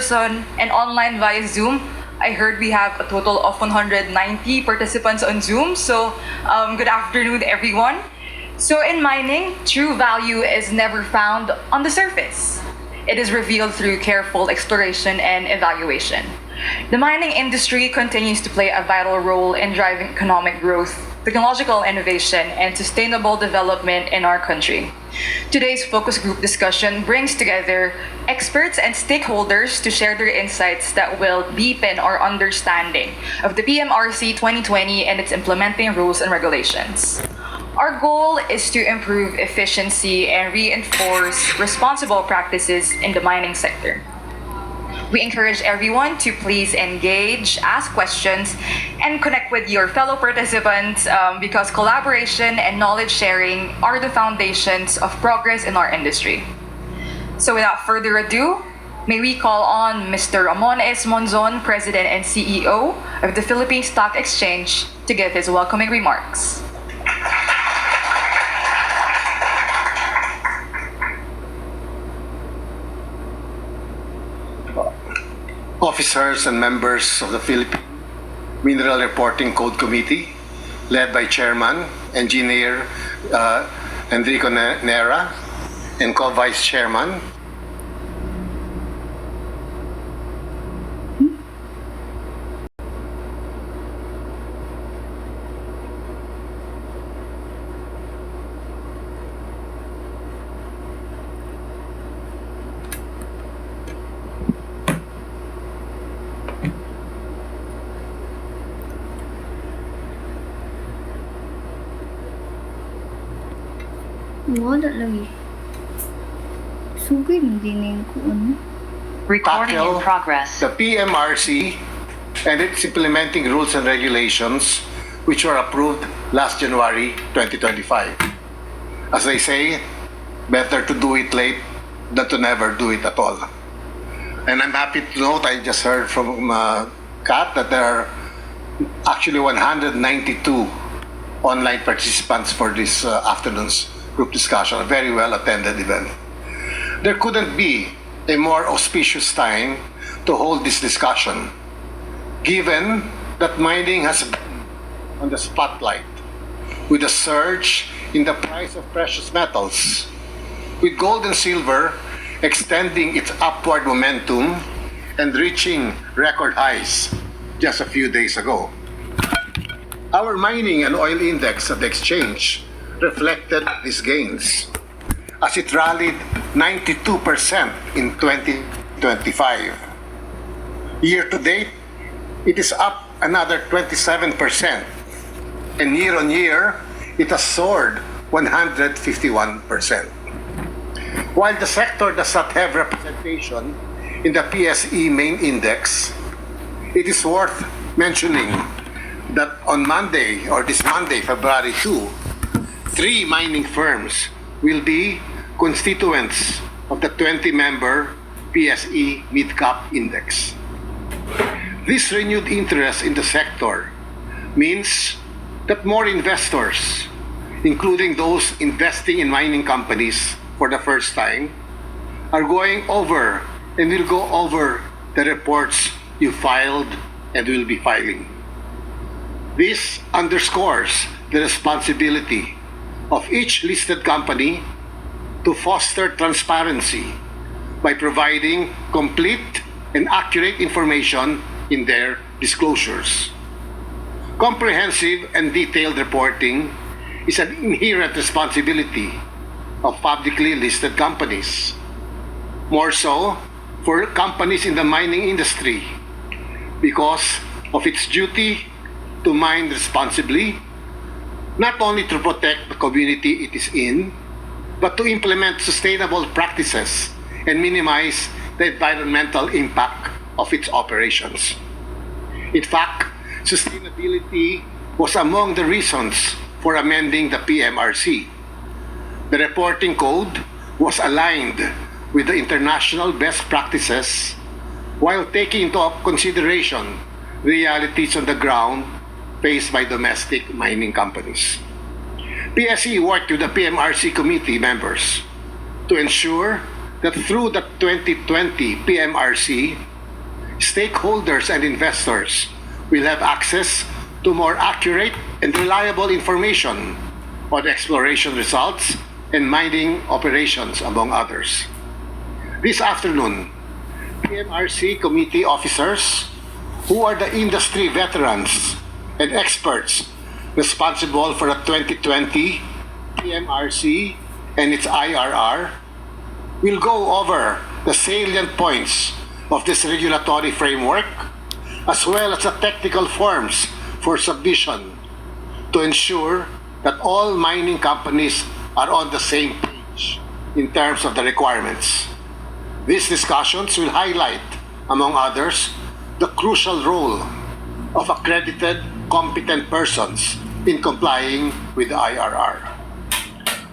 person and online via Zoom. I heard we have a total of 190 participants on Zoom. So good afternoon, everyone. So in mining, true value is never found on the surface. It is revealed through careful exploration and evaluation. The mining industry continues to play a vital role in driving economic growth, technological innovation, and sustainable development in our country. Today's focus group discussion brings together experts and stakeholders to share their insights that will deepen our understanding of the PMRC 2020 and its implementing rules and regulations. Our goal is to improve efficiency and reinforce responsible practices in the mining sector. We encourage everyone to please engage, ask questions, and connect with your fellow participants because collaboration and knowledge sharing are the foundations of progress in our industry. So without further ado, may we call on Mr. Ramon S. Monzon, President and CEO of the Philippine Stock Exchange, to give his welcoming remarks. Officers and members of the Philippine Mineral Reporting Code Committee, led by Chairman, Engineer Enrico Nera, and Co-Vice Chairman, Wala lagi. Sugay man din yung kuan. Recording tackle in progress. the PMRC and its implementing rules and regulations, which were approved last January 2025. As they say, better to do it late than to never do it at all. And I'm happy to note, I just heard from Kat that there are actually 192 online participants for this afternoon's group discussion, a very well attended event. There couldn't be a more auspicious time to hold this discussion, given that mining has been on the spotlight with a surge in the price of precious metals, with gold and silver extending its upward momentum and reaching record highs just a few days ago. Our mining and oil index at the exchange reflected these gains as it rallied 92% in 2025. Year to date, it is up another 27%, and year on year, it has soared 151%. While the sector does not have representation in the PSE main index, it is worth mentioning that on Monday, or this Monday, February 2, 3 mining firms will be constituents of the 20-member PSE Mid-Cap Index. This renewed interest in the sector means that more investors, including those investing in mining companies for the first time, are going over and will go over the reports you filed and will be filing. This underscores the responsibility of each listed company to foster transparency by providing complete and accurate information in their disclosures. Comprehensive and detailed reporting is an inherent responsibility of publicly listed companies. More so for companies in the mining industry because of its duty to mine responsibly, not only to protect the community it is in, but to implement sustainable practices and minimize the environmental impact of its operations. In fact, sustainability was among the reasons for amending the PMRC. The reporting code was aligned with the international best practices while taking into consideration realities on the ground faced by domestic mining companies. PSE worked with the PMRC committee members to ensure that through the 2020 PMRC, stakeholders and investors will have access to more accurate and reliable information on exploration results and mining operations, among others. This afternoon, PMRC committee officers, who are the industry veterans and experts responsible for the 2020 PMRC and its IRR, will go over the salient points of this regulatory framework, as well as the technical forms for submission, to ensure that all mining companies are on the same page in terms of the requirements. These discussions will highlight, among others, the crucial role of accredited, competent persons in complying with the IRR.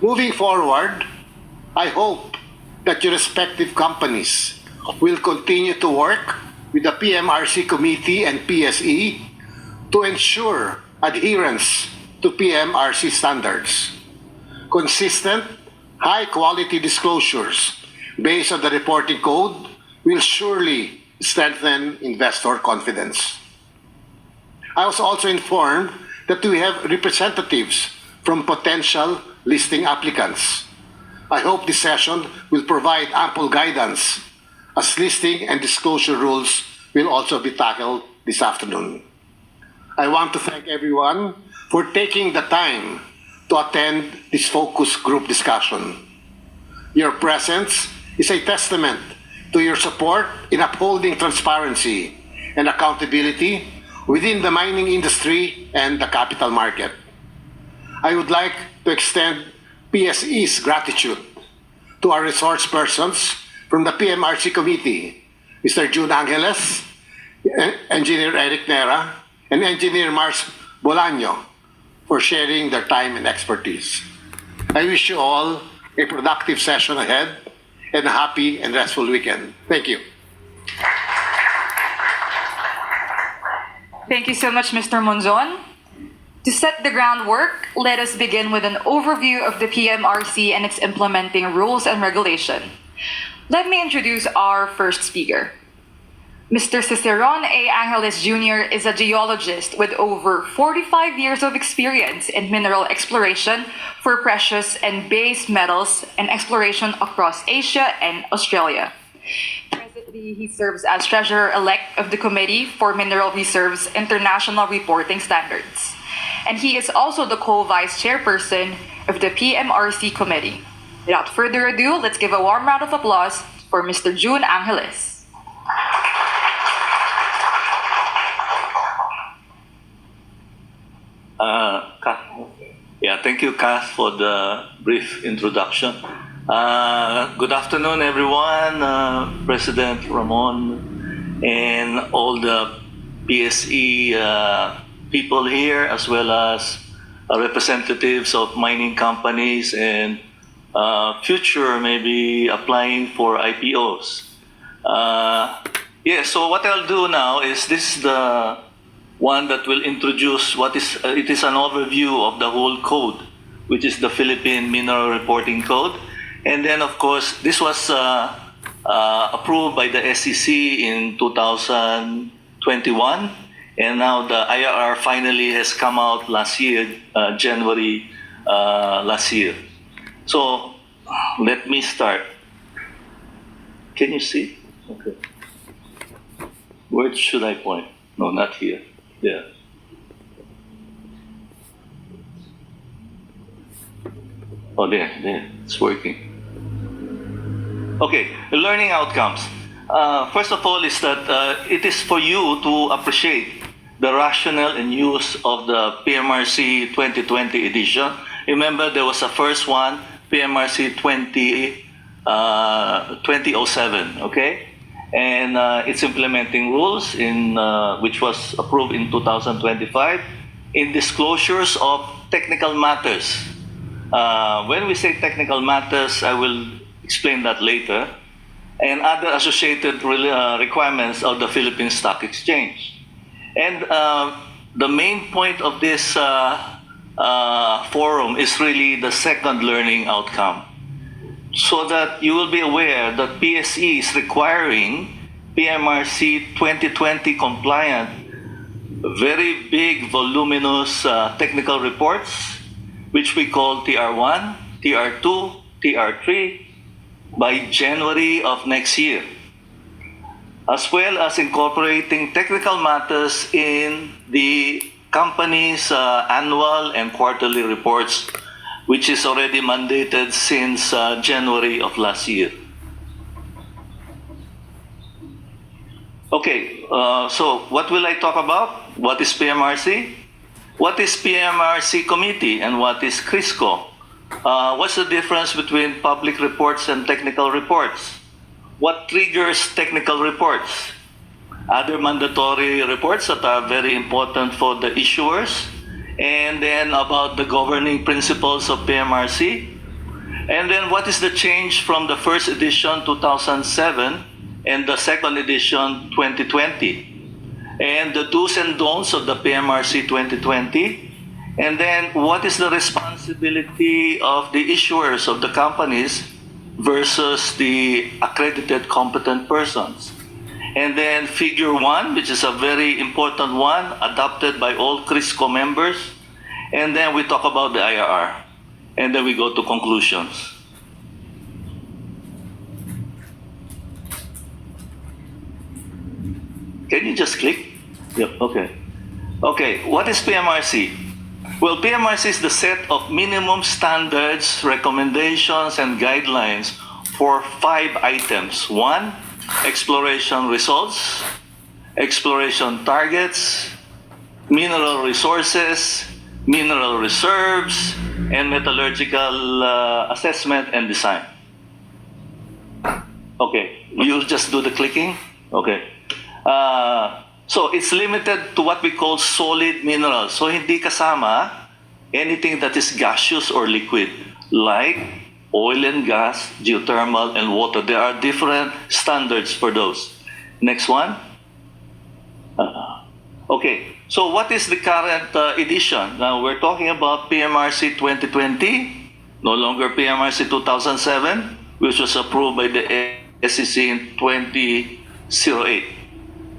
Moving forward, I hope that your respective companies will continue to work with the PMRC committee and PSE to ensure adherence to PMRC standards. Consistent, high-quality disclosures based on the reporting code will surely strengthen investor confidence. I was also informed that we have representatives from potential listing applicants. I hope this session will provide ample guidance, as listing and disclosure rules will also be tackled this afternoon. I want to thank everyone for taking the time to attend this focus group discussion. Your presence is a testament to your support in upholding transparency and accountability within the mining industry and the capital market. I would like to extend PSE's gratitude to our resource persons from the PMRC committee, Mr. June Angeles, Engineer Eric Nera, and Engineer Mars Bolaño, for sharing their time and expertise. I wish you all a productive session ahead and a happy and restful weekend. Thank you. Thank you so much, Mr. Monzon. To set the groundwork, let us begin with an overview of the PMRC and its implementing rules and regulation. Let me introduce our first speaker. Mr. Ciceron A. Angeles Jr. is a geologist with over 45 years of experience in mineral exploration for precious and base metals and exploration across Asia and Australia. Presently, he serves as Treasurer-elect of the Committee for Mineral Reserves International Reporting Standards. And he is also the co-vice chairperson of the PMRC Committee. Without further ado, let's give a warm round of applause for Mr. June Angeles. Thank you, Kath, for the brief introduction. Good afternoon, everyone, President Ramon, and all the PSE people here, as well as representatives of mining companies and future maybe applying for IPOs. So what I'll do now is this is the one that will introduce it is an overview of the whole code, which is the Philippine Mineral Reporting Code. And then, of course, this was approved by the SEC in 2021. And now the IRR finally has come out last year, January last year. So let me start. Can you see? Okay. Where should I point? No, not here. There. Oh, there. It's working. Okay, the learning outcomes. First of all is that it is for you to appreciate the rationale and use of the PMRC 2020 edition. Remember, there was a first one, PMRC 2007, okay? And its implementing rules, which was approved in 2025, in disclosures of technical matters. When we say technical matters, I will explain that later, and other associated requirements of the Philippine Stock Exchange. And the main point of this forum is really the second learning outcome, so that you will be aware that PSE is requiring PMRC 2020 compliant, very big, voluminous technical reports, which we call TR1, TR2, TR3, by January of next year, as well as incorporating technical matters in the company's annual and quarterly reports, which is already mandated since January of last year. Okay, so what will I talk about? What is PMRC? What is PMRC committee and what is CRISCO? What's the difference between public reports and technical reports? What triggers technical reports? Other mandatory reports that are very important for the issuers, and then about the governing principles of PMRC, and then what is the change from the first edition 2007 and the second edition 2020, and the do's and don'ts of the PMRC 2020, and then what is the responsibility of the issuers of the companies versus the accredited competent persons. And then figure 1, which is a very important one, adopted by all CRISCO members. And then we talk about the IRR. And then we go to conclusions. Can you just click? Yep, okay. Okay, what is PMRC? Well, PMRC is the set of minimum standards, recommendations, and guidelines for 5 items. 1, exploration results, exploration targets, mineral resources, mineral reserves, and metallurgical assessment and design. Okay, you'll just do the clicking? Okay. So it's limited to what we call solid minerals. So hindi kasama anything that is gaseous or liquid, like oil and gas, geothermal, and water. There are different standards for those. Next one. Okay, so what is the current edition? Now, we're talking about PMRC 2020, no longer PMRC 2007, which was approved by the SEC in 2008.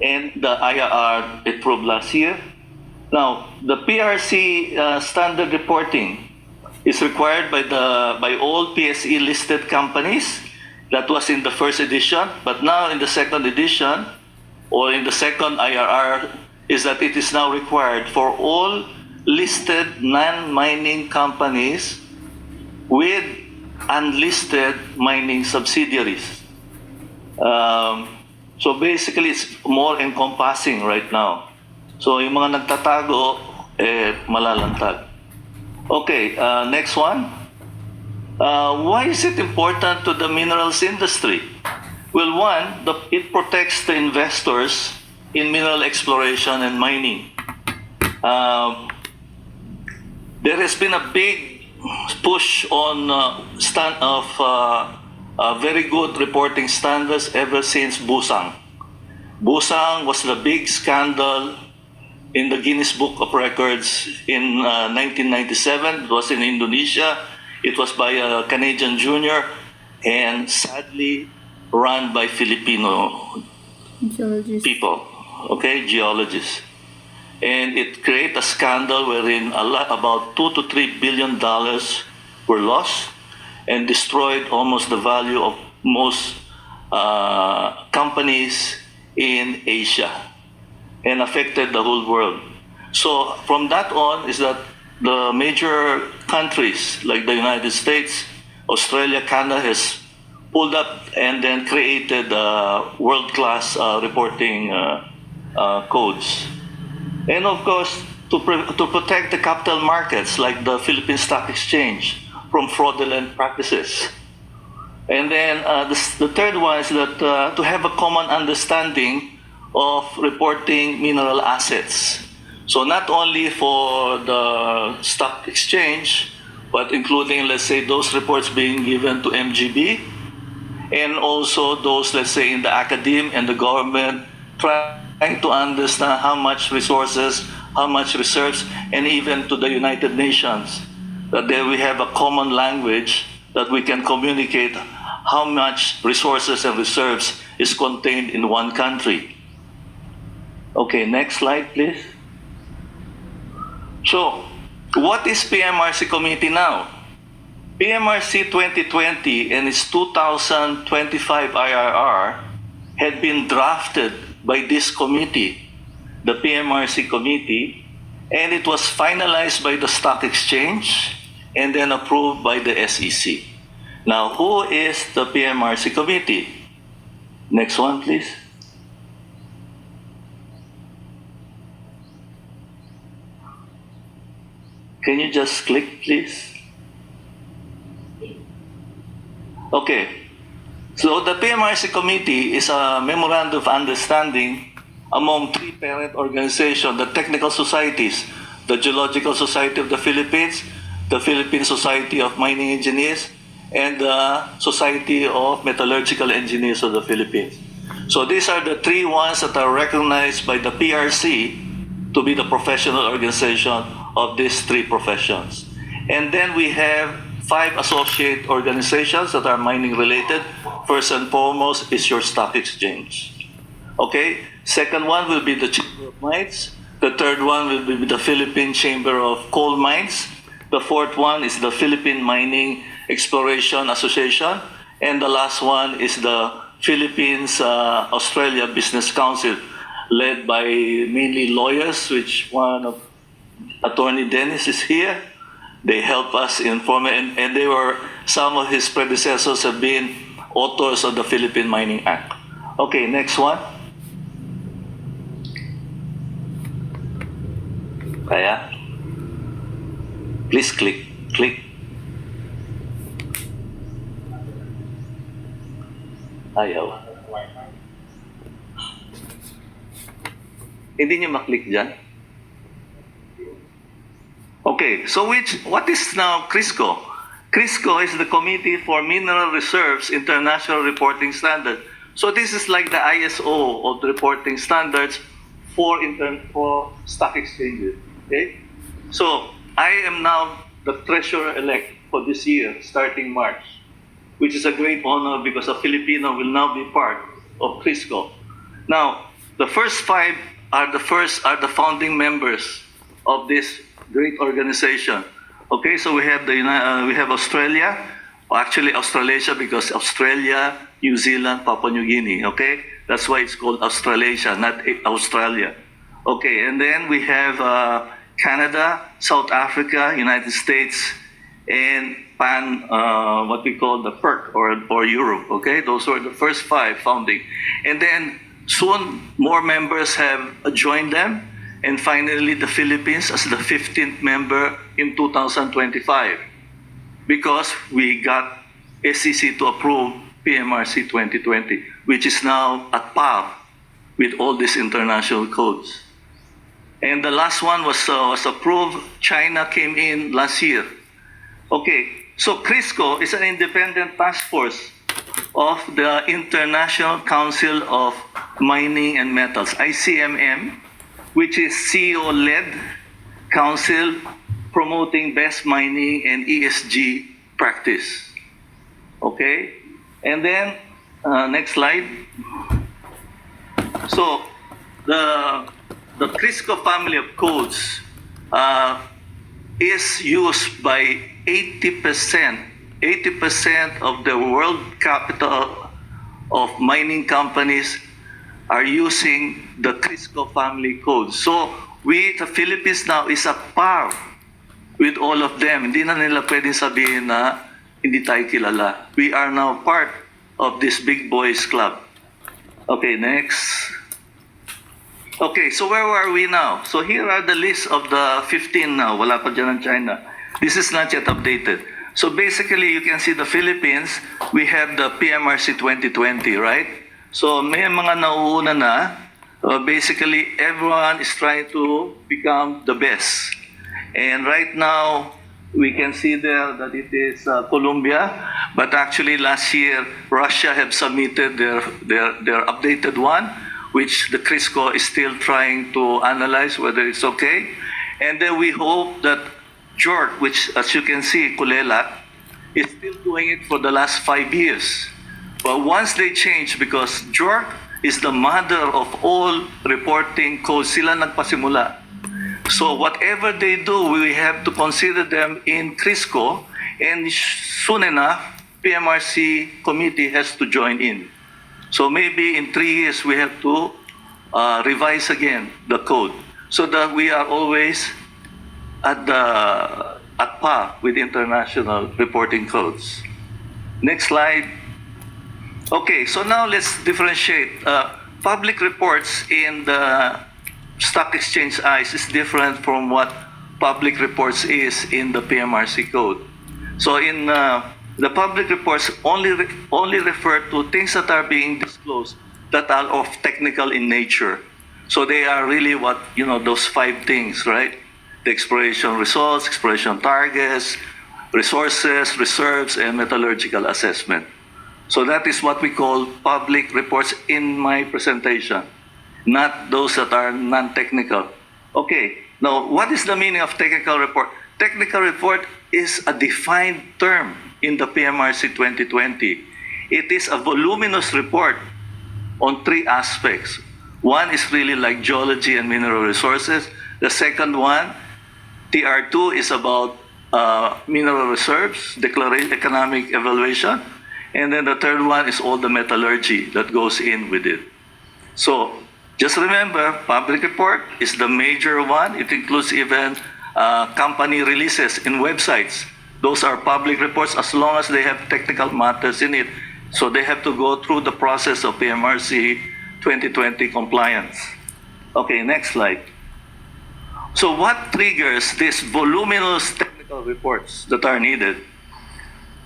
And the IRR approved last year. Now, the PRC standard reporting is required by all PSE listed companies. That was in the first edition, but now in the second edition, or in the second IRR, is that it is now required for all listed non-mining companies with unlisted mining subsidiaries. So basically, it's more encompassing right now. So yung mga nagtatago, malalantag. Okay, next one. Why is it important to the minerals industry? Well, one, it protects the investors in mineral exploration and mining. There has been a big push on very good reporting standards ever since Busang. Busang was the big scandal in the Guinness Book of Records in 1997. It was in Indonesia. It was by a Canadian junior and sadly run by Filipino people, okay, geologists. And it created a scandal wherein about $2 to $3 billion were lost and destroyed almost the value of most companies in Asia and affected the whole world. So from that on is that the major countries like the United States, Australia, Canada has pulled up and then created world-class reporting codes. And of course, to protect the capital markets like the Philippine Stock Exchange from fraudulent practices. And then the third one is that to have a common understanding of reporting mineral assets. So not only for the stock exchange, but including, let's say, those reports being given to MGB, and also those, let's say, in the academe and the government, trying to understand how much resources, how much reserves, and even to the United Nations, that there we have a common language that we can communicate how much resources and reserves is contained in one country. Okay, next slide, please. So, what is PMRC committee now? PMRC 2020 and its 2025 IRR had been drafted by this committee, the PMRC committee, and it was finalized by the stock exchange and then approved by the SEC. Now, who is the PMRC committee? Next one, please. Can you just click, please? Okay. So the PMRC committee is a memorandum of understanding among three parent organizations, the technical societies, the Geological Society of the Philippines, the Philippine Society of Mining Engineers, and the Society of Metallurgical Engineers of the Philippines. So these are the three ones that are recognized by the PRC to be the professional organization of these three professions. And then we have 5 associate organizations that are mining related. First and foremost is your stock exchange. Okay? Second one will be the Chamber of Mines. The third one will be the Philippine Chamber of Coal Mines. The fourth one is the Philippine Mining Exploration Association. And the last one is the Philippines Australia Business Council, led by mainly lawyers, which one of Attorney Dennis is here. They help us inform, and they were, some of his predecessors have been authors of the Philippine Mining Act. Okay, next one. Kaya? Please click. Ayaw. Hindi niyo maklik dyan? Okay, so what is now CRISCO? CRISCO is the Committee for Mineral Reserves International Reporting Standard. So this is like the ISO of the reporting standards for stock exchanges. Okay, so I am now the treasurer-elect for this year, starting March, which is a great honor because a Filipino will now be part of CRISCO. Now, the first 5 are the founding members of this great organization. Okay, so we have we have Australia, or actually Australasia, because Australia, New Zealand, Papua New Guinea. Okay, that's why it's called Australasia, not Australia. Okay, and then we have Canada, South Africa, United States, and what we call the PERC or Europe. Okay, those were the first 5 founding, and then soon more members have joined them. And finally, the Philippines as the 15th member in 2025, because we got SEC to approve PMRC 2020, which is now at par with all these international codes. And the last one was approved. China came in last year. Okay, so CRISCO is an independent task force of the International Council of Mining and Metals, ICMM, which is CEO-led council promoting best mining and ESG practice. Okay? And then, next slide. So, the CRISCO family of codes is used by 80% of the world capital of mining companies are using the CRISCO family code. So the Philippines now is at par with all of them. Hindi na nila pwedeng sabihin na hindi tayo kilala. We are now part of this big boys club. Okay, next. Okay, so where are we now? So here are the list of the 15 now. Wala pa dyan ang China. This is not yet updated. So basically, you can see the Philippines, we have the PMRC 2020, right? So may mga nauuna na. Basically, everyone is trying to become the best. And right now, we can see there that it is Colombia, but actually last year, Russia have submitted their updated one, which the CRISCO is still trying to analyze whether it's okay. And then we hope that George, which as you can see, Kulela, is still doing it for the last 5 years. But once they change, because JORC is the mother of all reporting codes, sila nagpasimula. So whatever they do, we have to consider them in CRISCO, and soon enough, PMRC committee has to join in. So maybe in 3 years, we have to revise again the code so that we are always at par with international reporting codes. Next slide. Okay, so now let's differentiate. Public reports in the stock exchange eyes is different from what public reports is in the PMRC code. So in the public reports only refer to things that are being disclosed that are of technical in nature. So they are really what, those 5 things, right? The exploration results, exploration targets, resources, reserves, and metallurgical assessment. So that is what we call public reports in my presentation, not those that are non-technical. Okay, now what is the meaning of technical report? Technical report is a defined term in the PMRC 2020. It is a voluminous report on 3 aspects. One is really like geology and mineral resources. The second one, TR2, is about mineral reserves, declaration, economic evaluation. And then the third one is all the metallurgy that goes in with it. So just remember, public report is the major one. It includes even company releases in websites. Those are public reports as long as they have technical matters in it. So they have to go through the process of PMRC 2020 compliance. Okay, next slide. So what triggers these voluminous technical reports that are needed?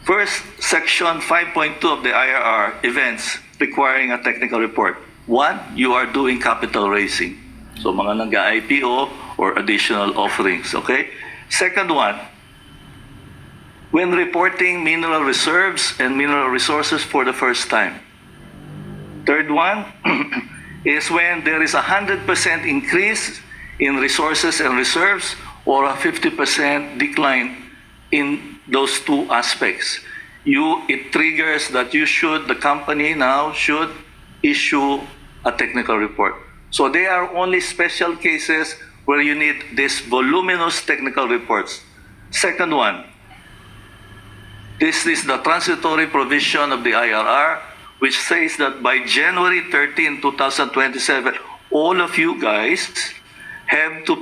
First, section 5.2 of the IRR, events requiring a technical report. 1, you are doing capital raising. So mga nag-IPO or additional offerings, okay? Second one, when reporting mineral reserves and mineral resources for the first time. Third one is when there is a 100% increase in resources and reserves or a 50% decline in those 2 aspects. It triggers that the company now should issue a technical report. So they are only special cases where you need these voluminous technical reports. Second one, this is the transitory provision of the IRR, which says that by January 13, 2027, all of you guys have to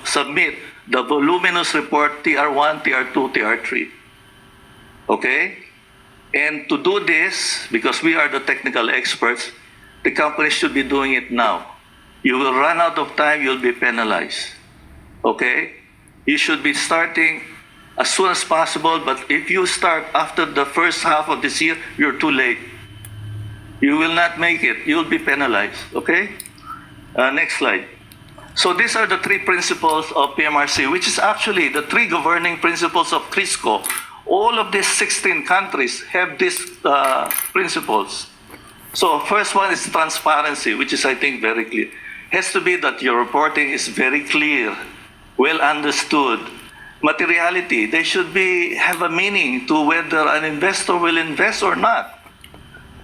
submit the voluminous report TR1, TR2, TR3. Okay? And to do this, because we are the technical experts, the company should be doing it now. You will run out of time, you'll be penalized. Okay? You should be starting as soon as possible, but if you start after the first half of this year, you're too late. You will not make it. You'll be penalized. Okay? Next slide. So these are the 3 principles of PMRC, which is actually the 3 governing principles of CRISCO. All of these 16 countries have these principles. So first one is transparency, which is, I think, very clear. It has to be that your reporting is very clear, well understood. Materiality, they should have a meaning to whether an investor will invest or not.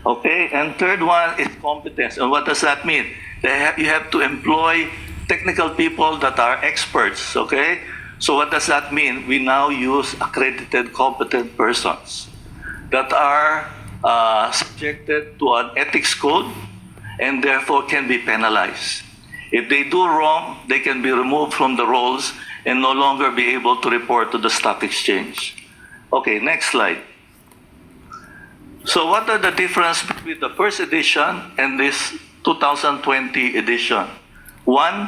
Okay, and third one is competence. And what does that mean? You have to employ technical people that are experts, okay? So what does that mean? We now use accredited competent persons that are subjected to an ethics code and therefore can be penalized. If they do wrong, they can be removed from the roles and no longer be able to report to the stock exchange. Okay, next slide. So what are the difference between the first edition and this 2020 edition? 1,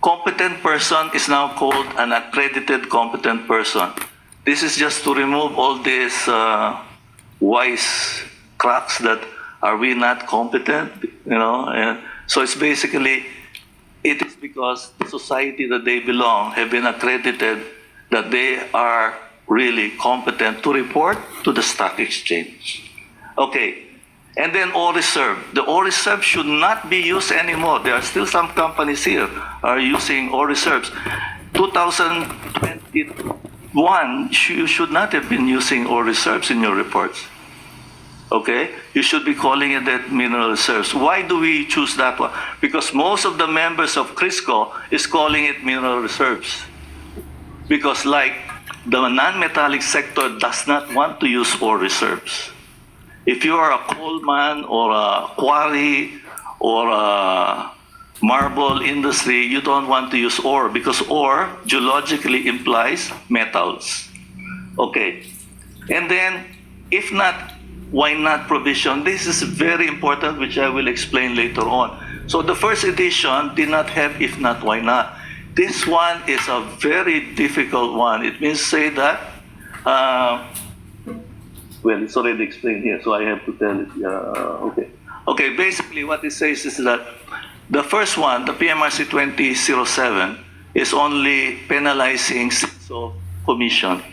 competent person is now called an accredited competent person. This is just to remove all these wise cracks that are we not competent, and so it's basically, it is because the society that they belong have been accredited that they are really competent to report to the stock exchange. Okay, and then all reserve. The all reserve should not be used anymore. There are still some companies here are using all reserves. 2021, you should not have been using all reserves in your reports. Okay, you should be calling it that mineral reserves. Why do we choose that one? Because most of the members of CRISCO is calling it mineral reserves. Because like the non-metallic sector does not want to use ore reserves. If you are a coal mine or a quarry or a marble industry, you don't want to use ore because ore geologically implies metals. Okay, and then if not, why not provision? This is very important, which I will explain later on. So the first edition did not have if not, why not. This one is a very difficult one. It means say that, well, it's already explained here, so I have to tell it. Okay. Okay, basically what it says is that the first one, the PMRC 2007, is only penalizing sins of commission.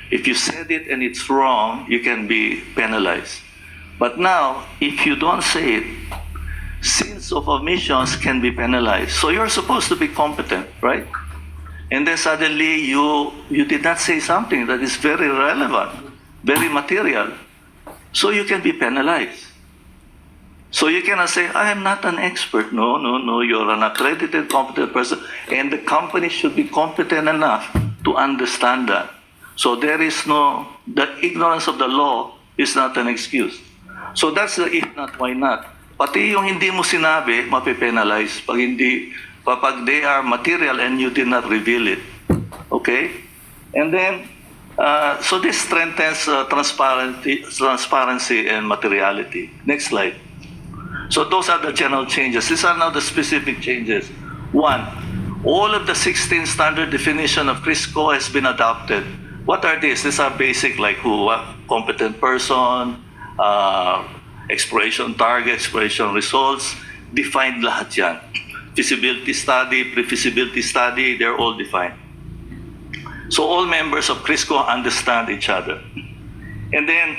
If you said it and it's wrong, you can be penalized. But now, if you don't say it, sins of omissions can be penalized. So you're supposed to be competent, right? And then suddenly you did not say something that is very relevant, very material. So you can be penalized. So you cannot say, I am not an expert. No, you're an accredited, competent person. And the company should be competent enough to understand that. So there is no, the ignorance of the law is not an excuse. So that's the if not, why not. Pati yung hindi mo sinabi, mapipenalize pag they are material and you did not reveal it. Okay? And then, so this strengthens transparency and materiality. Next slide. So those are the general changes. These are now the specific changes. One, all of the 16 standard definition of CRISCO has been adopted. What are these? These are basic like who, competent person, exploration target, exploration results, defined lahat yan. Feasibility study, pre-feasibility study, they're all defined. So all members of CRISCO understand each other. And then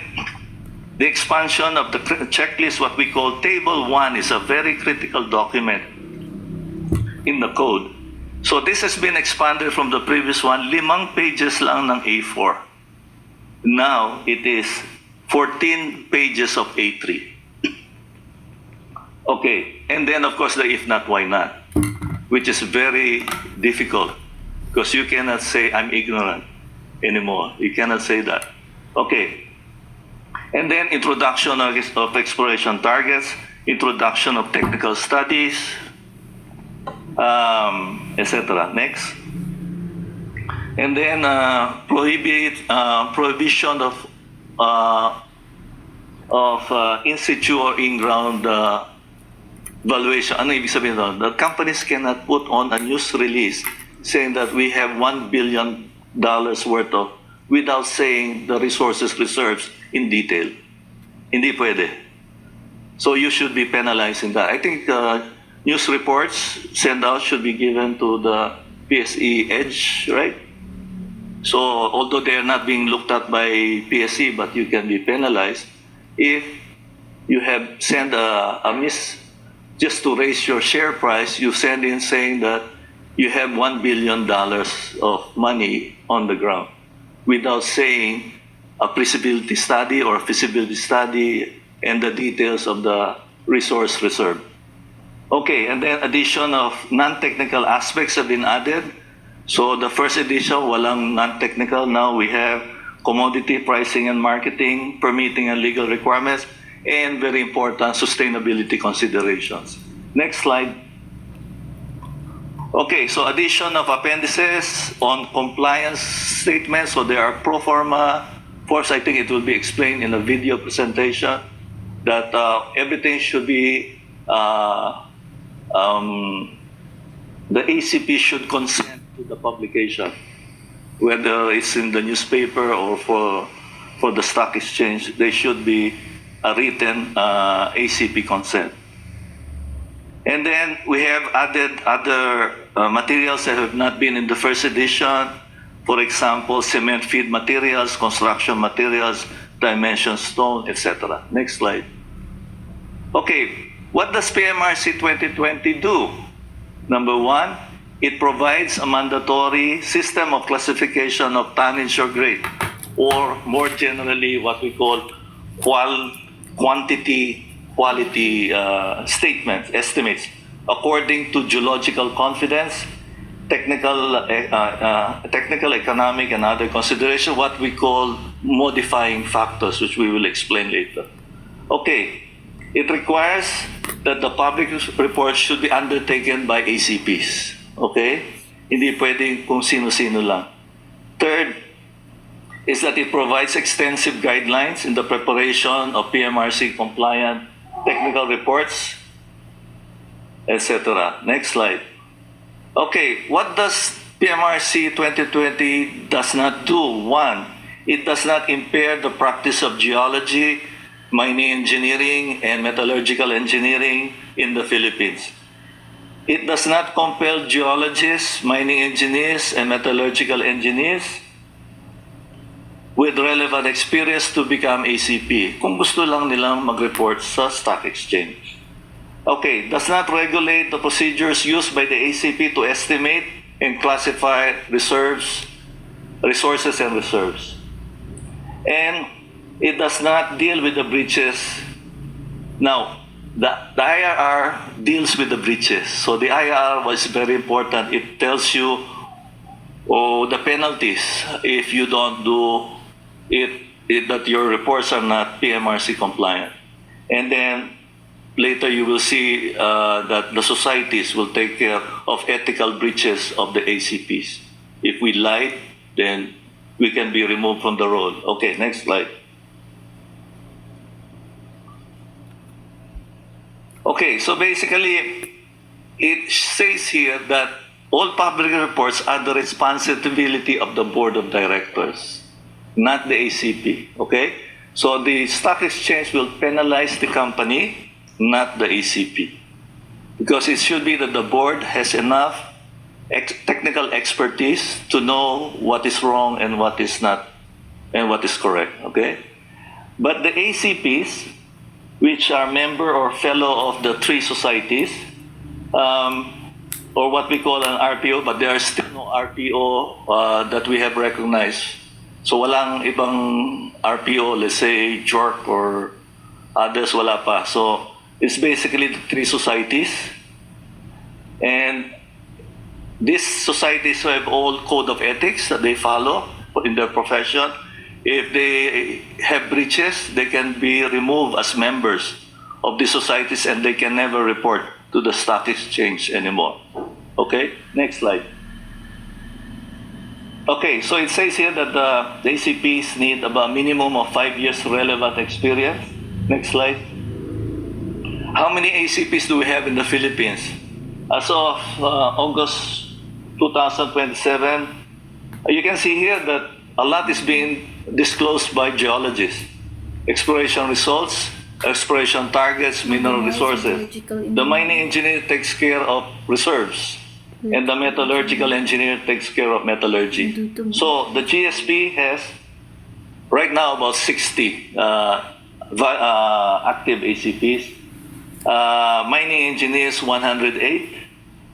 the expansion of the checklist, what we call Table 1, is a very critical document in the code. So this has been expanded from the previous one, 5 pages lang ng A4. Now it is 14 pages of A3. Okay, and then of course the if not, why not, which is very difficult because you cannot say I'm ignorant anymore. You cannot say that. Okay, and then introduction of exploration targets, introduction of technical studies, etc. Next. And then prohibition of in situ or in-ground valuation. Ano ibig sabihin doon? The companies cannot put on a news release saying that we have $1 billion worth of without saying the resources reserves in detail. Hindi pwede. So you should be penalized in that. I think news reports sent out should be given to the PSE Edge, right? So although they are not being looked at by PSE, but you can be penalized if you have sent a miss just to raise your share price. You send in saying that you have $1 billion of money on the ground without saying a feasibility study or a feasibility study and the details of the resource reserve. Okay, and then addition of non-technical aspects have been added. So the first edition, walang non-technical. Now we have commodity pricing and marketing, permitting and legal requirements, and very important, sustainability considerations. Next slide. Okay, so addition of appendices on compliance statements. So there are pro forma. Of course, I think it will be explained in a video presentation that everything should be, the ACP should consent to the publication, whether it's in the newspaper or for the stock exchange. There should be a written ACP consent. And then we have added other materials that have not been in the first edition. For example, cement feed materials, construction materials, dimension stone, etc. Next slide. Okay, what does PMRC 2020 do? Number one, it provides a mandatory system of classification of tonnage or grade, or more generally what we call quantity, quality statements, estimates, according to geological confidence, technical, economic, and other consideration, what we call modifying factors, which we will explain later. Okay, it requires that the public report should be undertaken by ACPs. Okay? Hindi pwedeng kung sino-sino lang. Third is that it provides extensive guidelines in the preparation of PMRC compliant technical reports, etc. Next slide. Okay, what does PMRC 2020 does not do? One, it does not impair the practice of geology, mining engineering, and metallurgical engineering in the Philippines. It does not compel geologists, mining engineers, and metallurgical engineers with relevant experience to become ACP kung gusto lang nilang mag-report sa stock exchange. Okay, does not regulate the procedures used by the ACP to estimate and classify resources and reserves. And it does not deal with the breaches. Now, the IRR deals with the breaches. So the IRR was very important. It tells you the penalties if you don't do it, that your reports are not PMRC compliant. And then later you will see that the societies will take care of ethical breaches of the ACPs. If we lied, then we can be removed from the role. Okay, next slide. Okay, so basically, it says here that all public reports are the responsibility of the board of directors, not the ACP. Okay? So the stock exchange will penalize the company, not the ACP. Because it should be that the board has enough technical expertise to know what is wrong and what is not, and what is correct. Okay? But the ACPs, which are member or fellow of the three societies, or what we call an RPO, but there are still no RPO that we have recognized. So walang ibang RPO, let's say JORC or others, wala pa. So it's basically the three societies. And these societies have all code of ethics that they follow in their profession. If they have breaches, they can be removed as members of the societies and they can never report to the stock exchange anymore. Okay, next slide. Okay, so it says here that the ACPs need about a minimum of 5 years relevant experience. Next slide. How many ACPs do we have in the Philippines? As of August 2027, you can see here that a lot is being disclosed by geologists. Exploration results, exploration targets, mineral resources. The mining engineer takes care of reserves, and the metallurgical engineer takes care of metallurgy. So the GSP has right now about 60 active ACPs. Mining engineers 108,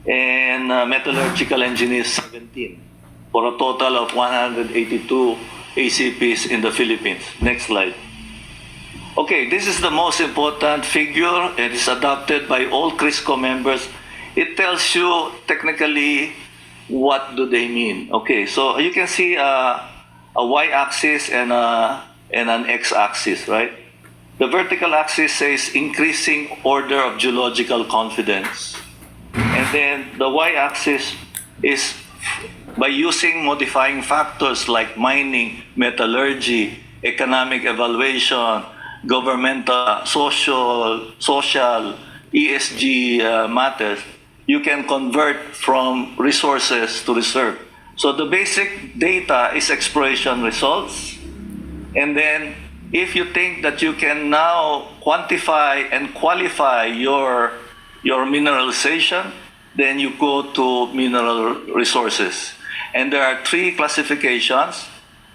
and metallurgical engineers 17, for a total of 182 ACPs in the Philippines. Next slide. Okay, this is the most important figure. It is adopted by all CRISCO members. It tells you technically what do they mean. Okay, so you can see a y-axis and an x-axis, right? The vertical axis says increasing order of geological confidence. And then the y-axis is by using modifying factors like mining, metallurgy, economic evaluation, governmental, social, ESG matters, you can convert from resources to reserve. So the basic data is exploration results. And then if you think that you can now quantify and qualify your mineralization, then you go to mineral resources. And there are three classifications.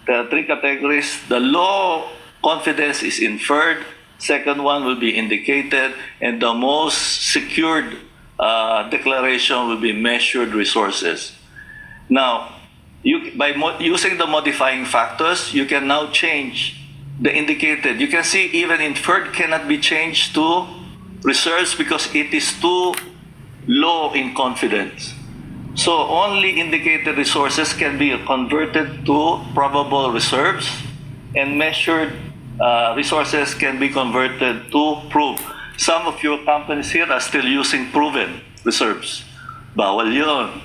There are three categories. The low confidence is inferred. Second one will be indicated. And the most secured declaration will be measured resources. Now, by using the modifying factors, you can now change the indicated. You can see even inferred cannot be changed to reserves because it is too low in confidence. So only indicated resources can be converted to probable reserves, and measured resources can be converted to proved. Some of your companies here are still using proven reserves. Bawal yun.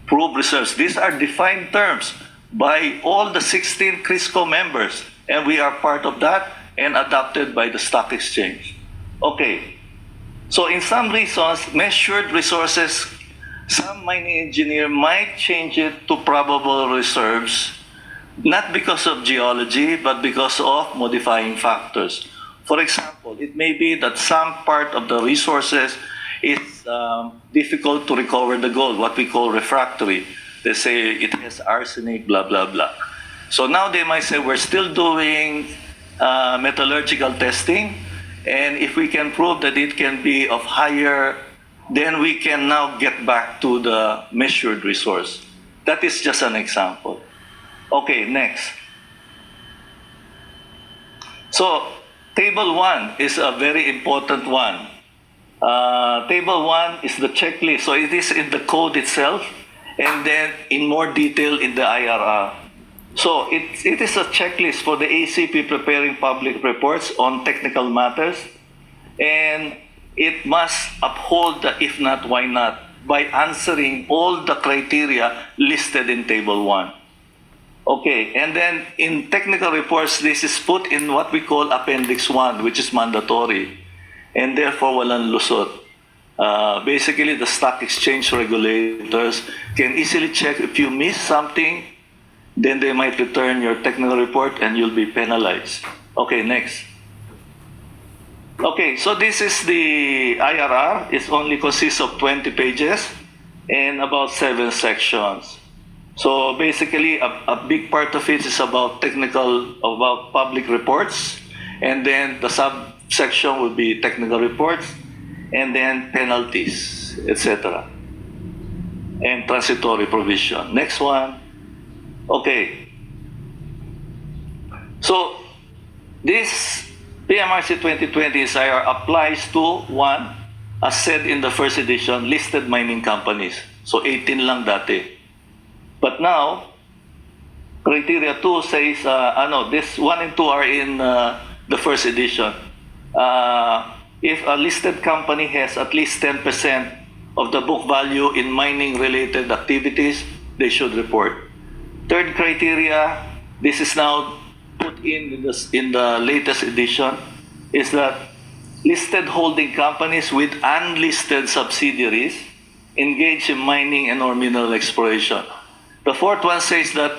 Proved reserves. These are defined terms by all the 16 CRISCO members, and we are part of that and adopted by the stock exchange. Okay. So in some reasons, measured resources, some mining engineer might change it to probable reserves, not because of geology, but because of modifying factors. For example, it may be that some part of the resources is difficult to recover the gold, what we call refractory. They say it has arsenic, blah, blah, blah. So now they might say we're still doing metallurgical testing, and if we can prove that it can be of higher, then we can now get back to the measured resource. That is just an example. Okay, next. So, table 1 is a very important one. Table 1 is the checklist. So it is in the code itself, and then in more detail in the IRR. So it is a checklist for the ACP preparing public reports on technical matters, and it must uphold the if not, why not by answering all the criteria listed in Table 1. Okay, and then in technical reports, this is put in what we call Appendix 1, which is mandatory, and therefore walang lusot. Basically, the stock exchange regulators can easily check if you miss something, then they might return your technical report and you'll be penalized. Okay, next. Okay, so this is the IRR. It only consists of 20 pages and about 7 sections. So basically, a big part of it is about public reports, and then the subsection will be technical reports, and then penalties, etc. And transitory provision. Next one. Okay. So this PMRC 2020 SIR applies to one, as said in the first edition, listed mining companies. So 18 lang dati. But now, criteria 2 says, this 1 and 2 are in the first edition. If a listed company has at least 10% of the book value in mining-related activities, they should report. Third criteria, this is now put in the latest edition, is that listed holding companies with unlisted subsidiaries engage in mining and or mineral exploration. The fourth one says that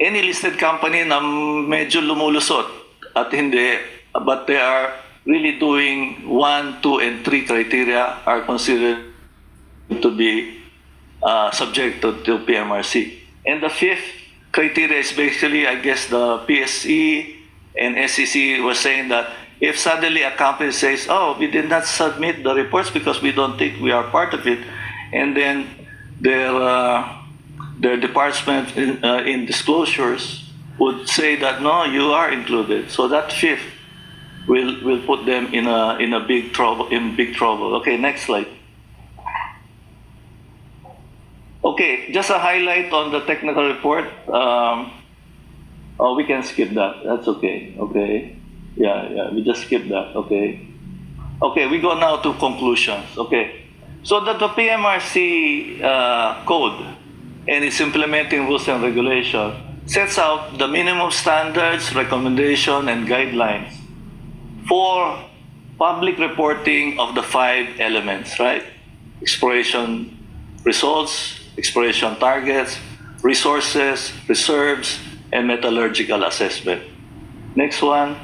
any listed company na medyo lumulusot at hindi, but they are really doing 1, 2, and 3 criteria are considered to be subject to PMRC. And the fifth criteria is basically, I guess, the PSE and SEC were saying that if suddenly a company says, oh, we did not submit the reports because we don't think we are part of it, and then their department in disclosures would say that, no, you are included. So that fifth will put them in big trouble. Okay, next slide. Okay, just a highlight on the technical report. We can skip that. That's okay. Okay. Yeah, we just skip that. Okay. Okay, we go now to conclusions. Okay. So that the PMRC code and its implementing rules and regulation sets out the minimum standards, recommendation, and guidelines for public reporting of the 5 elements, right? Exploration results, exploration targets, resources, reserves, and metallurgical assessment. Next one.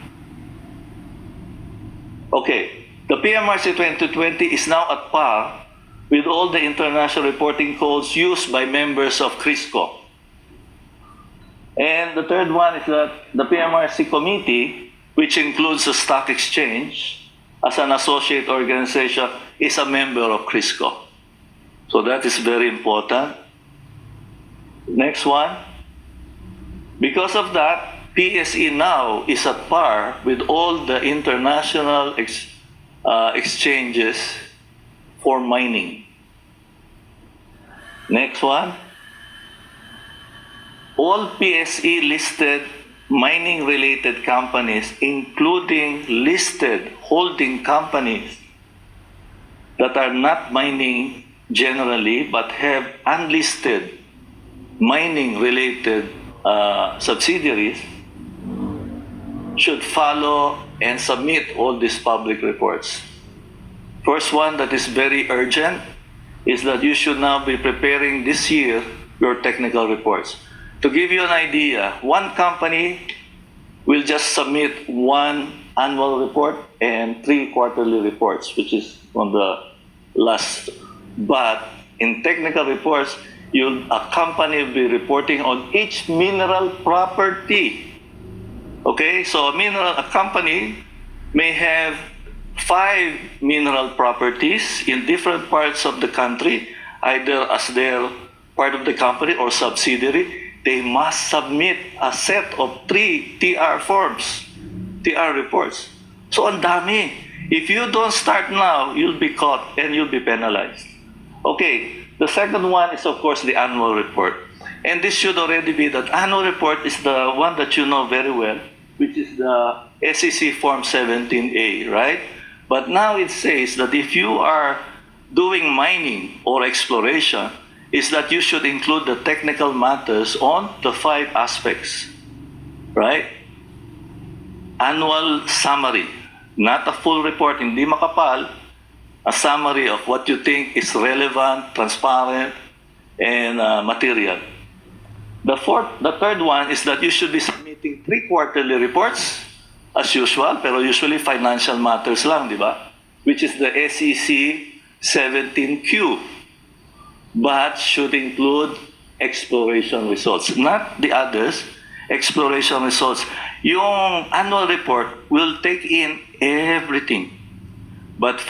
Okay, the PMRC 2020 is now at par with all the international reporting codes used by members of CRISCO. And the third one is that the PMRC committee, which includes the stock exchange as an associate organization, is a member of CRISCO. So that is very important. Next one. Because of that, PSE now is at par with all the international exchanges for mining. Next one. All PSE listed mining-related companies, including listed holding companies that are not mining generally but have unlisted mining-related subsidiaries, should follow and submit all these public reports. First one that is very urgent is that you should now be preparing this year your technical reports. To give you an idea, one company will just submit one annual report and 3 quarterly reports, which is on the last. But in technical reports, a company will be reporting on each mineral property. Okay, so a company may have 5 mineral properties in different parts of the country, either as their part of the company or subsidiary. They must submit a set of 3 TR forms, TR reports. So ang dami. If you don't start now, you'll be caught and you'll be penalized. Okay, the second one is of course the annual report. And this should already be, that annual report is the one that you know very well, which is the SEC Form 17A, right? But now it says that if you are doing mining or exploration, is that you should include the technical matters on the 5 aspects, right? Annual summary, not a full report, hindi makapal, a summary of what you think is relevant, transparent, and material. The third one is that you should be submitting 3 quarterly reports, as usual, pero usually financial matters lang, di ba? Which is the SEC 17Q. But should include exploration results, not the others, exploration results. Yung annual report will take in everything. But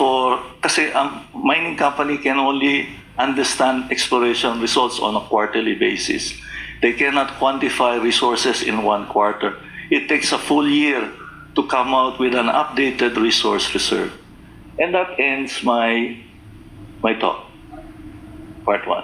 kasi ang mining company can only understand exploration results on a quarterly basis. They cannot quantify resources in 1 quarter. It takes a full year to come out with an updated resource reserve. And that ends my talk. Part 1.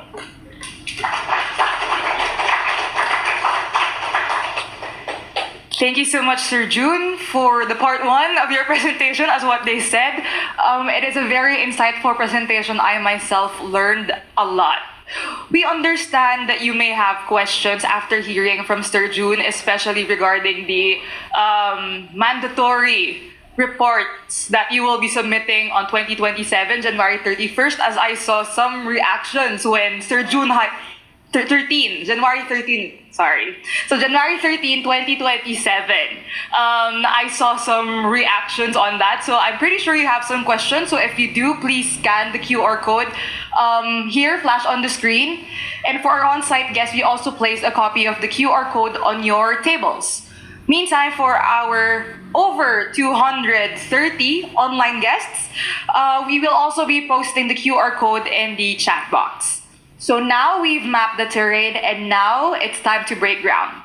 Thank you so much, Sir June, for the part 1 of your presentation, as what they said. It is a very insightful presentation. I myself learned a lot. We understand that you may have questions after hearing from Sir June, especially regarding the mandatory reports that you will be submitting on 2027, January 31st, as I saw some reactions when Sir June January 13, sorry. So January 13, 2027, I saw some reactions on that. So I'm pretty sure you have some questions. So if you do, please scan the QR code here, flash on the screen. And for our on-site guests, we also place a copy of the QR code on your tables. Meantime, for our over 230 online guests, we will also be posting the QR code in the chat box. So now we've mapped the terrain, and now it's time to break ground.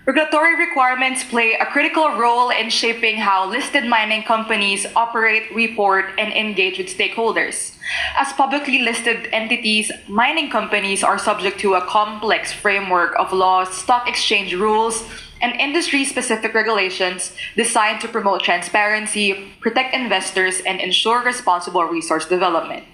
Regulatory requirements play a critical role in shaping how listed mining companies operate, report, and engage with stakeholders. As publicly listed entities, mining companies are subject to a complex framework of laws, stock exchange rules, and industry-specific regulations designed to promote transparency, protect investors, and ensure responsible resource development.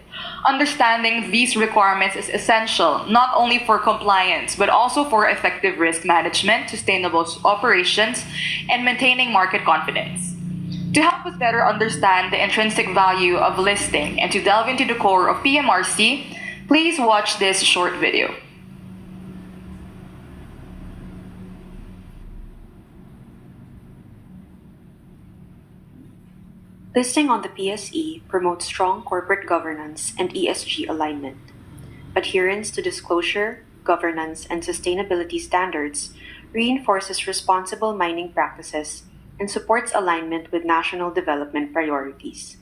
Understanding these requirements is essential not only for compliance, but also for effective risk management, sustainable operations, and maintaining market confidence. To help us better understand the intrinsic value of listing and to delve into the core of PMRC, please watch this short video. Listing on the PSE promotes strong corporate governance and ESG alignment. Adherence to disclosure, governance, and sustainability standards reinforces responsible mining practices and supports alignment with national development priorities.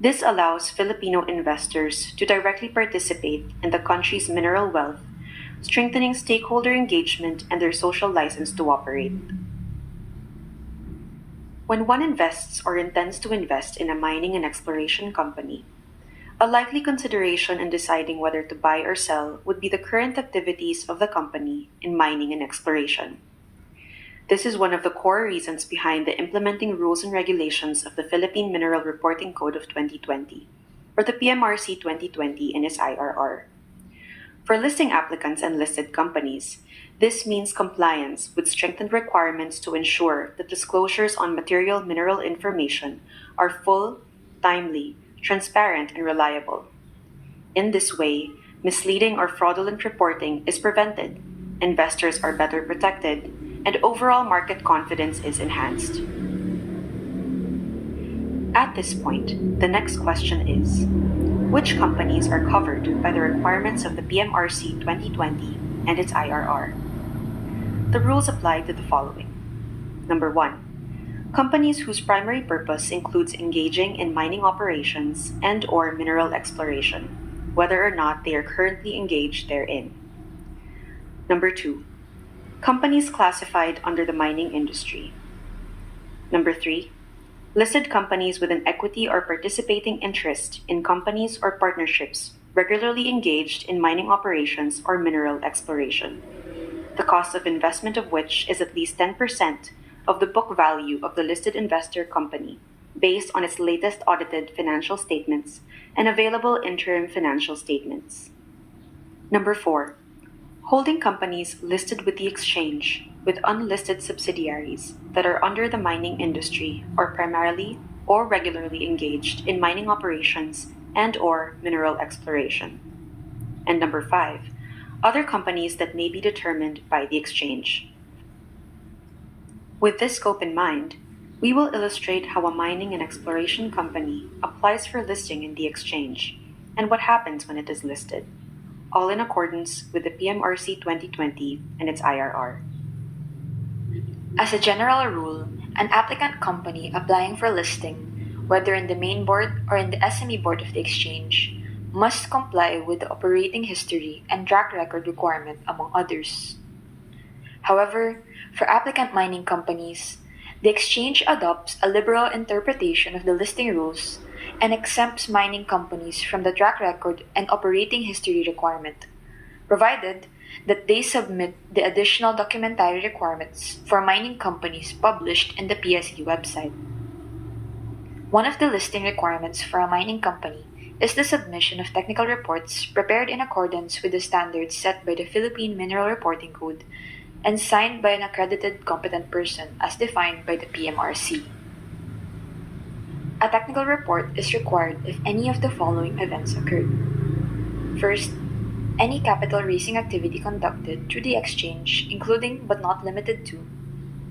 This allows Filipino investors to directly participate in the country's mineral wealth, strengthening stakeholder engagement and their social license to operate. When one invests or intends to invest in a mining and exploration company, a likely consideration in deciding whether to buy or sell would be the current activities of the company in mining and exploration. This is one of the core reasons behind the implementing rules and regulations of the Philippine Mineral Reporting Code of 2020, or the PMRC 2020 in its IRR. For listing applicants and listed companies, this means compliance with strengthened requirements to ensure that disclosures on material mineral information are full, timely, transparent, and reliable. In this way, misleading or fraudulent reporting is prevented, investors are better protected, and overall market confidence is enhanced. At this point, the next question is, which companies are covered by the requirements of the PMRC 2020 and its IRR? The rules apply to the following. Number 1. Companies whose primary purpose includes engaging in mining operations and/or mineral exploration, whether or not they are currently engaged therein. Number 2. Companies classified under the mining industry. Number 3. Listed companies with an equity or participating interest in companies or partnerships regularly engaged in mining operations or mineral exploration, the cost of investment of which is at least 10% of the book value of the listed investor company, based on its latest audited financial statements and available interim financial statements. Number 4. Holding companies listed with the exchange with unlisted subsidiaries that are under the mining industry or primarily or regularly engaged in mining operations and/or mineral exploration. And number 5. Other companies that may be determined by the exchange. With this scope in mind, we will illustrate how a mining and exploration company applies for listing in the exchange and what happens when it is listed, all in accordance with the PMRC 2020 and its IRR. As a general rule, an applicant company applying for listing, whether in the main board or in the SME board of the exchange, must comply with the operating history and track record requirement, among others. However, for applicant mining companies, the exchange adopts a liberal interpretation of the listing rules and exempts mining companies from the track record and operating history requirement, provided that they submit the additional documentary requirements for mining companies published in the PSE website. One of the listing requirements for a mining company is the submission of technical reports prepared in accordance with the standards set by the Philippine Mineral Reporting Code and signed by an accredited competent person as defined by the PMRC. A technical report is required if any of the following events occurred. First, any capital raising activity conducted through the exchange, including but not limited to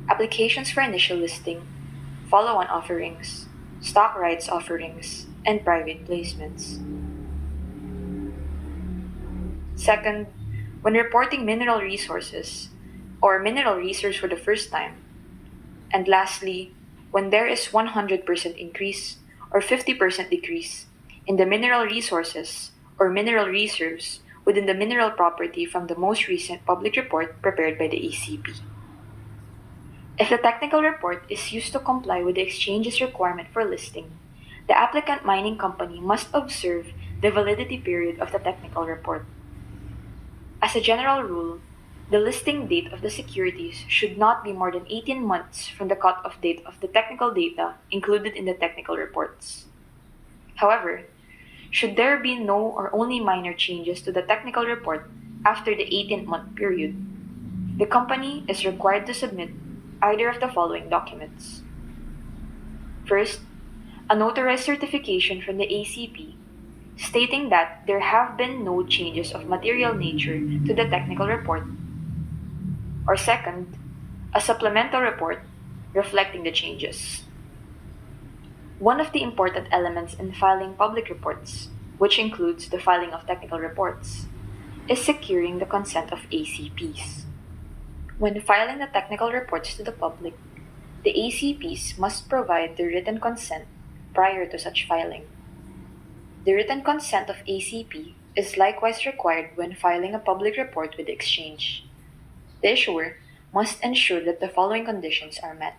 applications for initial listing, follow-on offerings, stock rights offerings, and private placements. Second, when reporting mineral resources or mineral reserves for the first time. And lastly, when there is 100% increase or 50% decrease in the mineral resources or mineral reserves within the mineral property from the most recent public report prepared by the ACP. If the technical report is used to comply with the exchange's requirement for listing, the applicant mining company must observe the validity period of the technical report. As a general rule, the listing date of the securities should not be more than 18 months from the cut-off date of the technical data included in the technical reports. However, should there be no or only minor changes to the technical report after the 18-month period, the company is required to submit either of the following documents. First, a notarized certification from the ACP stating that there have been no changes of material nature to the technical report. Or second, a supplemental report reflecting the changes. One of the important elements in filing public reports, which includes the filing of technical reports, is securing the consent of ACPs. When filing the technical reports to the public, the ACPs must provide the written consent prior to such filing. The written consent of ACP is likewise required when filing a public report with the exchange. The issuer must ensure that the following conditions are met.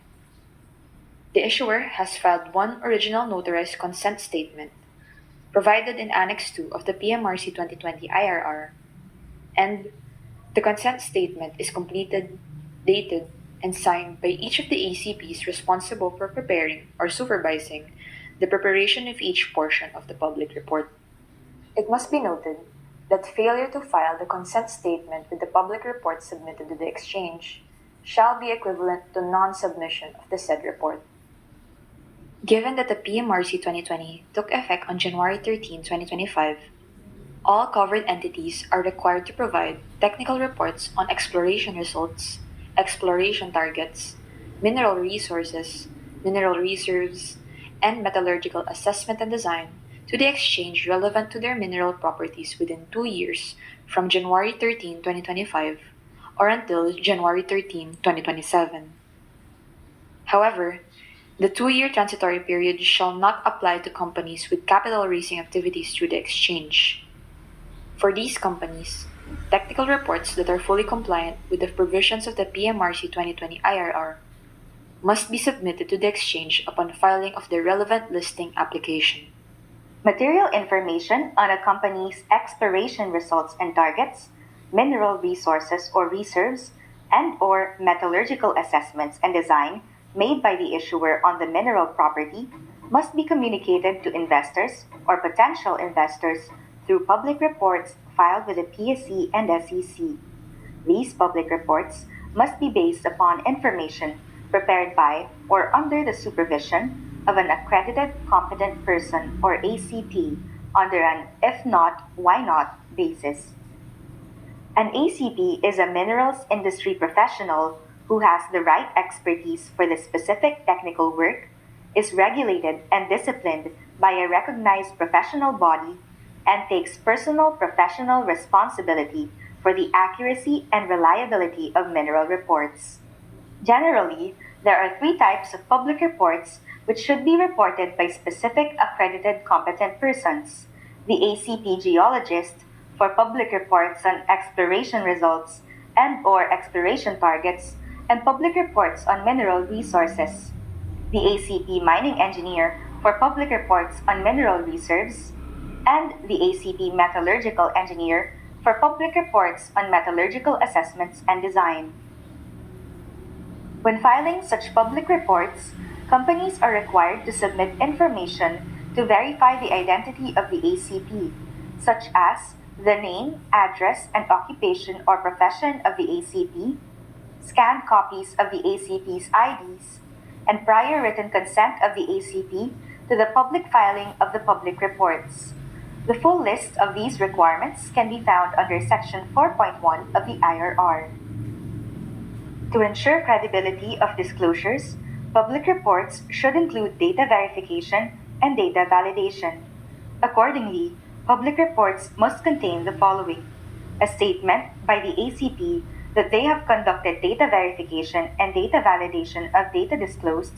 The issuer has filed one original notarized consent statement provided in Annex 2 of the PMRC 2020 IRR, and the consent statement is completed, dated, and signed by each of the ACPs responsible for preparing or supervising the preparation of each portion of the public report. It must be noted that failure to file the consent statement with the public report submitted to the exchange shall be equivalent to non-submission of the said report. Given that the PMRC 2020 took effect on January 13, 2025, all covered entities are required to provide technical reports on exploration results, exploration targets, mineral resources, mineral reserves, and metallurgical assessment and design to the exchange relevant to their mineral properties within 2 years from January 13, 2025 or until January 13, 2027. However, the 2-year transitory period shall not apply to companies with capital raising activities through the exchange. For these companies, technical reports that are fully compliant with the provisions of the PMRC 2020 IRR must be submitted to the exchange upon filing of the relevant listing application. Material information on a company's exploration results and targets, mineral resources or reserves, and/or metallurgical assessments and design made by the issuer on the mineral property must be communicated to investors or potential investors through public reports filed with the PSE and SEC. These public reports must be based upon information prepared by or under the supervision of an accredited competent person or ACP under an if not, why not basis. An ACP is a minerals industry professional who has the right expertise for the specific technical work, is regulated and disciplined by a recognized professional body, and takes personal professional responsibility for the accuracy and reliability of mineral reports. Generally, there are 3 types of public reports which should be reported by specific accredited competent persons: the ACP geologist for public reports on exploration results and/or exploration targets, and public reports on mineral resources; the ACP mining engineer for public reports on mineral reserves; and the ACP metallurgical engineer for public reports on metallurgical assessments and design. When filing such public reports, companies are required to submit information to verify the identity of the ACP, such as the name, address, and occupation or profession of the ACP, scanned copies of the ACP's IDs, and prior written consent of the ACP to the public filing of the public reports. The full list of these requirements can be found under Section 4.1 of the IRR. To ensure credibility of disclosures, public reports should include data verification and data validation. Accordingly, public reports must contain the following: a statement by the ACP that they have conducted data verification and data validation of data disclosed,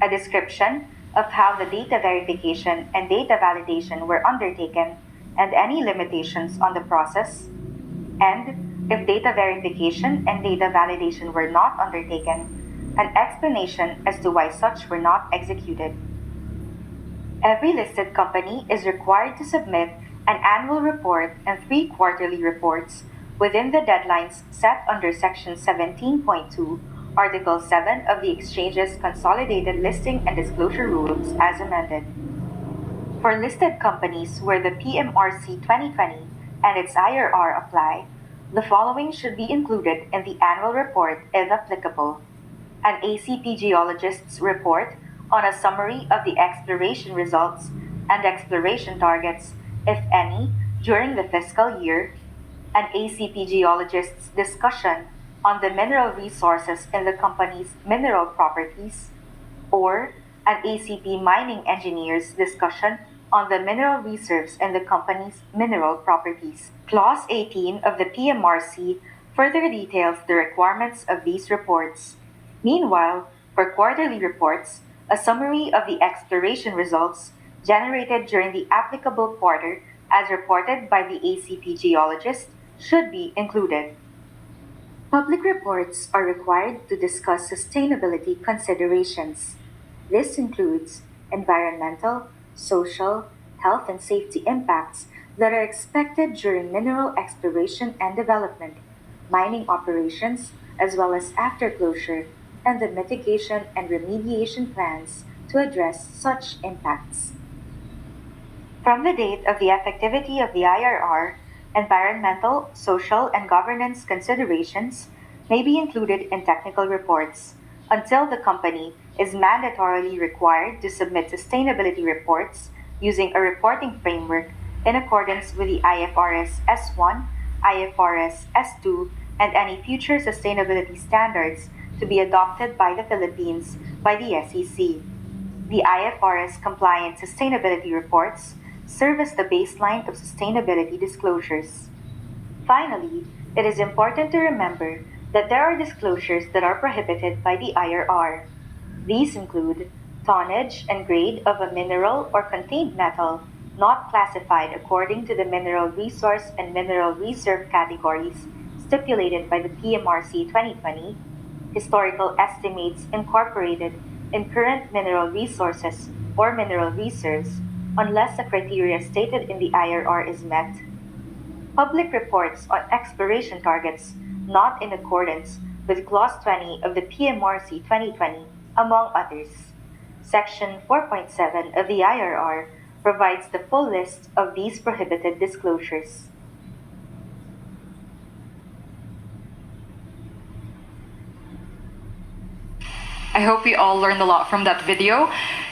a description of how the data verification and data validation were undertaken and any limitations on the process, and, if data verification and data validation were not undertaken, an explanation as to why such were not executed. Every listed company is required to submit an annual report and 3 quarterly reports within the deadlines set under Section 17.2, Article 7 of the Exchange's Consolidated Listing and Disclosure Rules as amended. For listed companies where the PMRC 2020 and its IRR apply, the following should be included in the annual report if applicable: an ACP geologist's report on a summary of the exploration results and exploration targets, if any, during the fiscal year; an ACP geologist's discussion on the mineral resources in the company's mineral properties; or an ACP mining engineer's discussion on the mineral reserves in the company's mineral properties. Clause 18 of the PMRC further details the requirements of these reports. Meanwhile, for quarterly reports, a summary of the exploration results generated during the applicable quarter as reported by the ACP geologist should be included. Public reports are required to discuss sustainability considerations. This includes environmental, social, health, and safety impacts that are expected during mineral exploration and development, mining operations, as well as after closure, and the mitigation and remediation plans to address such impacts. From the date of the effectivity of the IRR, environmental, social, and governance considerations may be included in technical reports until the company is mandatorily required to submit sustainability reports using a reporting framework in accordance with the IFRS S1, IFRS S2, and any future sustainability standards to be adopted by the Philippines by the SEC. The IFRS compliant sustainability reports serve as the baseline of sustainability disclosures. Finally, it is important to remember that there are disclosures that are prohibited by the IRR. These include tonnage and grade of a mineral or contained metal not classified according to the mineral resource and mineral reserve categories stipulated by the PMRC 2020, historical estimates incorporated in current mineral resources or mineral reserves, unless the criteria stated in the IRR is met, public reports on exploration targets not in accordance with Clause 20 of the PMRC 2020, among others. Section 4.7 of the IRR provides the full list of these prohibited disclosures. I hope we all learned a lot from that video.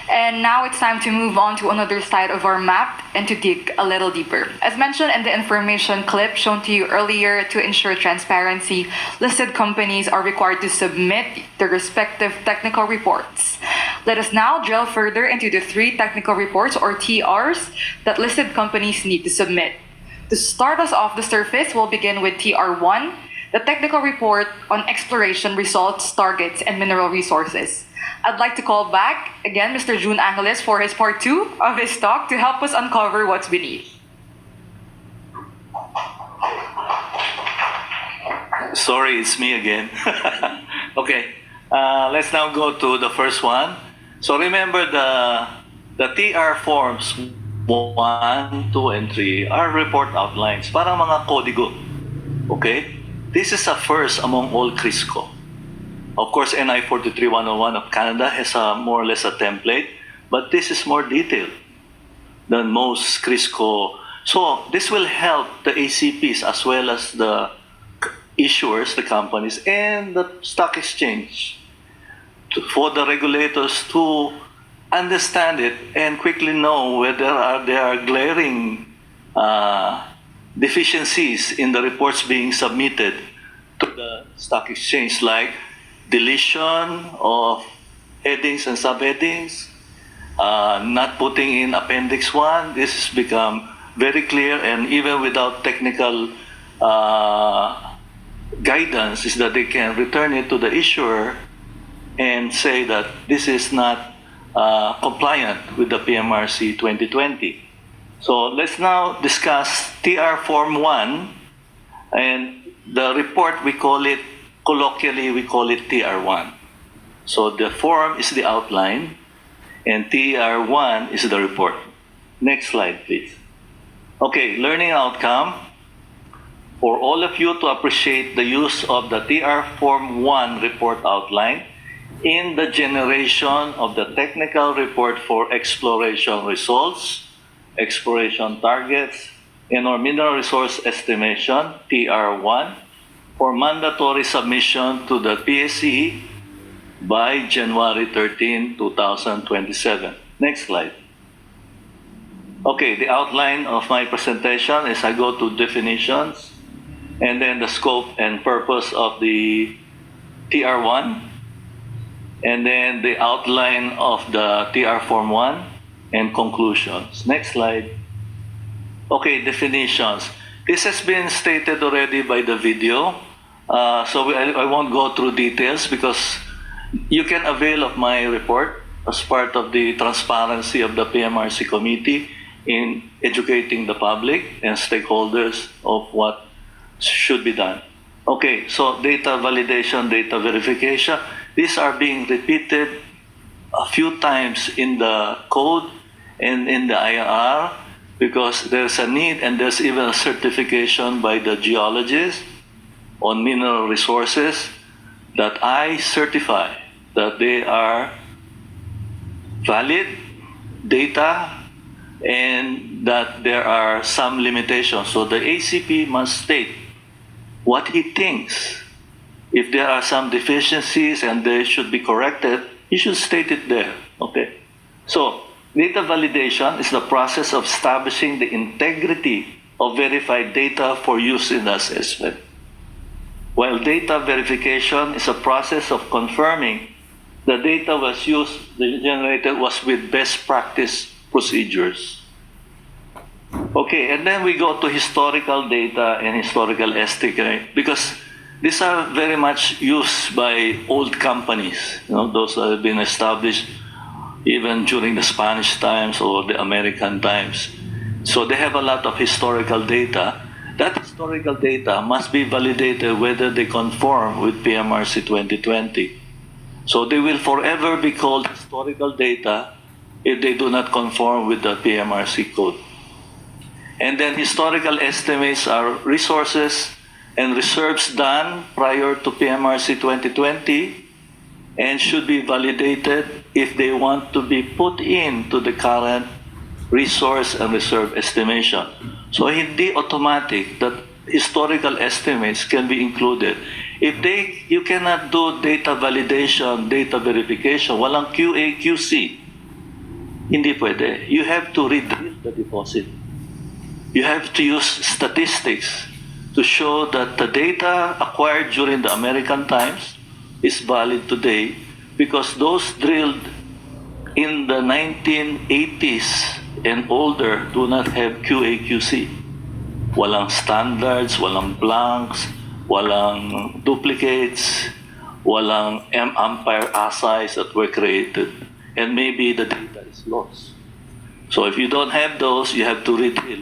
And now it's time to move on to another side of our map and to dig a little deeper. As mentioned in the information clip shown to you earlier, to ensure transparency, listed companies are required to submit their respective technical reports. Let us now drill further into the 3 technical reports or TRs that listed companies need to submit. To start us off the surface, we'll begin with TR1, the technical report on exploration results, targets, and mineral resources. I'd like to call back again Mr. June Angeles for his part 2 of his talk to help us uncover what's beneath. Sorry, it's me again. Okay, let's now go to the first one. So remember the TR forms 1, 2, and 3 are report outlines, parang mga kodigo. Okay? This is a first among all CRISCO. Of course, NI 43101 of Canada has more or less a template, but this is more detailed than most CRISCO. So this will help the ACPs as well as the issuers, the companies, and the stock exchange for the regulators to understand it and quickly know whether there are glaring deficiencies in the reports being submitted to the stock exchange, like deletion of headings and subheadings, not putting in Appendix 1. This has become very clear, and even without technical guidance, is that they can return it to the issuer and say that this is not compliant with the PMRC 2020. So let's now discuss TR Form 1, and the report, we call it, colloquially, we call it TR1. So the form is the outline, and TR1 is the report. Next slide, please. Okay, learning outcome. For all of you to appreciate the use of the TR Form 1 report outline in the generation of the technical report for exploration results, exploration targets, and or mineral resource estimation, TR1, for mandatory submission to the PSE by January 13, 2027. Next slide. Okay, the outline of my presentation is I go to definitions, and then the scope and purpose of the TR1, and then the outline of the TR Form 1, and conclusions. Next slide. Okay, definitions. This has been stated already by the video, so I won't go through details because you can avail of my report as part of the transparency of the PMRC committee in educating the public and stakeholders of what should be done. Okay, so data validation, data verification, these are being repeated a few times in the code and in the IRR because there's a need and there's even a certification by the geologists on mineral resources that I certify that they are valid data and that there are some limitations. So the ACP must state what he thinks. If there are some deficiencies and they should be corrected, he should state it there. Okay. So data validation is the process of establishing the integrity of verified data for use in the assessment. While data verification is a process of confirming the data was used, the generated was with best practice procedures. Okay, and then we go to historical data and historical estimate because these are very much used by old companies, those that have been established even during the Spanish times or the American times. So they have a lot of historical data. That historical data must be validated whether they conform with PMRC 2020. So they will forever be called historical data if they do not conform with the PMRC code. And then historical estimates are resources and reserves done prior to PMRC 2020 and should be validated if they want to be put into the current resource and reserve estimation. So hindi automatic that historical estimates can be included. If you cannot do data validation, data verification, walang QA, QC, hindi pwede. You have to redrill the deposit. You have to use statistics to show that the data acquired during the American times is valid today because those drilled in the 1980s and older do not have QA/QC. Walang standards, walang blanks, walang duplicates, walang M-ampere assays that were created, and maybe the data is lost. So if you don't have those, you have to redrill.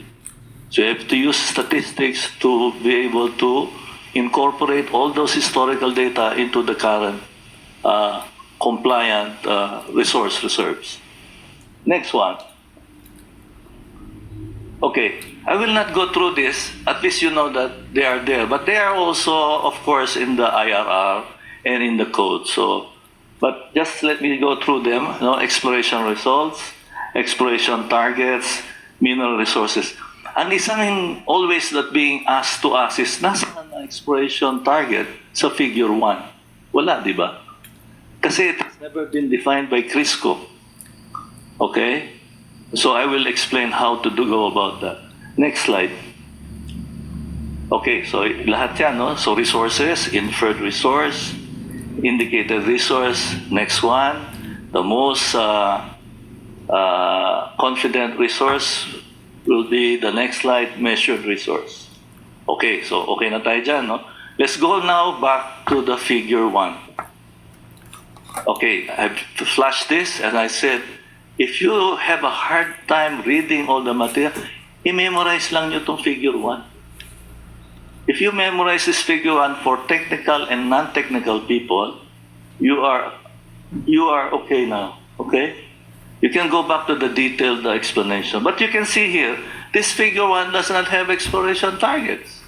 So you have to use statistics to be able to incorporate all those historical data into the current compliant resource reserves. Next one. Okay, I will not go through this. At least you know that they are there. But they are also, of course, in the IRR and in the code. So, but just let me go through them. Exploration results, exploration targets, mineral resources. Ang isang always that being asked to us is, nasaan ang exploration target sa figure 1? Wala, di ba? Kasi it has never been defined by CRISCO. Okay? So I will explain how to go about that. Next slide. Okay, so lahat yan, no? So resources, inferred resource, indicated resource. Next one, the most confident resource will be the next slide, measured resource. Okay, so okay na tayo dyan, no? Let's go now back to the figure 1. Okay, I've flashed this and I said, if you have a hard time reading all the material, i-memorize lang nyo itong figure 1. If you memorize this figure 1 for technical and non-technical people, you are okay now, okay? You can go back to the detailed explanation. But you can see here, this figure 1 does not have exploration targets.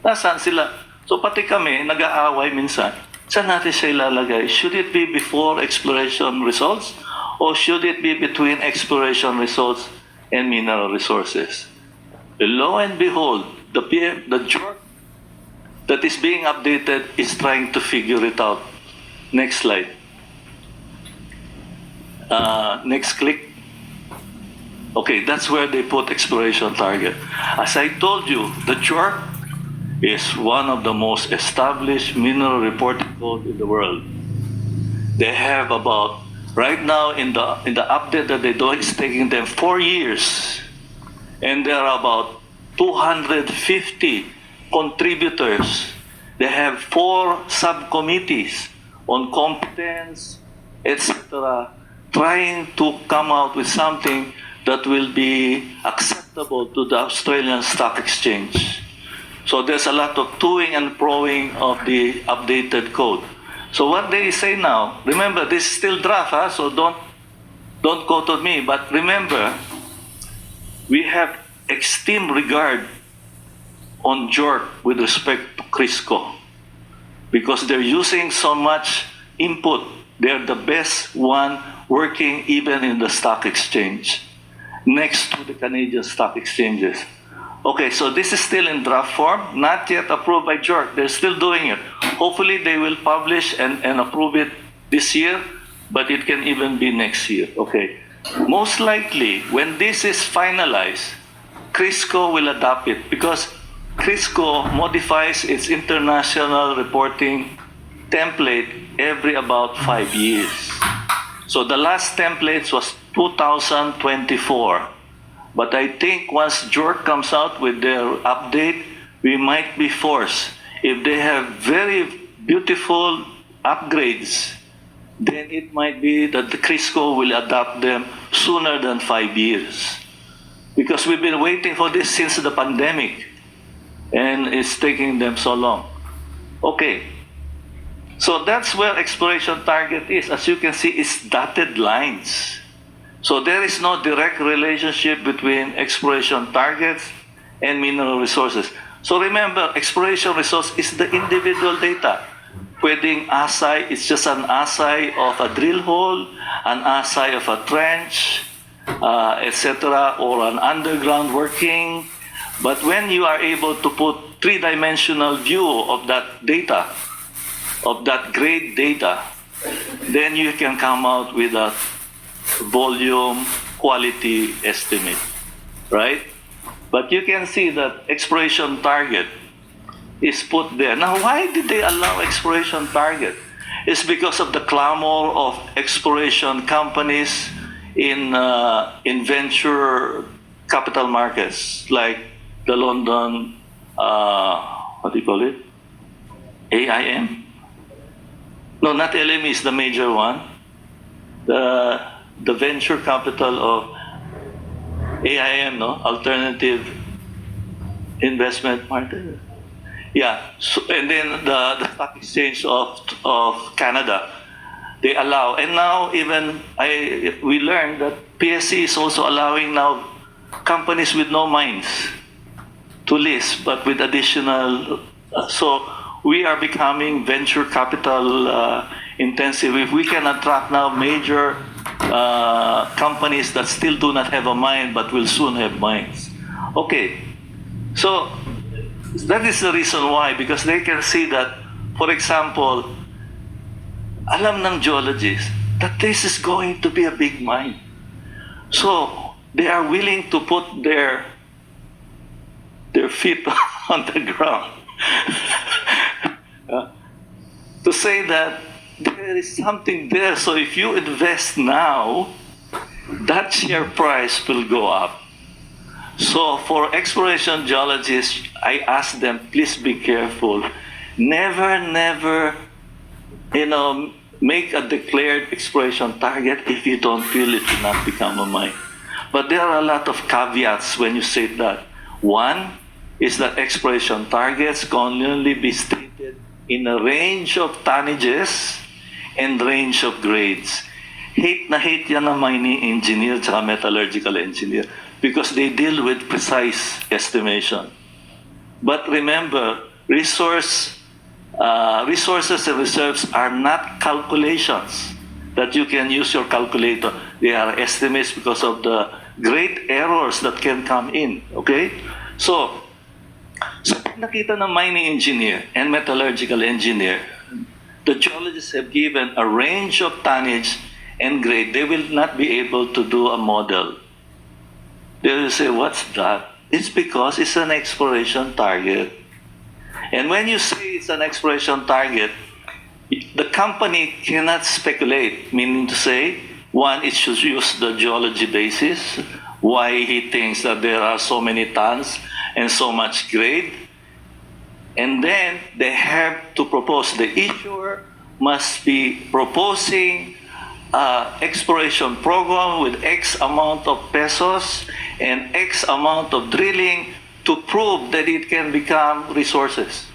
Nasaan sila? So pati kami, nag-aaway minsan. Saan natin siya ilalagay? Should it be before exploration results? Or should it be between exploration results and mineral resources? Lo and behold, the JORC that is being updated is trying to figure it out. Next slide. Next click. Okay, that's where they put exploration target. As I told you, the JORC is one of the most established mineral reporting code in the world. They have about, right now in the update that they do, it's taking them 4 years. And there are about 250 contributors. They have 4 subcommittees on competence, etc., trying to come out with something that will be acceptable to the Australian Stock Exchange. So there's a lot of toing and froing of the updated code. So what they say now, remember this is still draft, so don't quote on me, but remember, we have extreme regard on JORC with respect to Crisco because they're using so much input. They're the best one working even in the stock exchange, next to the Canadian stock exchanges. Okay, so this is still in draft form, not yet approved by JORC. They're still doing it. Hopefully they will publish and approve it this year, but it can even be next year. Okay. Most likely, when this is finalized, Crisco will adopt it because Crisco modifies its international reporting template every about 5 years. So the last template was 2024. But I think once JORC comes out with their update, we might be forced. If they have very beautiful upgrades, then it might be that the Crisco will adopt them sooner than 5 years. Because we've been waiting for this since the pandemic, and it's taking them so long. Okay, so that's where exploration target is. As you can see, it's dotted lines. So there is no direct relationship between exploration targets and mineral resources. So remember, exploration resource is the individual data. Pwedeng assay, it's just an assay of a drill hole, an assay of a trench, etc., or an underground working. But when you are able to put three-dimensional view of that data, of that grade data, then you can come out with a volume quality estimate, right? But you can see that exploration target is put there. Now, why did they allow exploration target? It's because of the clamor of exploration companies in venture capital markets, like the London, what do you call it? AIM? No, not LME is the major one. The venture capital of AIM, no? Alternative Investment Market. Yeah, so, and then the stock exchange of Canada, they allow. And now even we learned that PSC is also allowing now companies with no mines to list, but with additional. So we are becoming venture capital intensive. If we can attract now major companies that still do not have a mine but will soon have mines. Okay, so that is the reason why, because they can see that, for example, alam ng geologists that this is going to be a big mine. So they are willing to put their feet on the ground to say that there is something there. So if you invest now, that share price will go up. So for exploration geologists, I ask them, please be careful. Never, make a declared exploration target if you don't feel it will not become a mine. But there are a lot of caveats when you say that. One is that exploration targets can only be stated in a range of tonnages and range of grades. Hate na hate yan ng mining engineer at metallurgical engineer because they deal with precise estimation. But remember, resources and reserves are not calculations that you can use your calculator. They are estimates because of the great errors that can come in. Okay? So nakita ng mining engineer and metallurgical engineer, the geologists have given a range of tonnage and grade. They will not be able to do a model. They will say, what's that? It's because it's an exploration target. And when you say it's an exploration target, the company cannot speculate, meaning to say, one, it should use the geology basis, why he thinks that there are so many tons and so much grade. And then they have to propose. The issuer must be proposing exploration program with X amount of pesos and X amount of drilling to prove that it can become resources.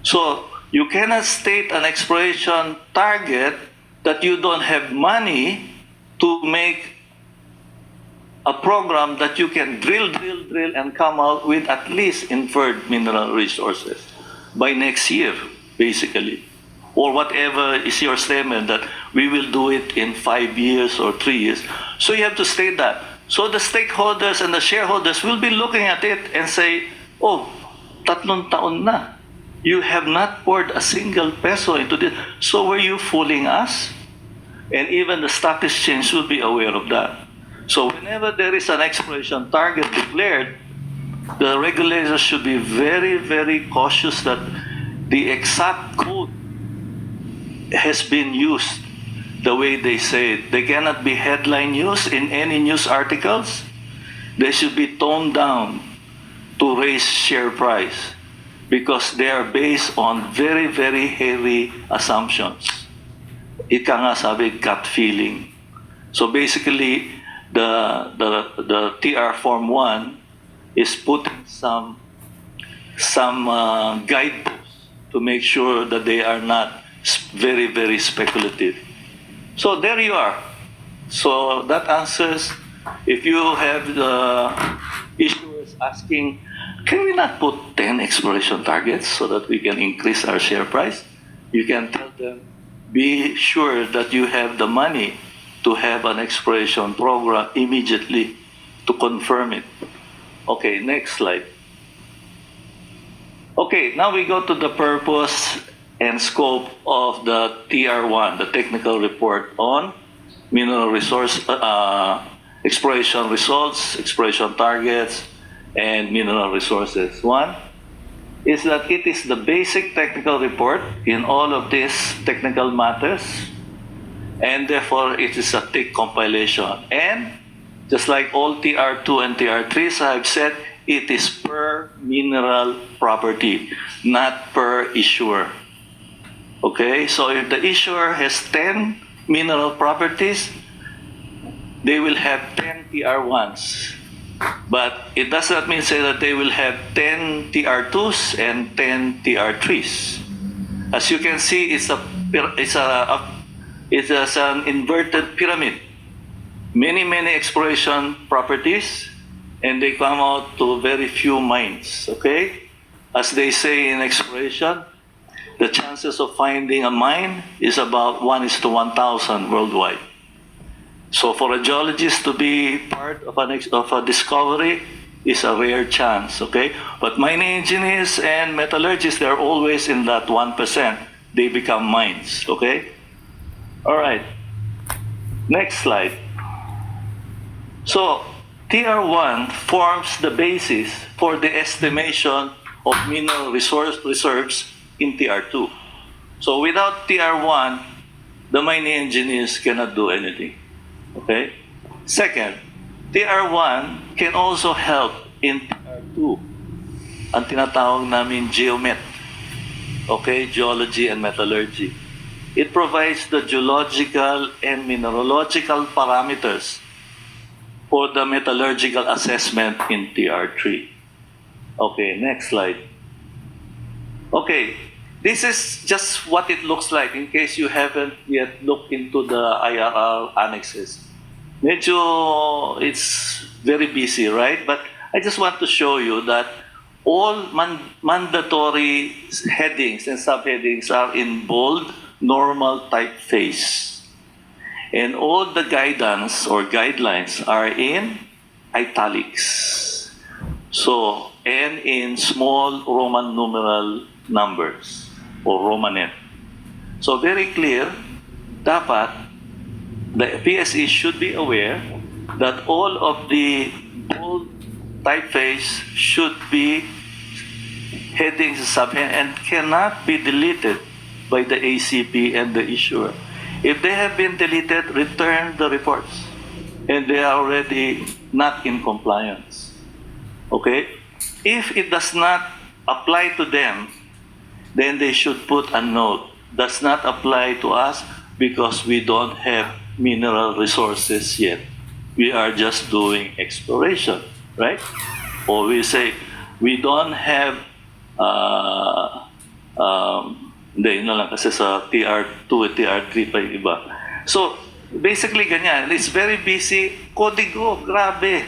So You cannot state an exploration target that you don't have money to make a program that you can drill, and come out with at least inferred mineral resources by next year, basically. Or whatever is your statement that we will do it in 5 years or 3 years. So you have to state that. So the stakeholders and the shareholders will be looking at it and say, oh, 3 taon na. You have not poured a single peso into this. So were you fooling us? And even the stock exchange will be aware of that. So whenever there is an exploration target declared, the regulators should be very, very cautious that the exact code has been used the way they say it. They cannot be headline news in any news articles. They should be toned down to raise share price because they are based on very, very heavy assumptions. Ika nga sabi, gut feeling. So basically, the TR Form 1 is putting some guideposts to make sure that they are not very, very speculative. So there you are. So that answers, if you have the issuers asking, can we not put 10 exploration targets so that we can increase our share price? You can tell them, be sure that you have the money to have an exploration program immediately to confirm it. Okay, next slide. Okay, now we go to the purpose and scope of the TR1, the technical report on mineral resource exploration results, exploration targets, and mineral resources. One is that it is the basic technical report in all of these technical matters, and therefore it is a thick compilation. And just like all TR2 and TR3s, I've said it is per mineral property, not per issuer. Okay, so if the issuer has 10 mineral properties, they will have 10 TR1s. But it does not mean say that they will have 10 TR2s and 10 TR3s. As you can see, it's an inverted pyramid. Many exploration properties, and they come out to very few mines. Okay, as they say in exploration, the chances of finding a mine is about 1:1,000 worldwide. So for a geologist to be part of a discovery is a rare chance, okay? But mining engineers and metallurgists, they're always in that 1%. They become mines, okay? All right. Next slide. So TR1 forms the basis for the estimation of mineral reserves in TR2. So without TR1, the mining engineers cannot do anything. Okay? Second, TR1 can also help in TR2. Ang tinatawag namin geomet. Okay? Geology and metallurgy. It provides the geological and mineralogical parameters for the metallurgical assessment in TR3. Okay, next slide. Okay, this is just what it looks like in case you haven't yet looked into the IRR annexes. Medyo it's very busy, right? But I just want to show you that all mandatory headings and subheadings are in bold, normal typeface. And all the guidance or guidelines are in italics. So, and in small Roman numeral numbers or Romanet. So very clear, dapat the PSE should be aware that all of the bold typeface should be headings subhead and cannot be deleted by the ACP and the issuer. If they have been deleted, return the reports and they are already not in compliance. Okay? If it does not apply to them, then they should put a note. Does not apply to us because we don't have mineral resources yet. We are just doing exploration, right? Or we say we don't have Hindi, yun na lang kasi sa TR2 at TR3 pa yung iba. So, basically ganyan. It's very busy. Kodigo, grabe.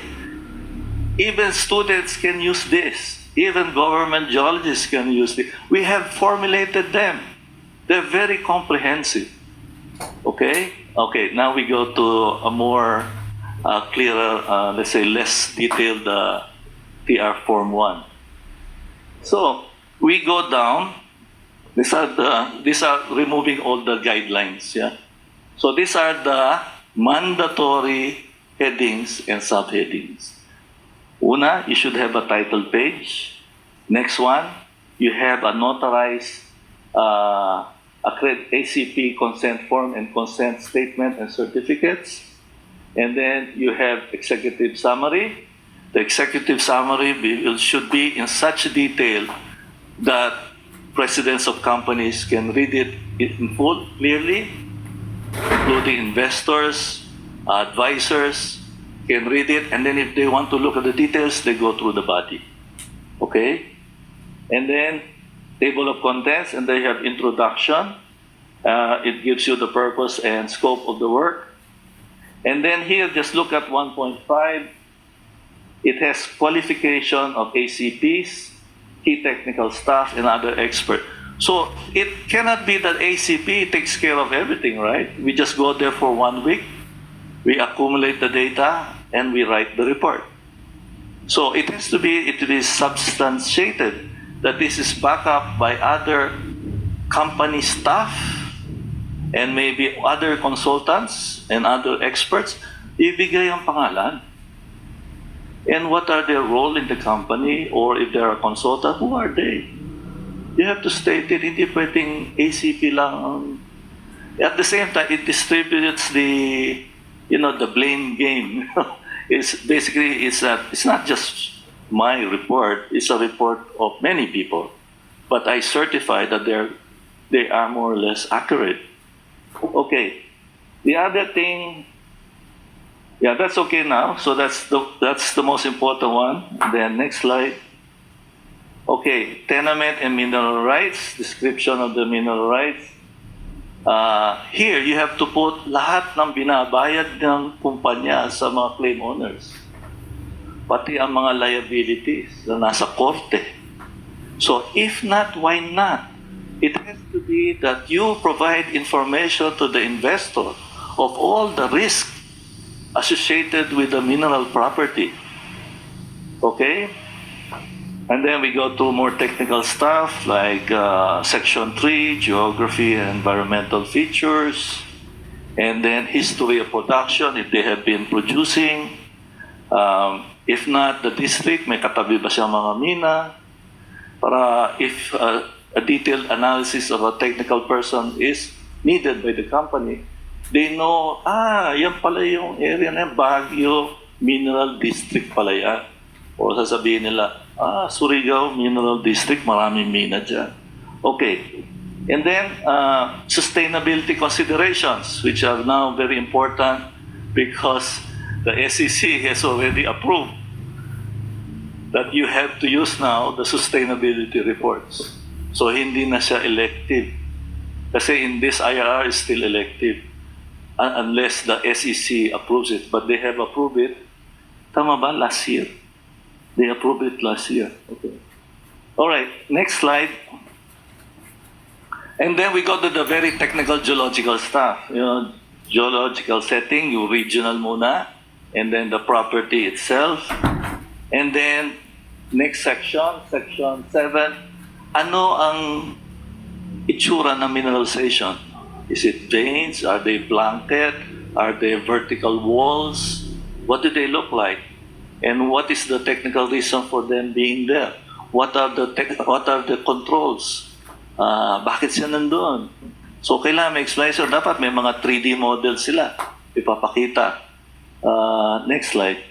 Even students can use this. Even government geologists can use it. We have formulated them. They're very comprehensive. Okay? Okay, now we go to a more clearer, let's say less detailed TR Form 1. So, we go down. These are removing all the guidelines, yeah? So these are the mandatory headings and subheadings. Una, you should have a title page. Next one, you have a notarized ACP consent form and consent statement and certificates. And then you have executive summary. The executive summary should be in such detail that presidents of companies can read it in full, clearly, including investors, advisors, can read it, and then if they want to look at the details, they go through the body. Okay? And then, table of contents, and they have introduction. It gives you the purpose and scope of the work. And then here, just look at 1.5. It has qualification of ACPs, key technical staff, and other experts. So it cannot be that ACP takes care of everything, right? We just go there for 1 week, we accumulate the data, and we write the report. So it has to be substantiated that this is backed up by other company staff and maybe other consultants and other experts. Ibigay ang pangalan. And what are their role in the company, or if they're a consultant, who are they? You have to state it, hindi pwedeng ACP lang. At the same time, it distributes the blame game. It's basically, it's not just my report, it's a report of many people. But I certify that they are more or less accurate. Okay, the other thing, yeah, that's okay now. So that's the most important one. Then next slide. Okay, tenement and mineral rights, description of the mineral rights. Here, you have to put lahat ng binabayad ng kumpanya sa mga claim owners. Pati ang mga liabilities na nasa korte. So if not, why not? It has to be that you provide information to the investor of all the risks associated with the mineral property. Okay? And then we go to more technical stuff like Section 3, Geography and Environmental Features, and then history of production, if they have been producing. If not, the district, may katabi ba siyang mga mina? Para if a detailed analysis of a technical person is needed by the company, they know, yan pala yung area na yan, Baguio Mineral District pala yan. O sasabihin nila, Surigao Mineral District, maraming mina dyan. Okay. And then, sustainability considerations, which are now very important because the SEC has already approved that you have to use now the sustainability reports. So, hindi na siya elective. Kasi in this IRR is still elective unless the SEC approves it. But they have approved it, tama ba, last year? They approved it last year. Okay. All right, next slide. And then we go to the very technical geological stuff. Geological setting, yung regional muna, and then the property itself. And then, next section, section 7, ano ang itsura ng mineralization? Is it veins? Are they blanket? Are they vertical walls? What do they look like? And what is the technical reason for them being there? What are the controls? Bakit siya nandun? So kailangan may explanation. Dapat may mga 3D model sila. Ipapakita. Next slide.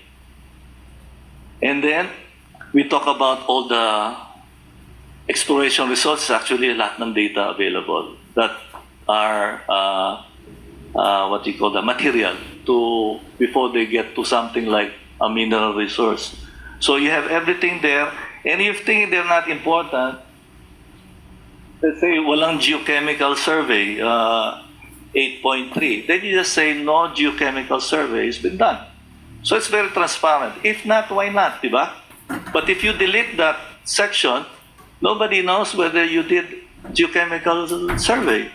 And then, we talk about all the exploration results. Actually, lahat ng data available that are what you call the material to before they get to something like a mineral resource. So you have everything there, and if you think they're not important, let's say walang geochemical survey, 8.3, then you just say no geochemical survey has been done. So it's very transparent. If not, why not, di ba? But if you delete that section, nobody knows whether you did geochemical survey.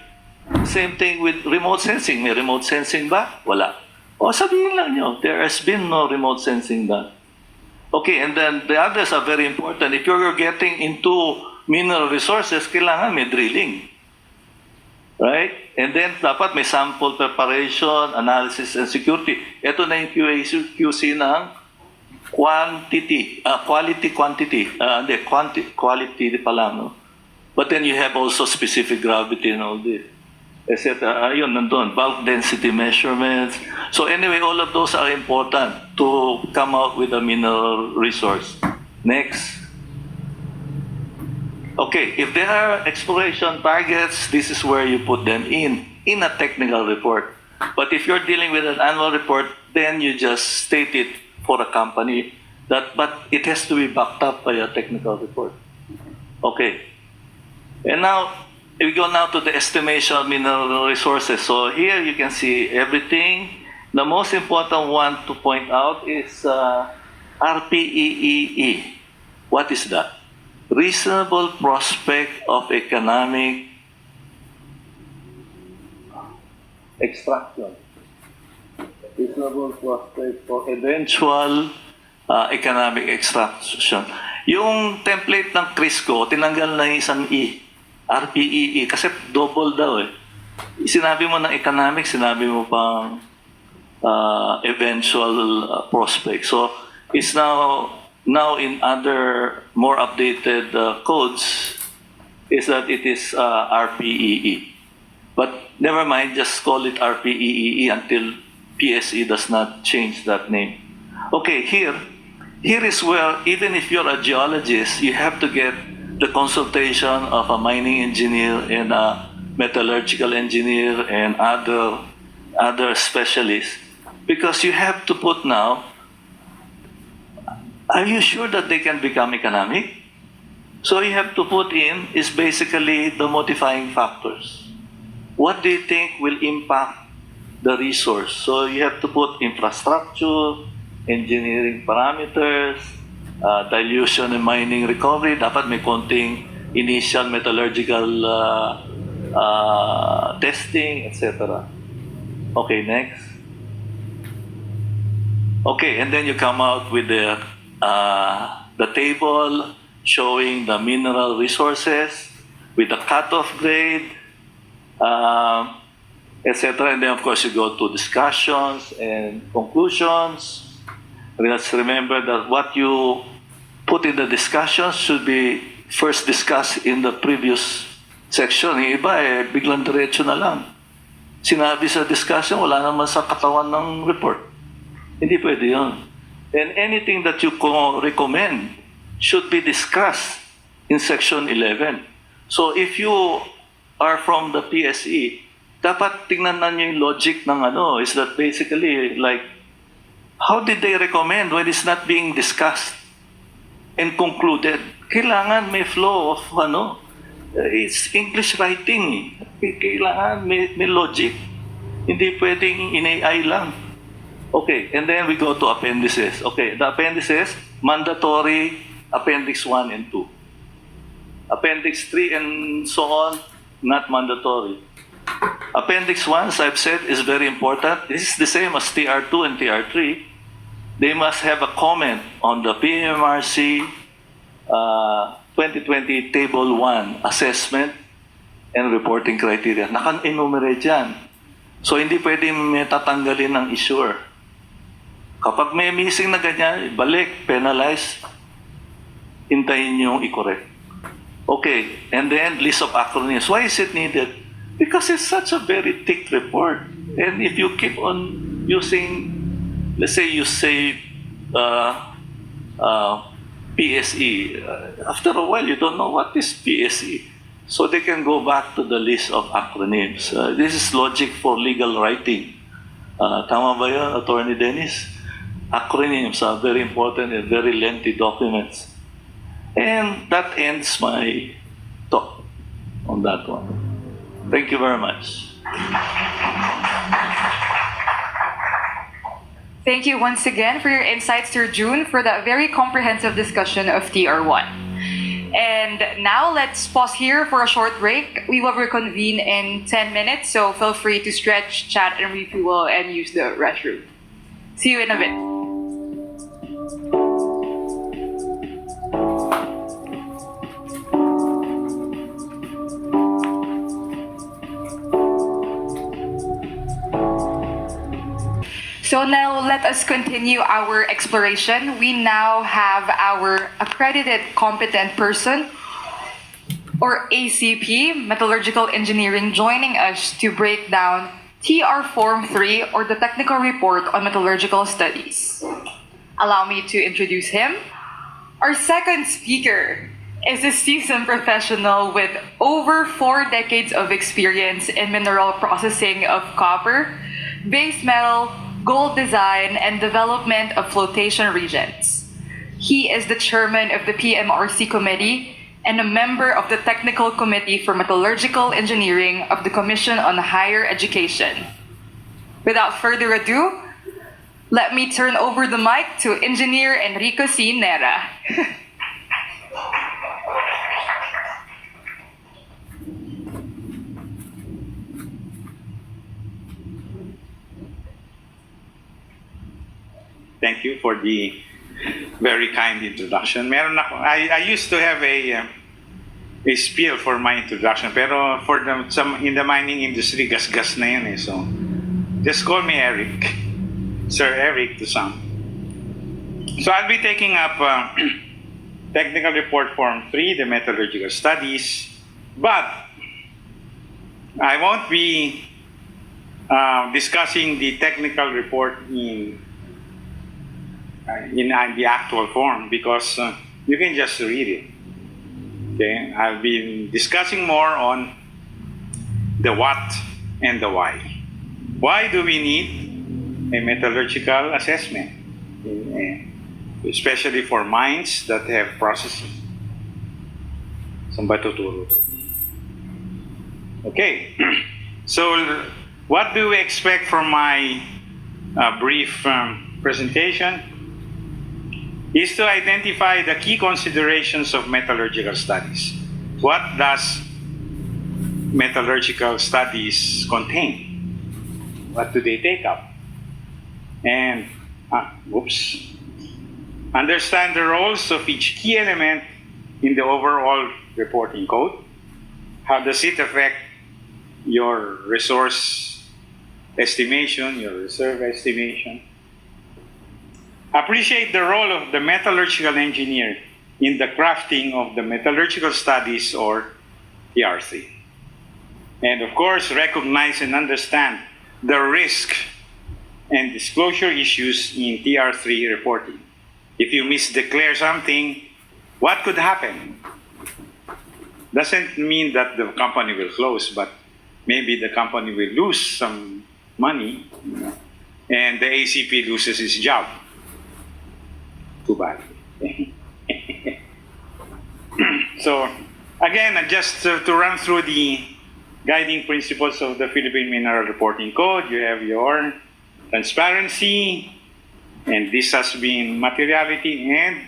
Same thing with remote sensing. May remote sensing ba? Wala. O sabihin lang nyo, there has been no remote sensing done. Okay, and then the others are very important. If you're getting into mineral resources, kailangan may drilling. Right? And then dapat may sample preparation, analysis, and security. Ito na yung QC ng quality, quantity. Quality pa lang, no? But then you have also specific gravity and all this. Etc. Ayun, nandun. Bulk density measurements. So anyway, all of those are important to come out with a mineral resource. Next. Okay, if there are exploration targets, this is where you put them in a technical report. But if you're dealing with an annual report, then you just state it for a company, but it has to be backed up by a technical report. Okay. And now, we go now to the estimation of mineral resources. So here you can see everything. The most important one to point out is RPEEE. What is that? Reasonable prospect of economic extraction. Reasonable prospect for eventual economic extraction. Yung template ng Crisco, tinanggal na yung isang E. RPEE, kasi double daw eh. Sinabi mo ng economic, sinabi mo pang eventual prospect. So, it's now in other more updated codes, is that it is RPEE. But never mind, just call it RPEE until PSE does not change that name. Okay, here is where, even if you're a geologist, you have to get the consultation of a mining engineer and a metallurgical engineer and other specialists, because you have to put now, are you sure that they can become economic? So you have to put in is basically the modifying factors. What do you think will impact the resource? So you have to put infrastructure, engineering parameters, dilution and mining recovery. Dapat may konting initial metallurgical testing, etc. Okay, next. Okay, and then you come out with the table showing the mineral resources with the cutoff grade, etc. And then, of course, you go to discussions and conclusions. Let's remember that what you put in the discussion should be first discussed in the previous section. Yung iba biglang diretso na lang. Sinabi sa discussion, wala naman sa katawan ng report. Hindi pwede yun. And anything that you recommend should be discussed in section 11. So if you are from the PSE, dapat tingnan na nyo yung logic ng is that basically like, how did they recommend when it's not being discussed and concluded? Kailangan may flow of it's English writing. Kailangan may logic. Hindi pwedeng in-AI lang. Okay, and then we go to appendices. Okay, the appendices, mandatory appendix 1 and 2. Appendix 3 and so on, not mandatory. Appendix 1, as I've said, is very important. This is the same as TR2 and TR3. They must have a comment on the PMRC 2020 Table 1 assessment and reporting criteria. Naka-enumerate yan. So, hindi pwedeng may tatanggalin ng issuer. Kapag may missing na ganyan, balik, penalize, hintayin yung i-correct. Okay, and then list of acronyms. Why is it needed? Because it's such a very thick report. And if you keep on using, let's say you say PSE, after a while you don't know what is PSE. So they can go back to the list of acronyms. This is logic for legal writing. Tama ba yun, Attorney Dennis? Acronyms are very important and very lengthy documents. And that ends my talk on on that one. Thank you very much. Thank you once again for your insights, Sir June, for that very comprehensive discussion of TR1. And now let's pause here for a short break. We will reconvene in 10 minutes, so feel free to stretch, chat, and refuel and use the restroom. See you in a bit. So now let us continue our exploration. We now have our accredited competent person, or ACP, Metallurgical Engineering, joining us to break down TR Form 3, or the Technical Report on Metallurgical Studies. Allow me to introduce him. Our second speaker is a seasoned professional with over 4 decades of experience in mineral processing of copper, base metal, gold design, and development of flotation reagents. He is the chairman of the PMRC committee and a member of the Technical Committee for Metallurgical Engineering of the Commission on Higher Education. Without further ado, let me turn over the mic to Engineer Enrico C. Nera. Thank you for the very kind introduction. I used to have a spiel for my introduction, pero for in the mining industry, gas-gas na yun eh. So, just call me Eric. Sir Eric to some. So, I'll be taking up Technical Report Form 3, the Metallurgical Studies, but I won't be discussing the technical report in the actual form, because you can just read it. Okay, I'll be discussing more on the what and the why. Why do we need a metallurgical assessment, especially for mines that have processing? Saan ba tuturo to? Okay, so what do we expect from my brief presentation? Is to identify the key considerations of metallurgical studies. What does metallurgical studies contain? What do they take up? And, understand the roles of each key element in the overall reporting code. How does it affect your resource estimation, your reserve estimation? Appreciate the role of the metallurgical engineer in the crafting of the metallurgical studies, or TR3. And of course, recognize and understand the risk and disclosure issues in TR3 reporting. If you misdeclare something, what could happen? Doesn't mean that the company will close, but maybe the company will lose some money, and the ACP loses his job. Too bad. So, again, just to run through the guiding principles of the Philippine Mineral Reporting Code, you have your transparency, and this has been materiality and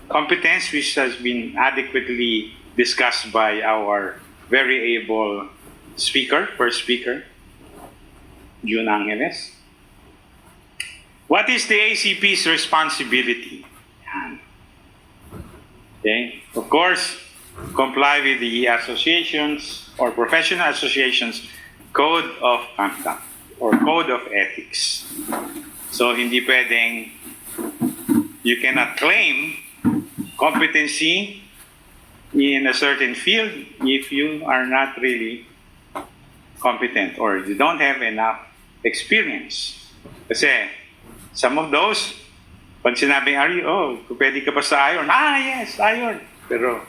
competence, which has been adequately discussed by our very able first speaker, June Angeles. What is the ACP's responsibility? Okay, of course, comply with the associations or professional associations code of conduct or code of ethics. So hindi pwedeng, you cannot claim competency in a certain field if you are not really competent or you don't have enough experience. Kasi some of those, pag sinabing, pwede ka pa sa iron? Yes, iron. Pero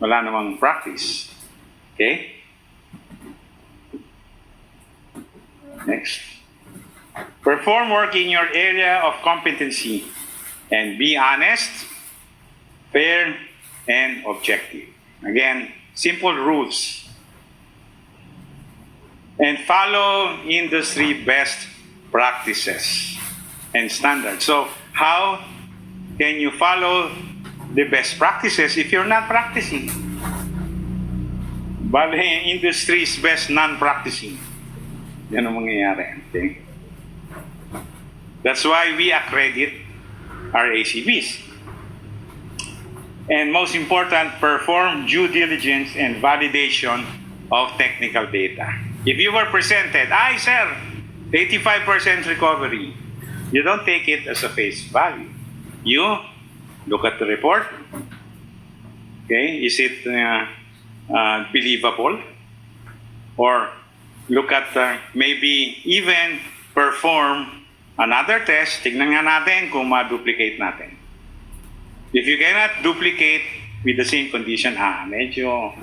wala namang practice. Okay? Next. Perform work in your area of competency and be honest, fair, and objective. Again, simple rules and follow industry best practices and standards. So how can you follow the best practices if you're not practicing? Bale, industry is best non-practicing. Yan ang mangyayari. Okay? That's why we accredit our ACBs. And most important, perform due diligence and validation of technical data. If you were presented, sir, 85% recovery, you don't take it as a face value. You look at the report. Okay, is it believable? Or look at maybe even perform another test. Tignan nga natin kung ma-duplicate natin. If you cannot duplicate with the same condition, medyo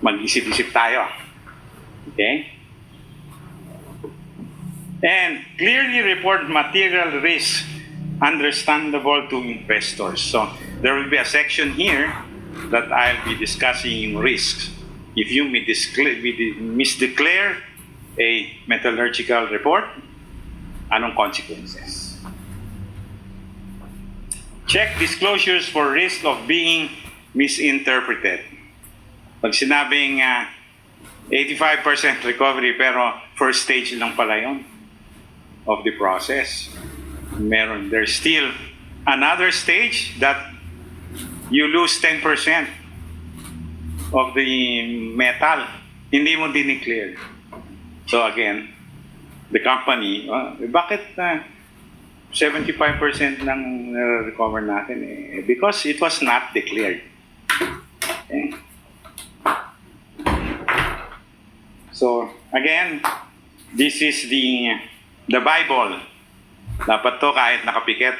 mag-isip-isip tayo. Okay? And clearly report material risk understandable to investors. So there will be a section here that I'll be discussing risks. If you misdeclare a metallurgical report, anong consequences? Check disclosures for risk of being misinterpreted. Pag sinabing 85% recovery pero first stage lang pala yun of the process. There's still another stage that you lose 10% of the metal. Hindi mo dineclare. So again, the company, bakit 75% lang recover natin? Because it was not declared. Okay. So again, this is the Bible. Dapat to kahit nakapikit,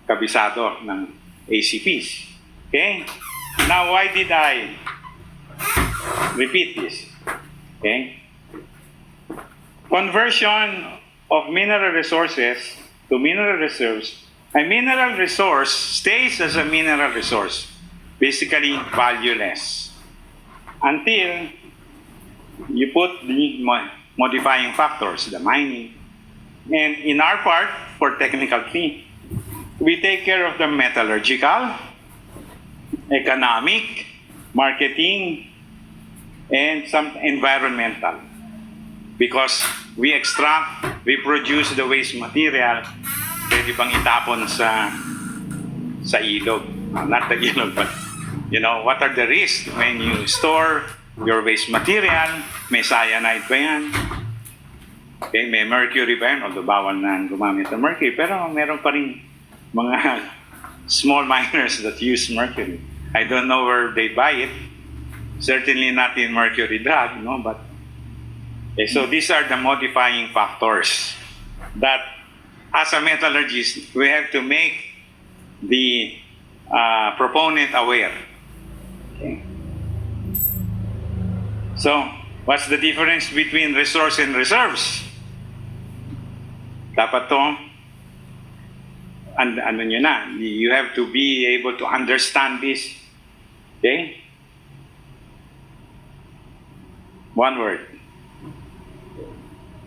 kabisado ng ACPs. Okay? Now, why did I repeat this? Okay? Conversion of mineral resources to mineral reserves. A mineral resource stays as a mineral resource, basically valueless, until you put the modifying factors, the mining. And in our part, for technical fee, we take care of the metallurgical, economic, marketing, and some environmental. Because we extract, we produce the waste material, pwede bang itapon sa ilog. Not the ilog, but what are the risks when you store your waste material? May cyanide ba yan? Okay, may mercury ba yan? Although bawal na gumamit ng mercury, pero meron pa rin mga small miners that use mercury. I don't know where they buy it. Certainly not in mercury drug, but so these are the modifying factors that as a metallurgist, we have to make the proponent aware. Okay. So, what's the difference between resource and reserves? Dapat to, you have to be able to understand this. Okay? One word.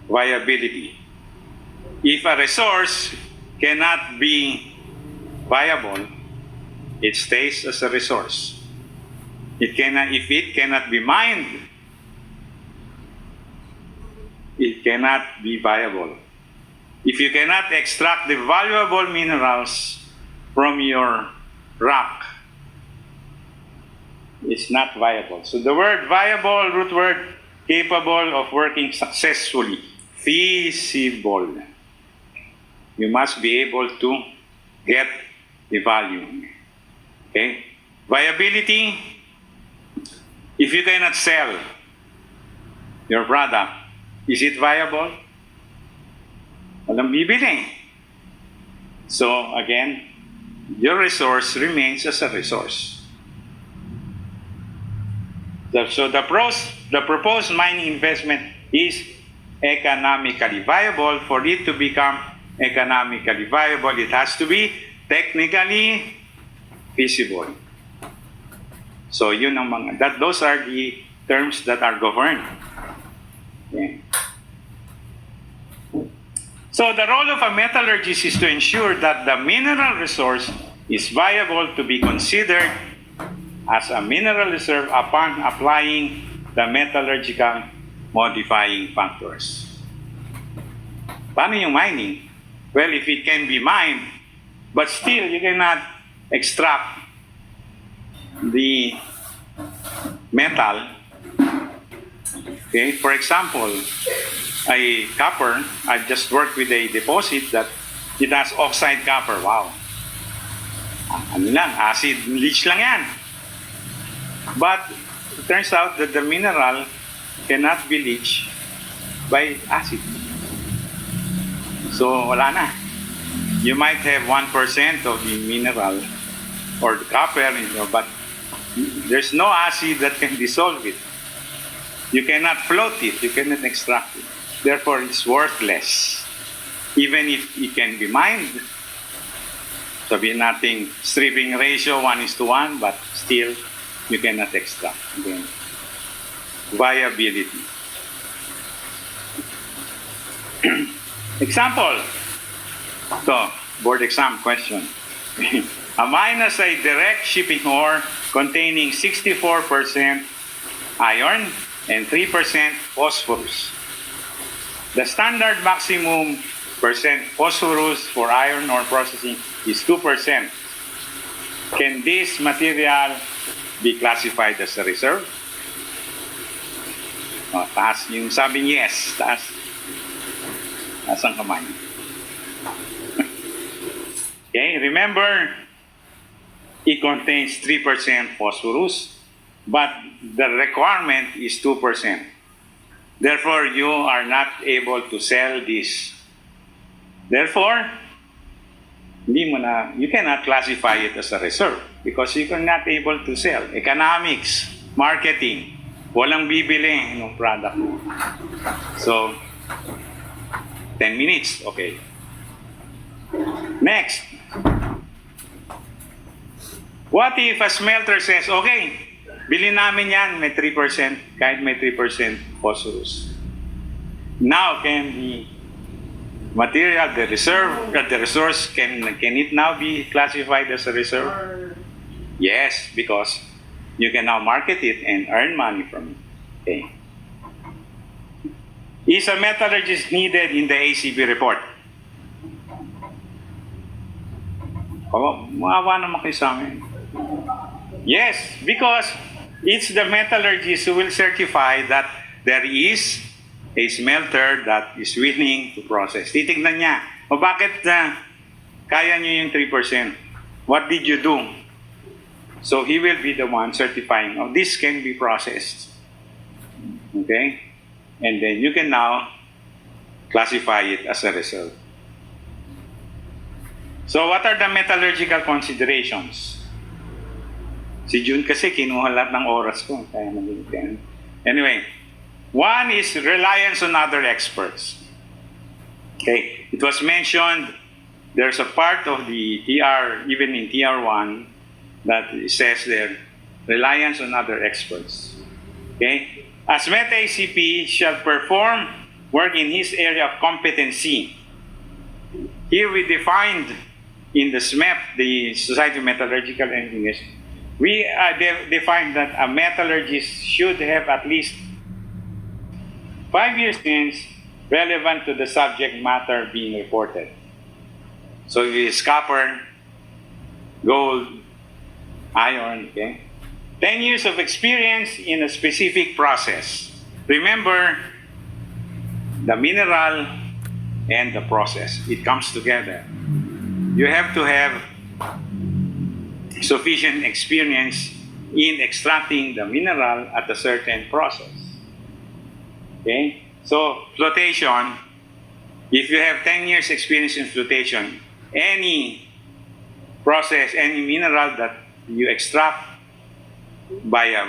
Viability. If a resource cannot be viable, it stays as a resource. If it cannot be mined, it cannot be viable. If you cannot extract the valuable minerals from your rock, it's not viable. So the word viable, root word, capable of working successfully, feasible. You must be able to get the value. Okay? Viability, if you cannot sell your product, is it viable? Walang bibili. So again, your resource remains as a resource. So the proposed mining investment is economically viable. For it to become economically viable, it has to be technically feasible. So yun ang those are the terms that are governed. Okay. So the role of a metallurgist is to ensure that the mineral resource is viable to be considered as a mineral reserve upon applying the metallurgical modifying factors. Paano yung mining? Well, if it can be mined, but still you cannot extract the metal. Okay, for example, a copper, I just worked with a deposit that it has oxide copper. Wow. Ano lang, acid leach lang yan. But it turns out that the mineral cannot be leached by acid. So wala na. You might have 1% of the mineral or the copper, but there's no acid that can dissolve it. You cannot float it, you cannot extract it. Therefore, it's worthless. Even if it can be mined, sabihin natin stripping ratio 1:1, but still you cannot extract. Again, viability. Example. So, board exam question. A mine has a direct shipping ore containing 64% iron and 3% phosphorus. The standard maximum percent phosphorus for iron ore processing is 2%. Can this material be classified as a reserve? Oh, taas yung sabing yes, taas. Taas ang kamay. Okay, remember, it contains 3% phosphorus, but the requirement is 2%. Therefore, you are not able to sell this. Therefore, you cannot classify it as a reserve because you are not able to sell. Economics, marketing, walang bibili ng product mo. So, 10 minutes, okay. Next. What if a smelter says, okay, bilhin namin yan, may 3%, kahit may 3% phosphorus. Now, can the material, the resource, can it now be classified as a reserve? Yes, because you can now market it and earn money from it. Okay. Is a metallurgist needed in the ACP report? Maawa naman kayo sa amin. Yes, because it's the metallurgist who will certify that there is a smelter that is willing to process. Titignan niya, bakit kaya niyo yung 3%? What did you do? So he will be the one certifying, this can be processed. Okay? And then you can now classify it as a reserve. So what are the metallurgical considerations? Si June kasi kinuha lahat ng oras ko. Kaya naging anyway, one is reliance on other experts. Okay, it was mentioned there's a part of the TR, even in TR1, that says there, reliance on other experts. Okay, as Met ACP shall perform work in his area of competency. Here we defined in the SMEP, the Society of Metallurgical Engineers, we defined that a metallurgist should have at least 5 years experience relevant to the subject matter being reported. So if it's copper, gold, iron, okay? 10 years of experience in a specific process. Remember, the mineral and the process, it comes together. You have to have sufficient experience in extracting the mineral at a certain process. Okay? So, flotation, if you have 10 years experience in flotation, any process, any mineral that you extract via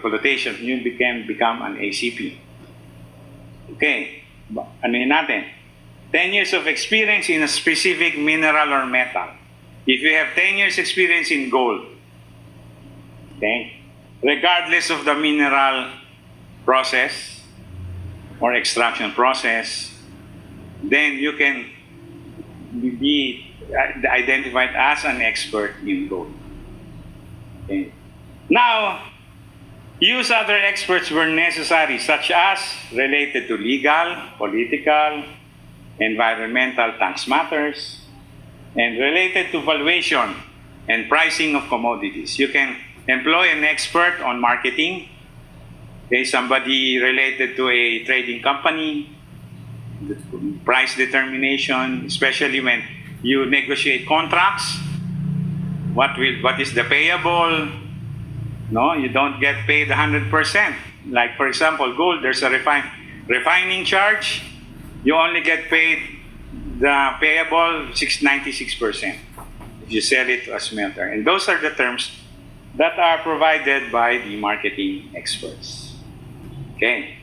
flotation, you become an ACP. Okay? Anuhin natin? 10 years of experience in a specific mineral or metal. if you have 10 years experience in gold, okay, regardless of the mineral process or extraction process, then you can be identified as an expert in gold. Okay. Now, use other experts where necessary, such as related to legal, political, environmental tax matters, and related to valuation and pricing of commodities. You can employ an expert on marketing, okay, somebody related to a trading company, price determination, especially when you negotiate contracts. What is the payable? No, you don't get paid 100%. Like for example, gold, there's a refining charge. You only get paid the payable 96% if you sell it to a smelter. And those are the terms that are provided by the marketing experts. Okay.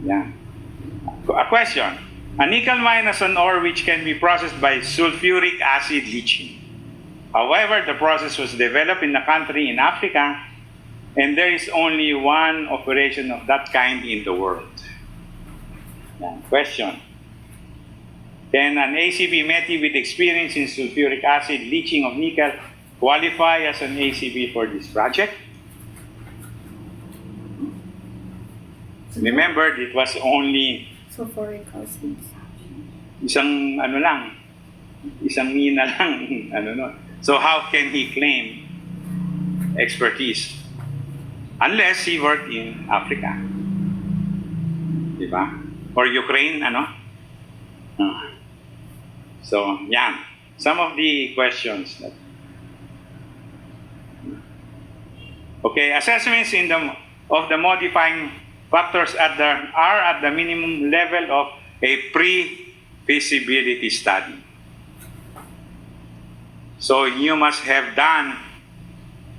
Yeah. A question. A nickel mine is an ore which can be processed by sulfuric acid leaching. However, the process was developed in a country in Africa, and there is only one operation of that kind in the world. Yeah. Question. Can an ACB METI with experience in sulfuric acid leaching of nickel qualify as an ACB for this project? Remember, it was only Sulfuric acid. isang mina lang, So how can he claim expertise? Unless he worked in Africa. Diba? Or Ukraine, So, yan. Some of the questions. Okay, assessments of the modifying factors are at the minimum level of a pre-feasibility study. So you must have done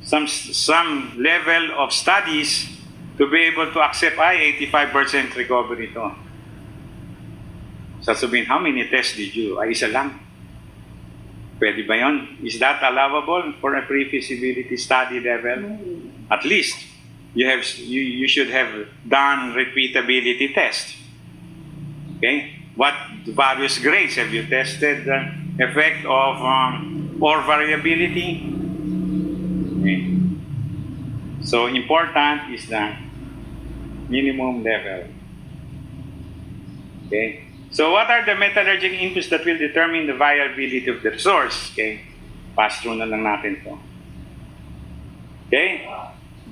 some level of studies to be able to accept 85% recovery to. Sasabihin, how many tests did you? Isa lang. Pwede ba yun? Is that allowable for a pre-feasibility study level? At least you should have done repeatability test. Okay? What various grades have you tested? The effect of ore variability. Okay. So important is the minimum level. Okay. So what are the metallurgical inputs that will determine the viability of the resource? Okay. Pass through na lang natin to. Okay.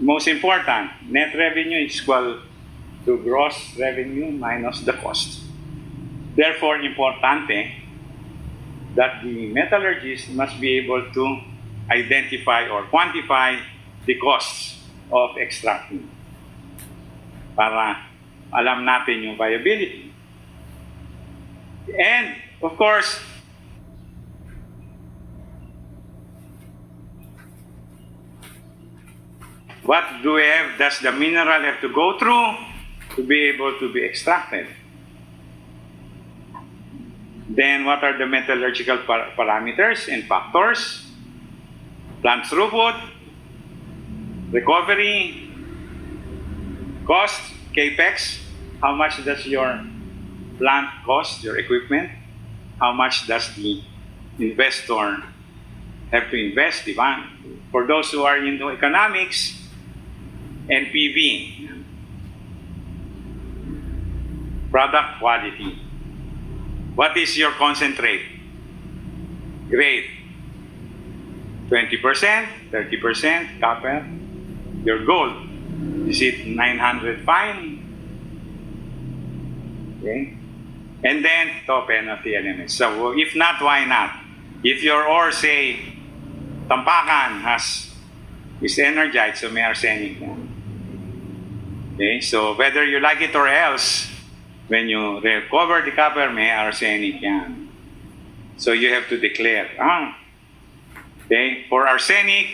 Most important, net revenue is equal to gross revenue minus the cost. Therefore, importante that the metallurgist must be able to identify or quantify the costs of extracting para alam natin yung viability. And, of course, what do we have? Does the mineral have to go through to be able to be extracted? Then, what are the metallurgical parameters and factors? Plant throughput, recovery, cost, capex. How much does your plant cost, your equipment? How much does the investor have to invest? Diba? For those who are into economics, NPV, product quality. What is your concentrate? Grade. 20%, 30% copper. Your gold. Is it 900 fine? Okay. And then, top penalty elements. So, if not, why not? If your ore, say, Tampakan is energized, so may arsenic. Okay, so whether you like it or else, when you recover the copper, may arsenic yan. So you have to declare. Okay, for arsenic,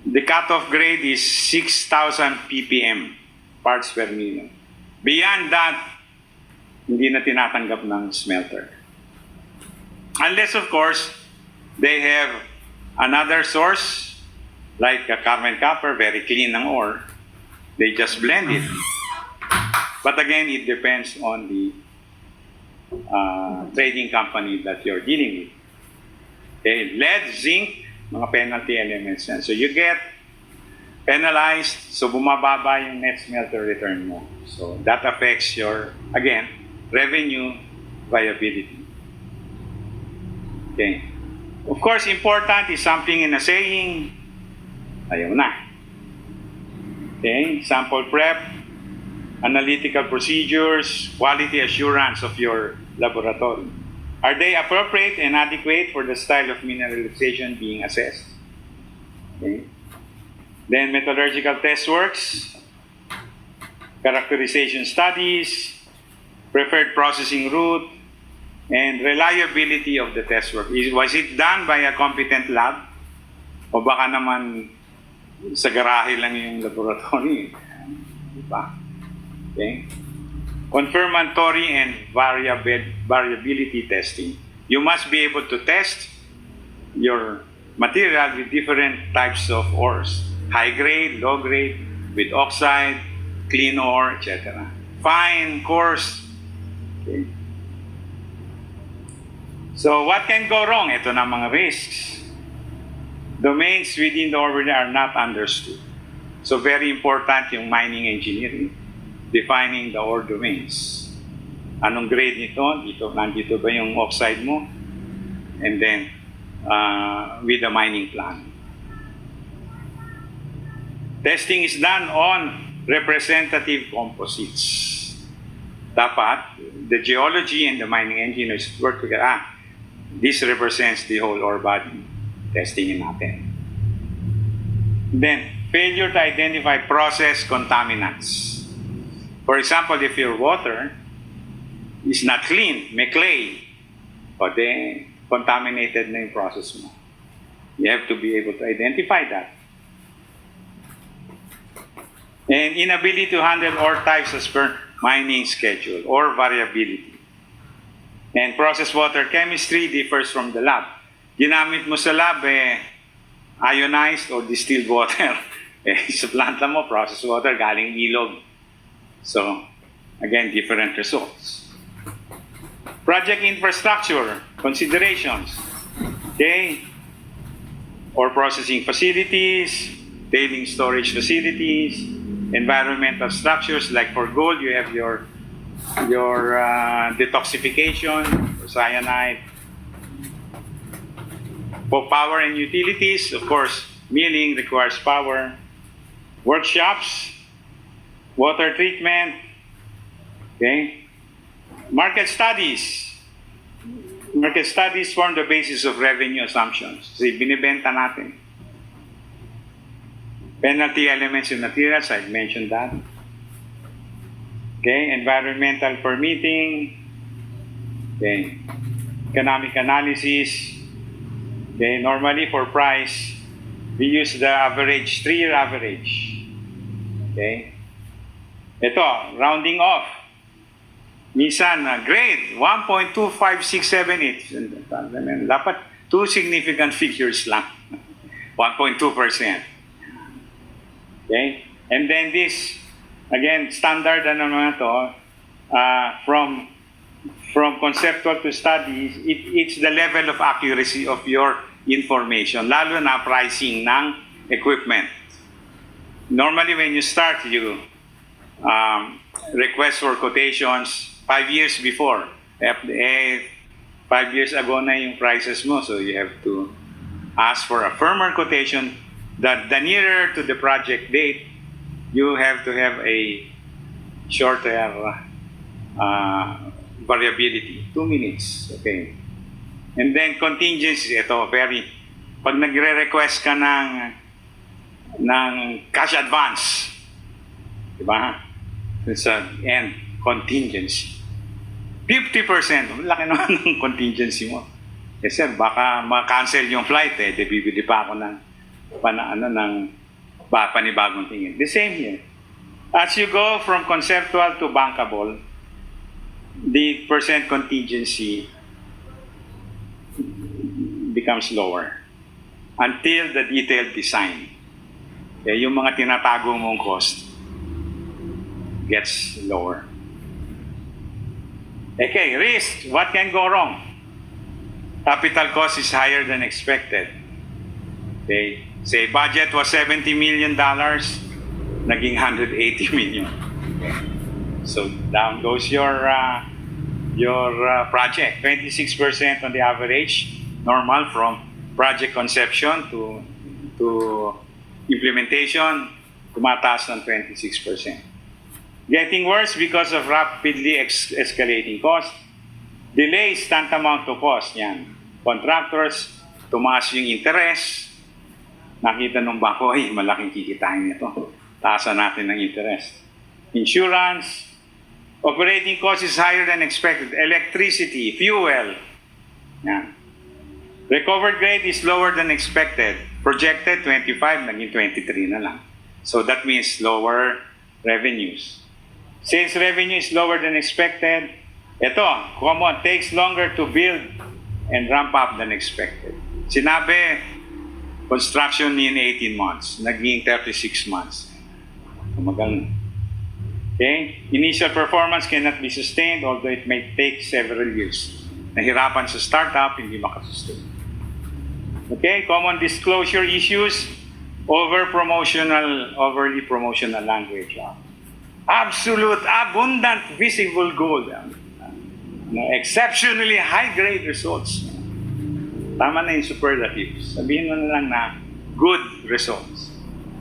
the cutoff grade is 6,000 ppm, parts per million. Beyond that, hindi na tinatanggap ng smelter. Unless, of course, they have another source, like a carbon copper, very clean ng ore. They just blend it. But again, it depends on the trading company that you're dealing with. Okay, lead, zinc, mga penalty elements yan. So you get penalized, so bumababa yung net smelter return mo. So that affects your, again, revenue viability. Okay. Of course, important is something in a saying, ayaw na. Okay, sample prep, analytical procedures, quality assurance of your laboratory. Are they appropriate and adequate for the style of mineralization being assessed? Okay. Then metallurgical test works, characterization studies, preferred processing route, and reliability of the test work. Was it done by a competent lab? O baka naman sa garahe lang yung laboratory? Diba? Okay? Confirmatory and variability testing. You must be able to test your material with different types of ores. High grade, low grade, with oxide, clean ore, etc. Fine, coarse. Okay. So what can go wrong? Ito na mga risks. Domains within the ore are not understood. So very important yung mining engineering, defining the ore domains. Anong grade nito? Nandito ba yung oxide mo? And then, with the mining plan. Testing is done on representative composites. Dapat, the geology and the mining engineers work together. This represents the whole ore body. Testingin natin. Then, failure to identify process contaminants. For example, if your water is not clean, may clay, o de contaminated na yung process mo. You have to be able to identify that. And inability to handle ore types as per mining schedule or variability. And process water chemistry differs from the lab. Ginamit mo sa lab, ionized or distilled water. Sa planta mo, process water galing ilog. So, again, different results. Project infrastructure considerations. Okay? Or processing facilities, tailing storage facilities, environmental structures. Like for gold, you have your detoxification for cyanide. For power and utilities, of course, milling requires power. Workshops, water treatment, okay? Market studies. Market studies form the basis of revenue assumptions. Kasi binibenta natin. Penalty elements in materials, I've mentioned that. Okay, environmental permitting. Okay, economic analysis. Okay, normally for price, we use the average, 3-year average. Okay. Ito, rounding off. Minsan, grade, 1.25678. Dapat 2 significant figures lang. 1.2%. Okay? And then this, again, standard ano naman to, from conceptual to studies, it's the level of accuracy of your information, lalo na pricing ng equipment. Normally, when you start, you request for quotations 5 years before. 5 years ago na yung prices mo, so you have to ask for a firmer quotation that the nearer to the project date, you have to have a shorter variability, 2 minutes, okay. And then contingency, ito, pag nagre-request ka ng cash advance, di ba? It's an end, contingency. 50%, laki naman ng contingency mo. Eh sir, baka ma-cancel yung flight bibili pa ako ng panibagong tingin. The same here. As you go from conceptual to bankable, the percent contingency becomes lower until the detailed design. Okay, yung mga tinatago mong cost gets lower. Okay, risk. What can go wrong? Capital cost is higher than expected. Okay, say budget was $70 million, naging $180 million. Okay. So down goes your project. 26% on the average, normal from project conception to implementation, tumataas ng 26%. Getting worse because of rapidly escalating cost. Delays tantamount to cost. Yan. Contractors, tumaas yung interest. Nakita nung bangko, malaking kikitain nito. Taasan natin ng interest. Insurance. Operating cost is higher than expected. Electricity, fuel. Yan. Recovered grade is lower than expected. Projected 25, naging 23 na lang. So that means lower revenues. Sales revenue is lower than expected. Ito, common, takes longer to build and ramp up than expected. Sinabi, construction in 18 months, naging 36 months. Kumagal. Okay? Initial performance cannot be sustained, although it may take several years. Nahirapan sa startup, hindi makasustain. Okay? Common disclosure issues, overly promotional language. Absolute, abundant, visible gold. Exceptionally high-grade results. Tama na yung superlatives. Sabihin mo na lang na good results.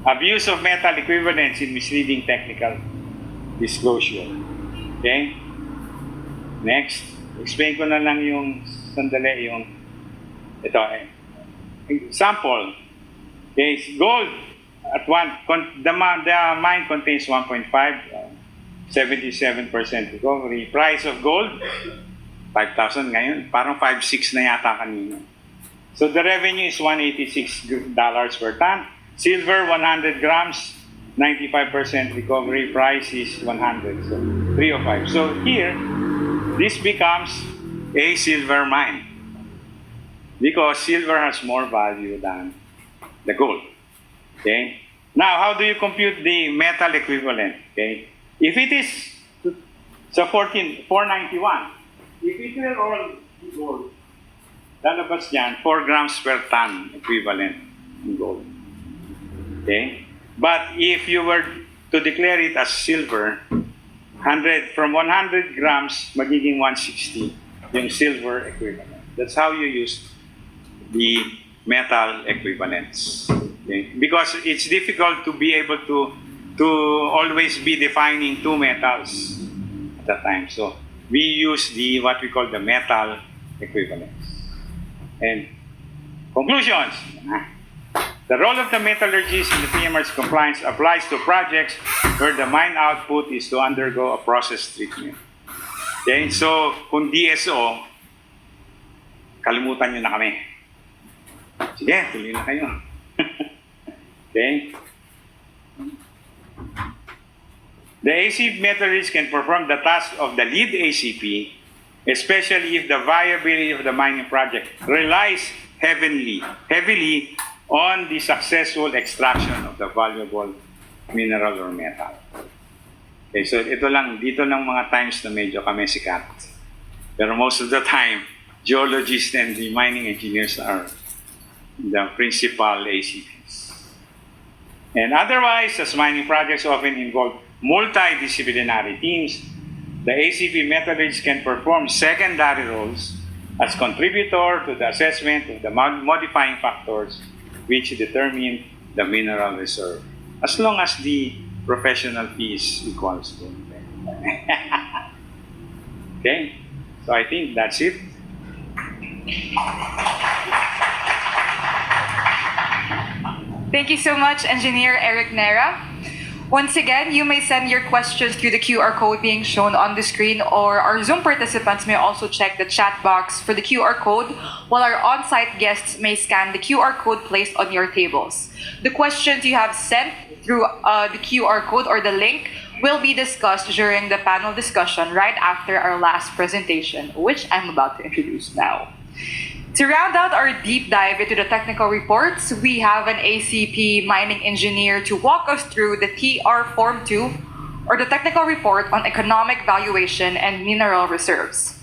Abuse of metal equivalents in misleading technical disclosure. Okay? Next. Explain ko na lang yung sandali yung ito. Example. Okay, gold at the mine contains 1.5, 77% recovery. Price of gold, 5,000 ngayon. Parang 5,600 na yata kanina. So the revenue is $186 per ton. Silver, 100 grams, 95% recovery. Price is 100, so 305. So here, this becomes a silver mine because silver has more value than the gold. Okay. Now, how do you compute the metal equivalent? Okay. If it is so 491, if it were all gold, lalabas niyan 4 grams per ton equivalent in gold. Okay. But if you were to declare it as silver, from 100 grams magiging 160 yung silver equivalent. That's how you use the metal equivalents. Okay? Because it's difficult to be able to always be defining two metals at a time. So we use what we call the metal equivalents. And conclusions. The role of the metallurgist in the PMRC compliance applies to projects where the mine output is to undergo a process treatment. Okay? So kung DSO, kalimutan nyo na kami. Sige, tuloy na kayo. Okay? The ACP metallurgist can perform the task of the lead ACP, especially if the viability of the mining project relies heavily on the successful extraction of the valuable mineral or metal. Okay, so dito lang mga times na medyo kami sikat. Pero most of the time, geologists and the mining engineers are the principal ACPs. And otherwise, as mining projects often involve multidisciplinary teams, the ACP methodologies can perform secondary roles as contributor to the assessment of the modifying factors which determine the mineral reserve, as long as the professional fee is equals to okay, so I think that's it. Thank you so much, Engineer Eric Nera. Once again, you may send your questions through the QR code being shown on the screen, or our Zoom participants may also check the chat box for the QR code, while our on-site guests may scan the QR code placed on your tables. The questions you have sent through the QR code or the link will be discussed during the panel discussion right after our last presentation, which I'm about to introduce now. To round out our deep dive into the technical reports, we have an ACP mining engineer to walk us through the TR Form 2, or the Technical Report on Economic Valuation and Mineral Reserves.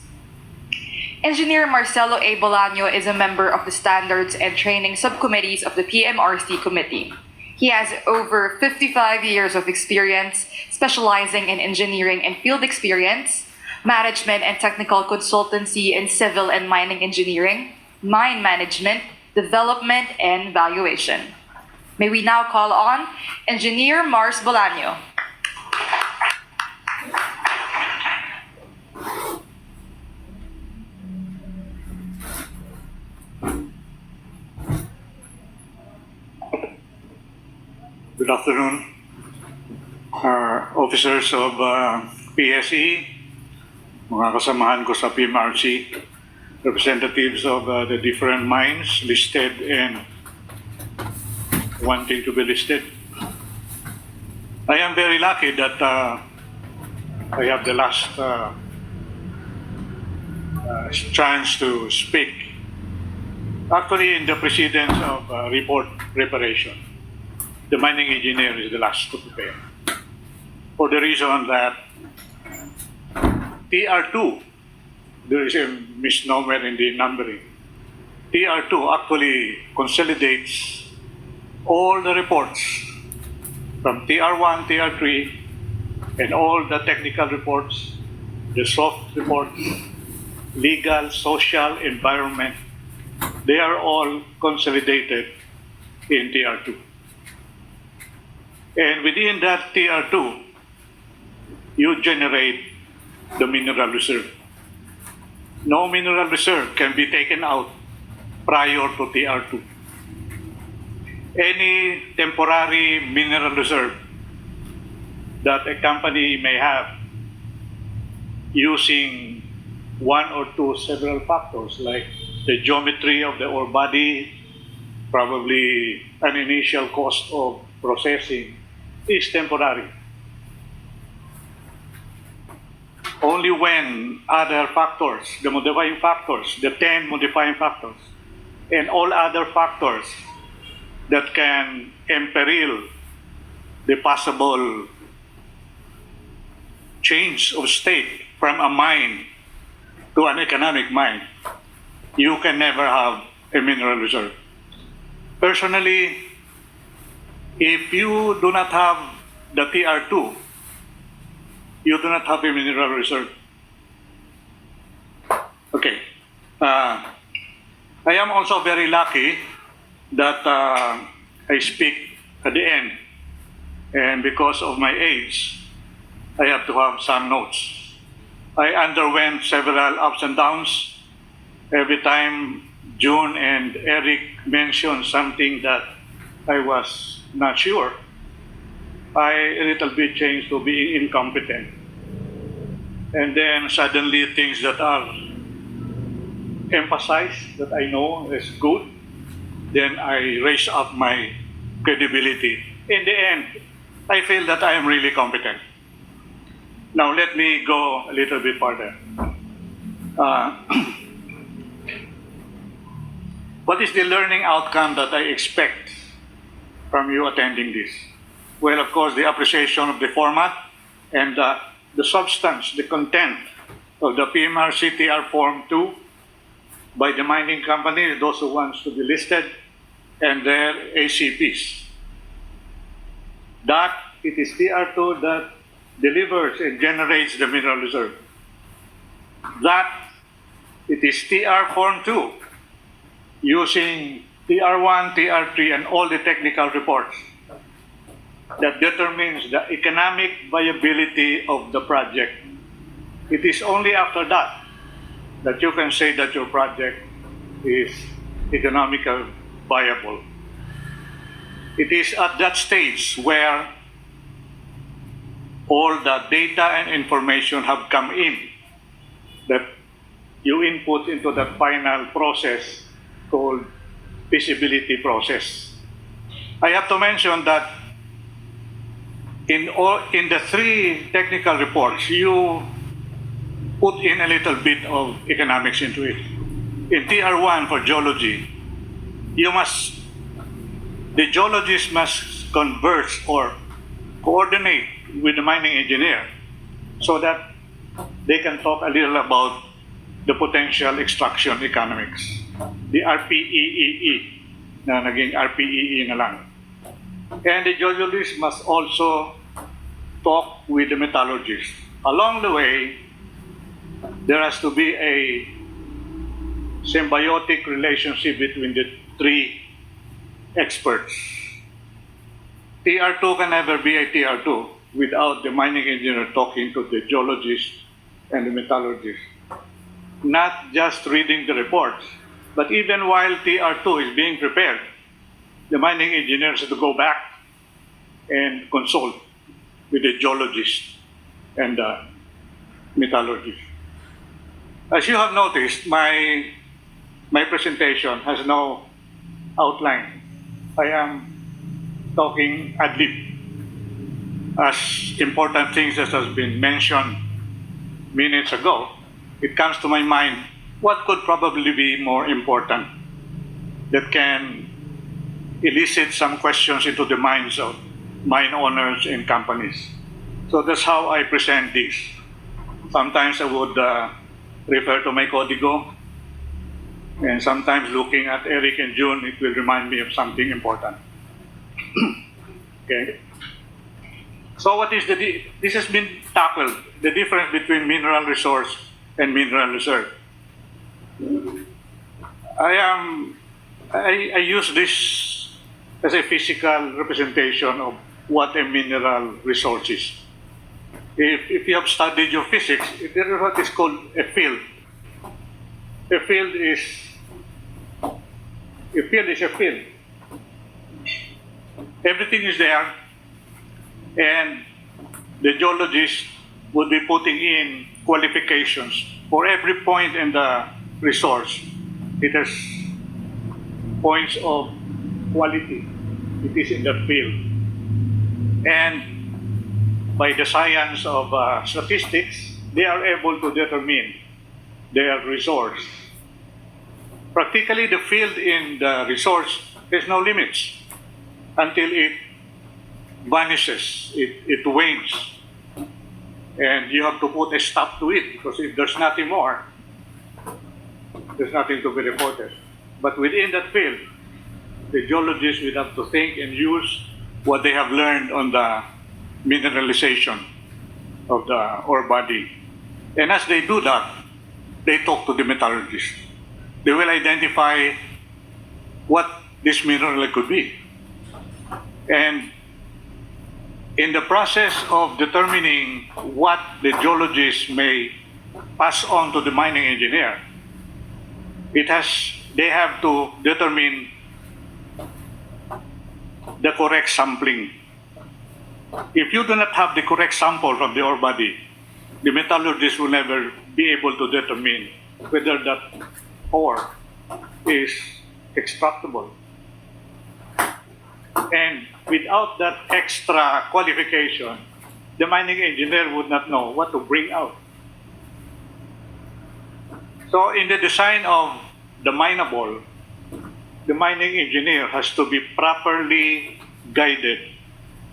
Engineer Marcelo A. Bolaño is a member of the Standards and Training Subcommittees of the PMRC Committee. He has over 55 years of experience specializing in engineering and field experience, management and technical consultancy in civil and mining engineering, mine management, development, and valuation. May we now call on Engineer Mars Bolaño. Good afternoon, officers of PSE, mga kasamahan ko sa PMRC, representatives of the different mines listed and wanting to be listed. I am very lucky that I have the last chance to speak. Actually, in the precedence of report preparation, the mining engineer is the last to prepare. For the reason that TR2, there is a misnomer in the numbering. TR2 actually consolidates all the reports from TR1, TR3, and all the technical reports, the soft reports, legal, social, environment, they are all consolidated in TR2. And within that TR2, you generate the mineral reserve. No mineral reserve can be taken out prior to TR2. Any temporary mineral reserve that a company may have using one or two several factors like the geometry of the ore body, probably an initial cost of processing, is temporary. Only when other factors, the modifying factors, the 10 modifying factors, and all other factors that can imperil the possible change of state from a mine to an economic mine, you can never have a mineral reserve. Personally, if you do not have the TR2, you do not have a mineral reserve. Okay. I am also very lucky that I speak at the end. And because of my age, I have to have some notes. I underwent several ups and downs. Every time June and Eric mentioned something that I was not sure, I a little bit changed to being incompetent. And then suddenly things that are emphasized that I know is good, then I raise up my credibility. In the end, I feel that I am really competent. Now let me go a little bit further. What is the learning outcome that I expect from you attending this? Well, of course, the appreciation of the format and the substance, the content of the PMRC TR Form 2 by the mining company, those who wants to be listed, and their ACPs. That it is TR2 that delivers and generates the mineral reserve. That it is TR Form 2 using TR1, TR3, and all the technical reports that determines the economic viability of the project. It is only after that that you can say that your project is economically viable. It is at that stage where all the data and information have come in that you input into that final process called feasibility process. I have to mention that in the three technical reports, you put in a little bit of economics into it. In TR1 for geology, the geologist must converse or coordinate with the mining engineer so that they can talk a little about the potential extraction economics. The RPEEE, na naging RPEE na lang. And the geologist must also talk with the metallurgist. Along the way, there has to be a symbiotic relationship between the three experts. TR2 can never be a TR2 without the mining engineer talking to the geologist and the metallurgist. Not just reading the reports, but even while TR2 is being prepared, the mining engineers have to go back and consult with the geologist and the metallurgist. As you have noticed, my presentation has no outline. I am talking ad lib. As important things as has been mentioned minutes ago, it comes to my mind what could probably be more important that can elicit some questions into the minds of mine owners and companies. So that's how I present this. Sometimes I would refer to my código, and sometimes looking at Eric and June, it will remind me of something important. Okay. So what is this has been tackled, the difference between mineral resource and mineral reserve. I use this as a physical representation of what a mineral resource is. If you have studied your physics, there is what is called a field. A field is a field. Everything is there, and the geologist would be putting in qualifications for every point in the resource. It has points of quality. It is in the field. And by the science of statistics, they are able to determine their resource. Practically, the field in the resource has no limits until it vanishes, it wanes. And you have to put a stop to it, because if there's nothing more, there's nothing to be reported. But within that field, the geologists will have to think and use what they have learned on the mineralization of the ore body. And as they do that, they talk to the metallurgist. They will identify what this mineral could be. And in the process of determining what the geologist may pass on to the mining engineer, they have to determine the correct sampling. If you do not have the correct sample from the ore body, the metallurgist will never be able to determine whether that ore is extractable. And without that extra qualification, the mining engineer would not know what to bring out. So in the design of the mineable, the mining engineer has to be properly guided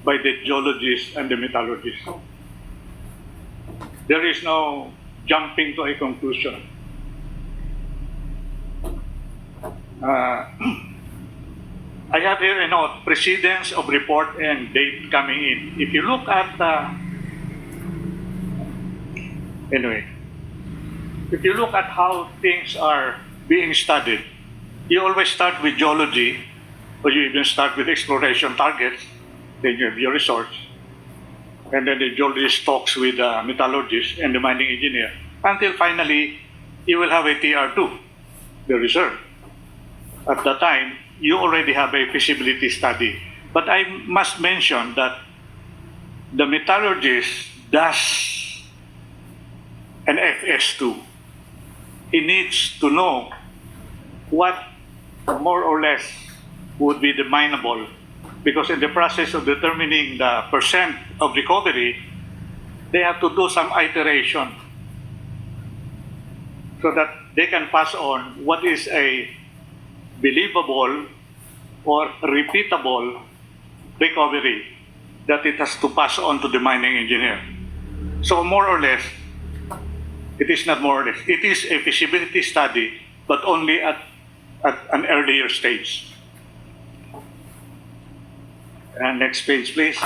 by the geologist and the metallurgist. There is no jumping to a conclusion. I have here a note, precedence of report and date coming in. If you look at, if you look at how things are being studied, you always start with geology, or you even start with exploration targets, then you have your resource, and then the geologist talks with the metallurgist and the mining engineer, until finally you will have a TR2, the reserve. At that time, you already have a feasibility study. But I must mention that the metallurgist does an FS2. He needs to know what more or less would be the mineable because in the process of determining the percent of recovery, they have to do some iteration so that they can pass on what is a believable or repeatable recovery that it has to pass on to the mining engineer. So more or less, it is not more or less, it is a feasibility study, but only at an earlier stage. And next page, please.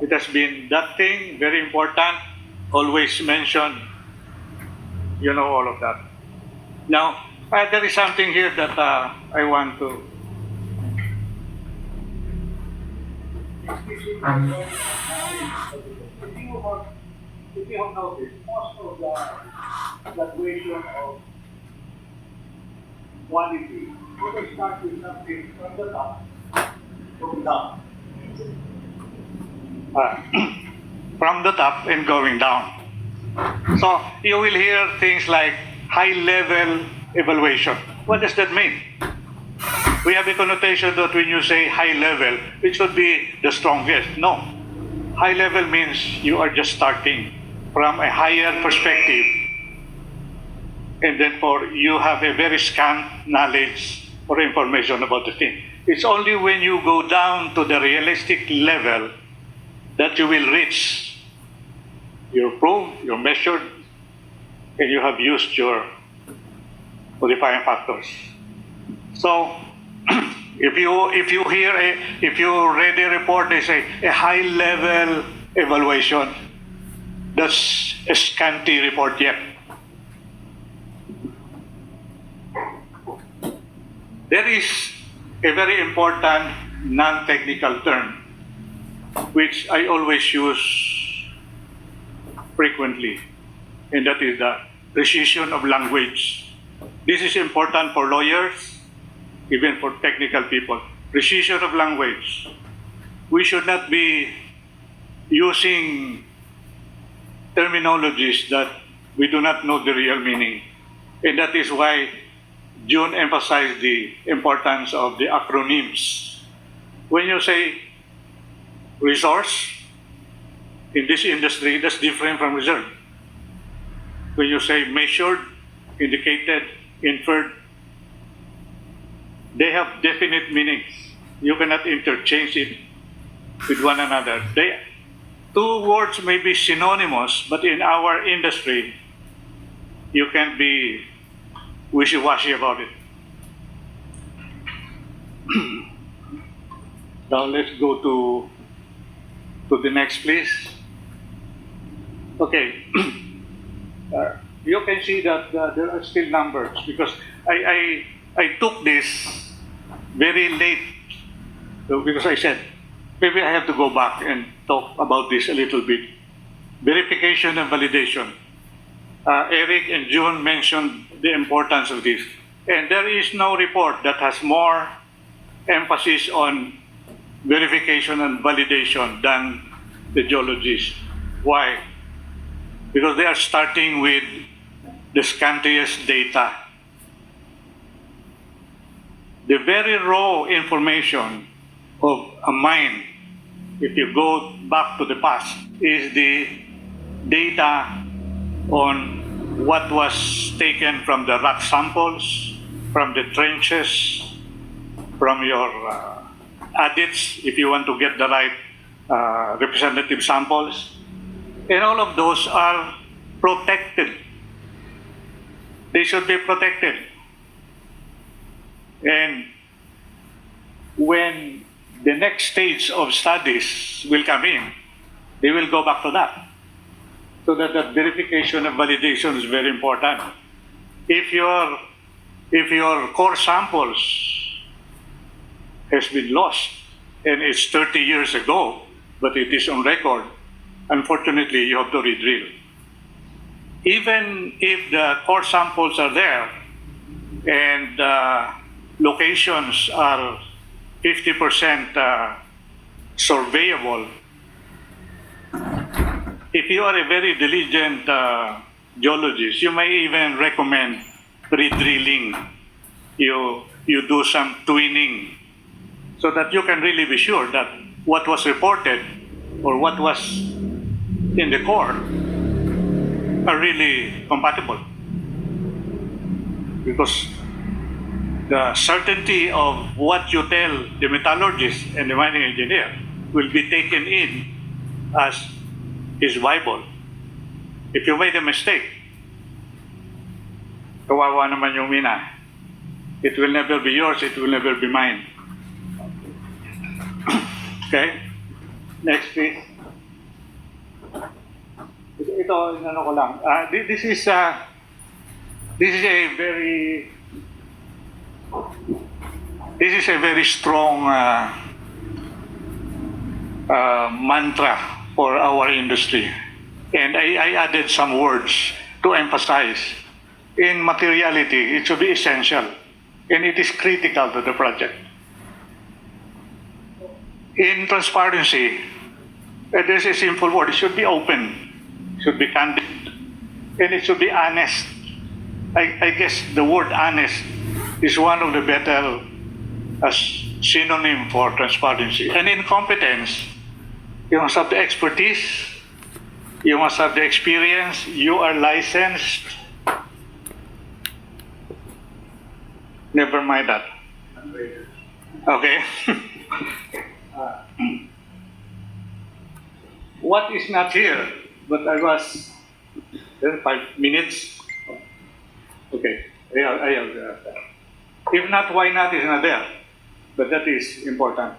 It has been that thing, very important, always mentioned, you know all of that. Now, there is something here that I want to. If you have noticed, most of the graduation of quality, we start with something from the top, going down. From the top and going down. So you will hear things like high-level evaluation. What does that mean? We have a connotation that when you say high-level, it should be the strongest. No. High-level means you are just starting from a higher perspective, and therefore you have a very scant knowledge or information about the thing. It's only when you go down to the realistic level that you will reach your proof, your measured, and you have used your modifying factors. So, if you read a report, they say a high-level evaluation, that's a scanty report yet. There is a very important non-technical term which I always use frequently, and that is the precision of language. This is important for lawyers, even for technical people. Precision of language. We should not be using terminologies that we do not know the real meaning. And that is why June emphasized the importance of the acronyms. When you say resource, in this industry, that's different from reserve. When you say measured, indicated, inferred, they have definite meanings. You cannot interchange it with one another. Two words may be synonymous, but in our industry, you can't be wishy-washy about it. Now let's go to the next, please. Okay. You can see that there are still numbers because I took this very late because I said maybe I have to go back and talk about this a little bit. Verification and validation. Eric and June mentioned the importance of this. And there is no report that has more emphasis on verification and validation than the geologists. Why? Because they are starting with the scantiest data. The very raw information of a mine, if you go back to the past, is the data on what was taken from the rock samples, from the trenches, from your adits, if you want to get the right representative samples. And all of those are protected. They should be protected. And when the next stage of studies will come in, they will go back to that. So that verification and validation is very important. If your core samples has been lost and it's 30 years ago, but it is on record, unfortunately you have to re-drill. Even if the core samples are there and locations are 50% surveyable, if you are a very diligent geologist, you may even recommend re-drilling. You do some twinning so that you can really be sure that what was reported or what was in the core are really compatible. Because the certainty of what you tell the metallurgist and the mining engineer will be taken in as is Bible. If you made a mistake, kawawa naman yung mina. It will never be yours, it will never be mine. Okay? Next, please. Ito, ano ko lang. This is a very strong mantra for our industry. And I added some words to emphasize. In materiality, it should be essential, and it is critical to the project. In transparency, there's a simple word. It should be open, should be candid, and it should be honest. I guess the word honest is one of the better synonym for transparency. And in competence, you must have the expertise, you must have the experience, you are licensed. Never mind that. Okay. What is not here, but I was there 5 minutes. Okay. If not, why not is not there. But that is important.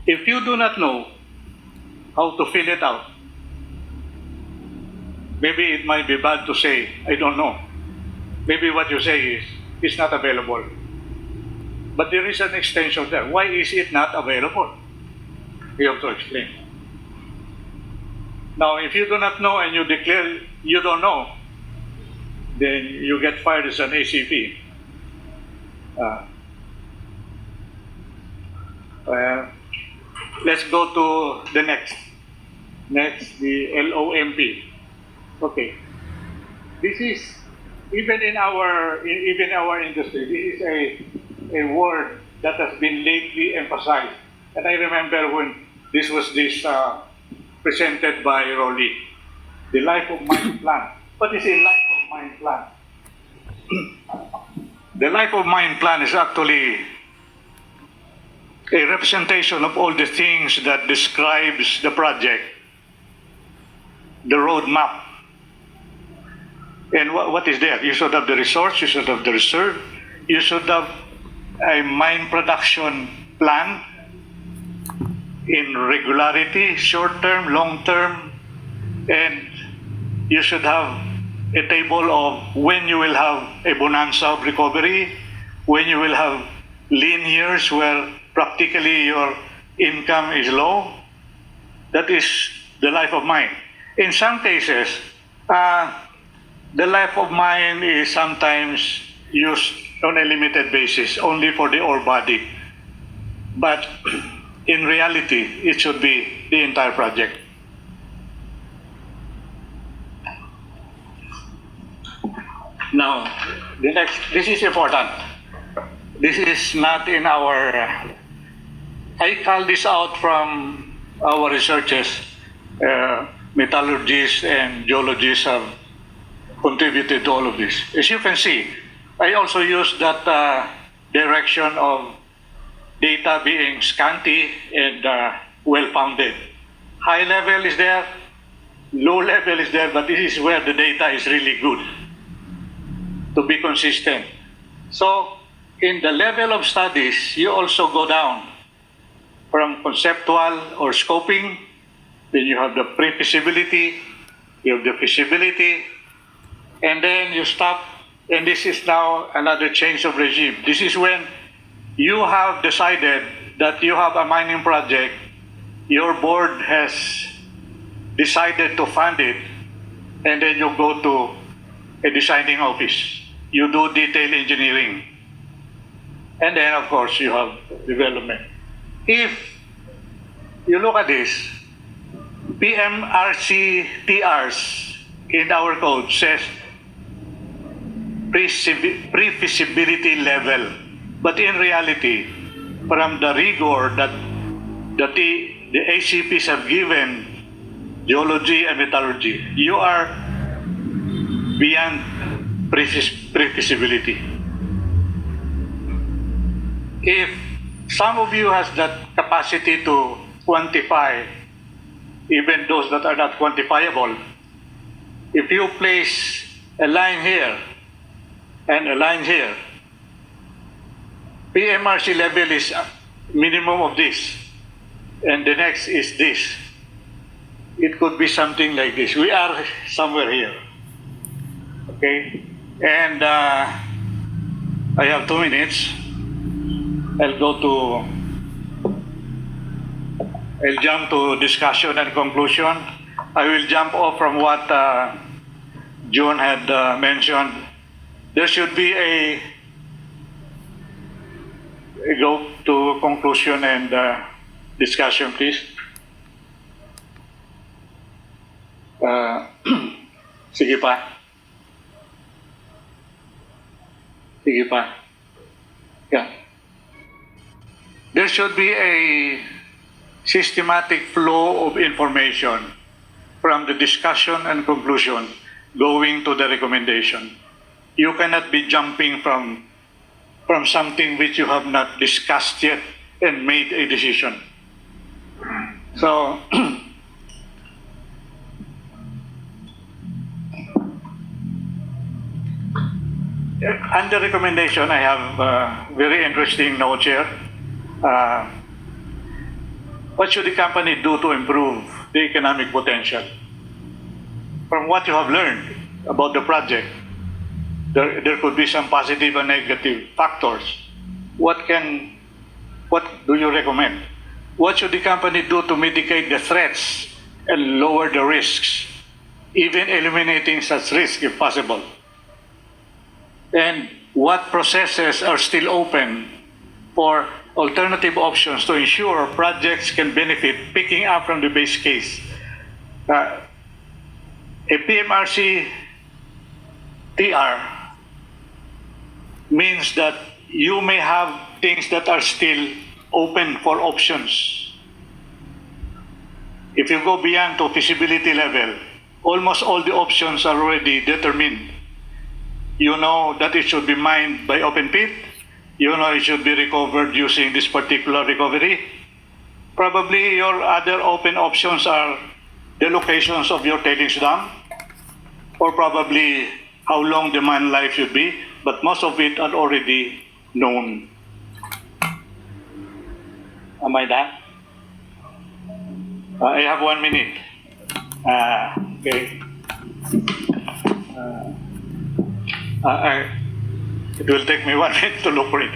If you do not know how to fill it out, maybe it might be bad to say, I don't know. Maybe what you say is, it's not available. But there is an extension there. Why is it not available? You have to explain. Now, if you do not know and you declare you don't know, then you get fired as an ACP. Let's go to the next. Next, the LOMP. Okay. This is, even in our industry, this is a word that has been lately emphasized. And I remember when this was presented by Rolly, the life of mine plan. What is a life of mine plan? The life of mine plan is actually a representation of all the things that describes the project, the roadmap. And what is there? You should have the resource, you should have the reserve, you should have a mine production plan in regularity, short term, long term, and you should have a table of when you will have a bonanza of recovery, when you will have lean years where practically your income is low. That is the life of mine. In some cases, the life of mine is sometimes used on a limited basis, only for the ore body. But in reality, it should be the entire project. Now, the next, this is important. This is not in our, I call this out from our researchers. Metallurgists and geologists have contributed to all of this. As you can see, I also use that direction of data being scanty and well-founded. High level is there, low level is there, but this is where the data is really good to be consistent. So in the level of studies, you also go down from conceptual or scoping, then you have the pre-feasibility, you have the feasibility, and then you stop, and this is now another change of regime. This is when you have decided that you have a mining project, your board has decided to fund it, and then you go to a designing office. You do detail engineering. And then, of course, you have development. If you look at this, PMRC TRs in our code says pre-feasibility level. But in reality, from the rigor that the ACPs have given geology and metallurgy, you are beyond pre-feasibility. If some of you has that capacity to quantify even those that are not quantifiable, if you place a line here and a line here, PMRC level is minimum of this, and the next is this. It could be something like this. We are somewhere here. Okay? And I have 2 minutes. I'll jump to discussion and conclusion. I will jump off from what June had mentioned. There should be a go to conclusion and discussion, please. Sige pa. Sige pa. Yeah. There should be a systematic flow of information from the discussion and conclusion going to the recommendation. You cannot be jumping from something which you have not discussed yet and made a decision. So, under recommendation, I have a very interesting note here. What should the company do to improve the economic potential? From what you have learned about the project, there could be some positive and negative factors. What do you recommend? What should the company do to mitigate the threats and lower the risks, even eliminating such risk if possible? And what processes are still open for alternative options to ensure projects can benefit picking up from the base case? A PMRC TR means that you may have things that are still open for options. If you go beyond to feasibility level, almost all the options are already determined. You know that it should be mined by open pit. You know it should be recovered using this particular recovery. Probably your other open options are the locations of your tailings dam, or probably how long the mine life should be, but most of it are already known. Am I done? I have 1 minute. Okay. It will take me 1 minute to look for it.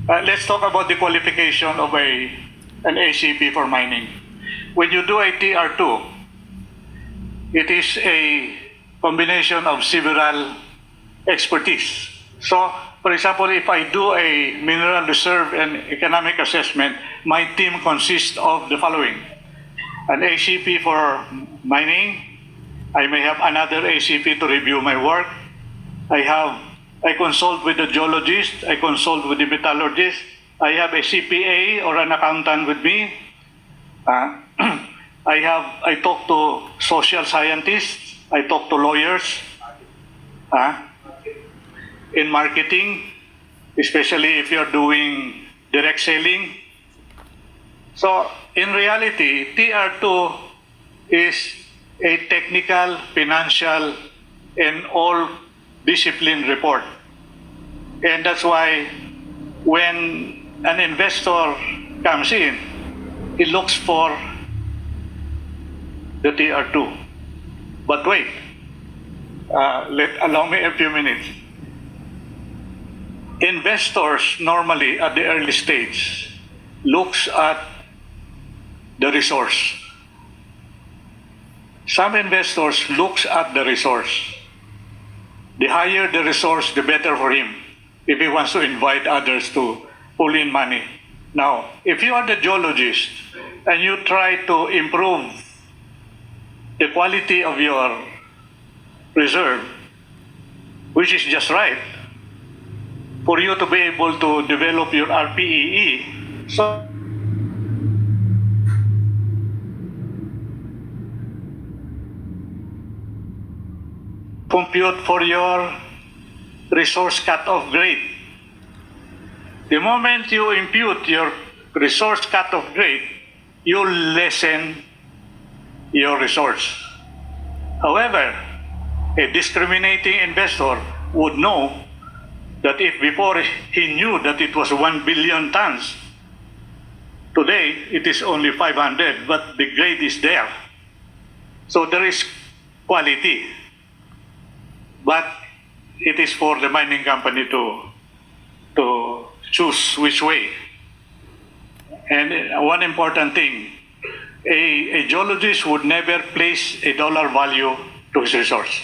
Let's talk about the qualification of an ACP for mining. When you do a TR2, it is a combination of several expertise. So, for example, if I do a mineral reserve and economic assessment, my team consists of the following: an ACP for mining. I may have another ACP to review my work. I consult with the geologist, I consult with the metallurgist, I have a CPA or an accountant with me. I talk to social scientists, I talk to lawyers. In marketing, especially if you're doing direct selling. So in reality, TR2 is a technical, financial, and all discipline report. And that's why when an investor comes in, he looks for the TR2. But wait, allow me a few minutes. Investors normally at the early stage looks at the resource. Some investors looks at the resource. The higher the resource, the better for him if he wants to invite others to pull in money. Now, if you are the geologist and you try to improve the quality of your reserve, which is just right, for you to be able to develop your RPEE. So compute for your resource cutoff grade. The moment you impute your resource cutoff grade, you lessen your resource. However, a discriminating investor would know that if before he knew that it was 1 billion tons, today it is only 500, but the grade is there. So there is quality. But it is for the mining company to choose which way. And one important thing, a geologist would never place a dollar value to his resource.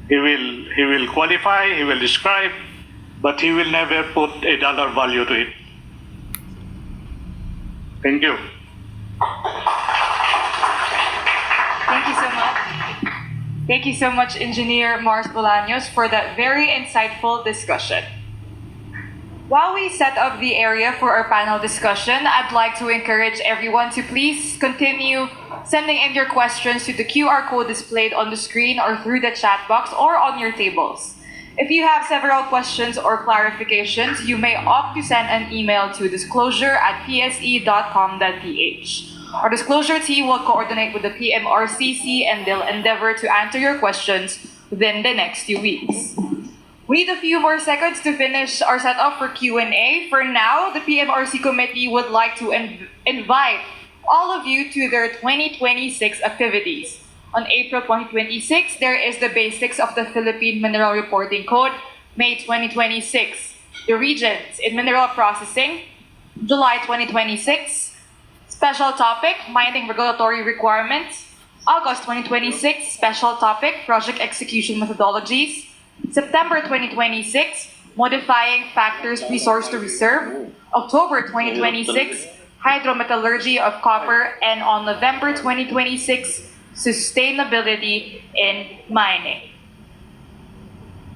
He will qualify, he will describe, but he will never put a dollar value to it. Thank you. Thank you so much. Thank you so much, Engineer Mars Bolaños, for that very insightful discussion. While we set up the area for our panel discussion, I'd like to encourage everyone to please continue sending in your questions to the QR code displayed on the screen or through the chat box or on your tables. If you have several questions or clarifications, you may opt to send an email to disclosure@pse.com.ph. Our disclosure team will coordinate with the PMRCC and they'll endeavor to answer your questions within the next few weeks. We need a few more seconds to finish our setup for Q&A. For now, the PMRC committee would like to invite all of you to their 2026 activities. On April 2026, there is the Basics of the Philippine Mineral Reporting Code, May 2026. The Regions in Mineral Processing, July 2026. Special topic, Mining Regulatory Requirements, August 2026. Special topic, Project Execution Methodologies, September 2026, Modifying Factors Resource to Reserve, October 2026, Hydrometallurgy of Copper, and on November 2026, Sustainability in Mining.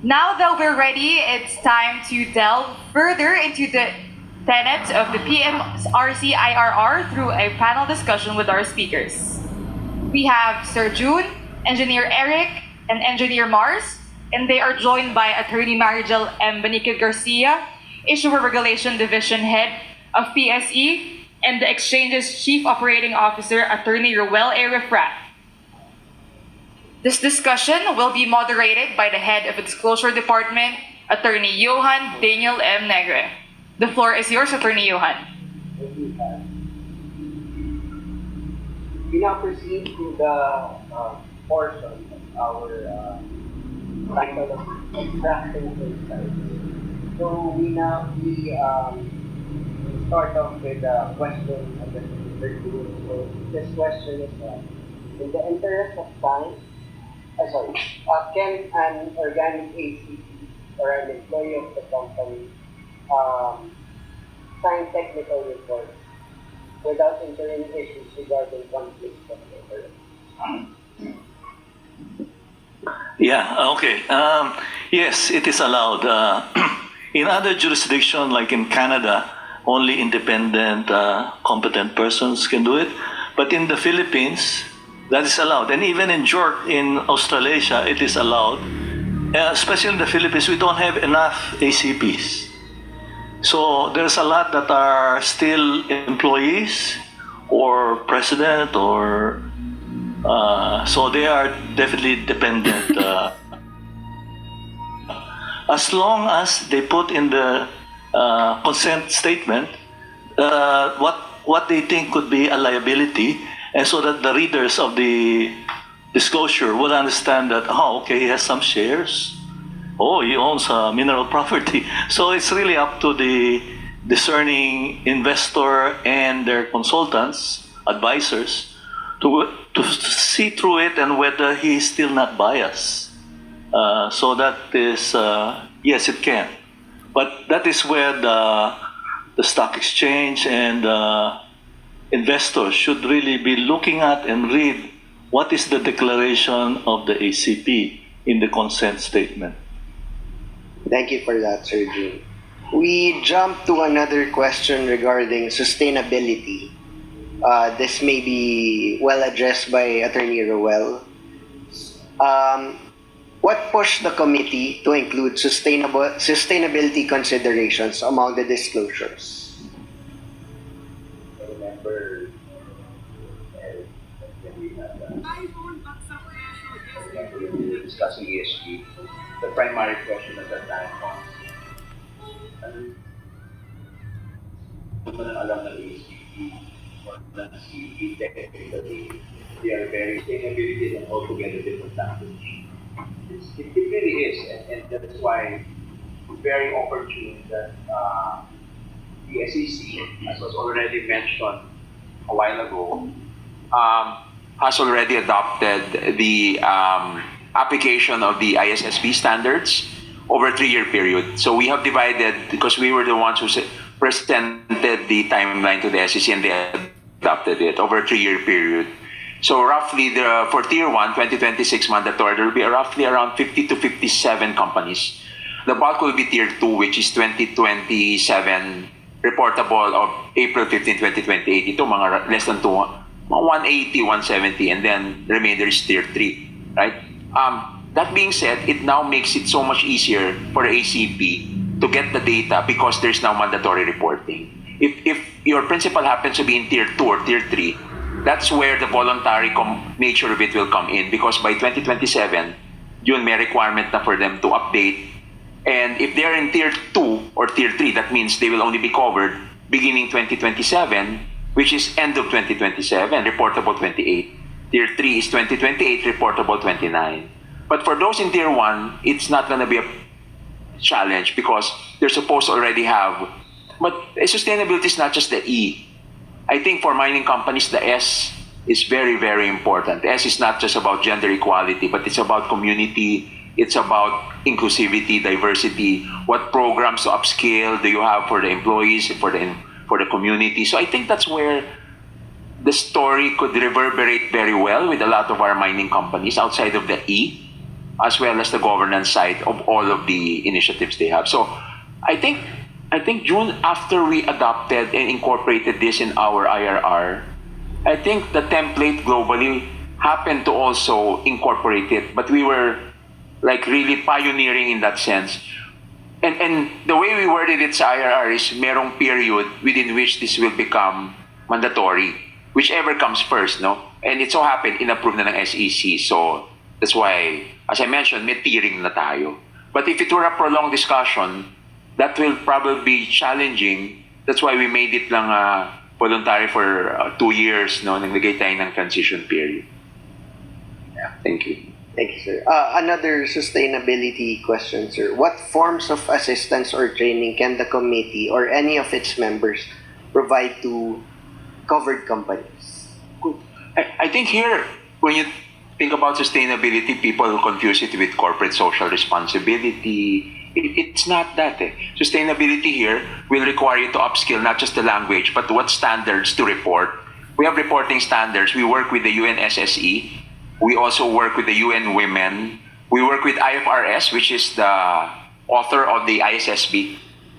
Now that we're ready, it's time to delve further into the tenets of the PMRC IRR through a panel discussion with our speakers. We have Sir June, Engineer Eric, and Engineer Mars, and they are joined by Attorney Marigel M. Benique Garcia, Issuer Regulation Division Head of PSE, and the Exchange's Chief Operating Officer, Attorney Ruel A. Refrat. This discussion will be moderated by the Head of the Disclosure Department, Attorney Johan Daniel M. Negre. The floor is yours, Attorney Johan. We now proceed to the portion of our title of extracting insight. So we start off with a question of the third group. So this question is in the interest of time, can an organic ACP or an employee of the company sign technical reports without incurring issues regarding conflicts of interest? Yeah, okay. Yes, it is allowed. In other jurisdictions, like in Canada, only independent, competent persons can do it. But in the Philippines, that is allowed. And even in Australasia, it is allowed. Especially in the Philippines, we don't have enough ACPs. So there's a lot that are still employees or president or so they are definitely dependent. As long as they put in the consent statement what they think could be a liability, and so that the readers of the disclosure will understand that, oh, okay, he has some shares. Oh, he owns mineral property. So it's really up to the discerning investor and their consultants, advisors, to see through it and whether he is still not biased. So that is, yes, it can. But that is where the stock exchange and investors should really be looking at and read what is the declaration of the ACP in the consent statement. Thank you for that, Sir June. We jump to another question regarding sustainability. This may be well addressed by Attorney Roel. Um, what pushed the committee to include sustainability considerations among the disclosures? I remember when we had, when we were discussing ESG, the primary question at that time was, ano man ang alam ng ESG or ng CE technically, they are very sustainability and altogether different language. It really is, and that's why it's very opportune that the SEC, as was already mentioned a while ago, has already adopted the application of the ISSB standards over a 3-year period. So we have divided, because we were the ones who presented the timeline to the SEC and they adopted it over a 3-year period. So roughly, for Tier 1, 2026 mandatory, there will be roughly around 50 to 57 companies. The bulk will be Tier 2, which is 2027 reportable of April 15, 2028. Ito, mga less than 180, 170, and then the remainder is Tier 3, right? That being said, it now makes it so much easier for the ACP to get the data because there's now mandatory reporting. If your principal happens to be in Tier 2 or Tier 3, that's where the voluntary nature of it will come in, because by 2027, yun may requirement na for them to update. And if they're in Tier 2 or Tier 3, that means they will only be covered beginning 2027, which is end of 2027, reportable 28. Tier 3 is 2028, reportable 29. But for those in Tier 1, it's not going to be a challenge because they're supposed to already have. But sustainability is not just the E. I think for mining companies, the S is very, very important. The S is not just about gender equality, but it's about community. It's about inclusivity, diversity. What programs to upscale do you have for the employees, for the community? So I think that's where the story could reverberate very well with a lot of our mining companies outside of the E, as well as the governance side of all of the initiatives they have. So I think June, after we adopted and incorporated this in our IRR, I think the template globally happened to also incorporate it, but we were like really pioneering in that sense. And the way we worded it sa IRR is merong period within which this will become mandatory, whichever comes first, no? And it so happened, inapproved na ng SEC. So that's why, as I mentioned, may tiering na tayo. But if it were a prolonged discussion, that will probably be challenging. That's why we made it lang voluntary for 2 years, no? Naglagay tayo ng transition period. Yeah, thank you. Thank you, sir. Another sustainability question, sir. What forms of assistance or training can the committee or any of its members provide to covered companies? I think here, when you think about sustainability, people confuse it with corporate social responsibility. It's not that. Sustainability here will require you to upskill not just the language, but what standards to report. We have reporting standards. We work with the UNSSE. We also work with the UN Women. We work with IFRS, which is the author of the ISSB.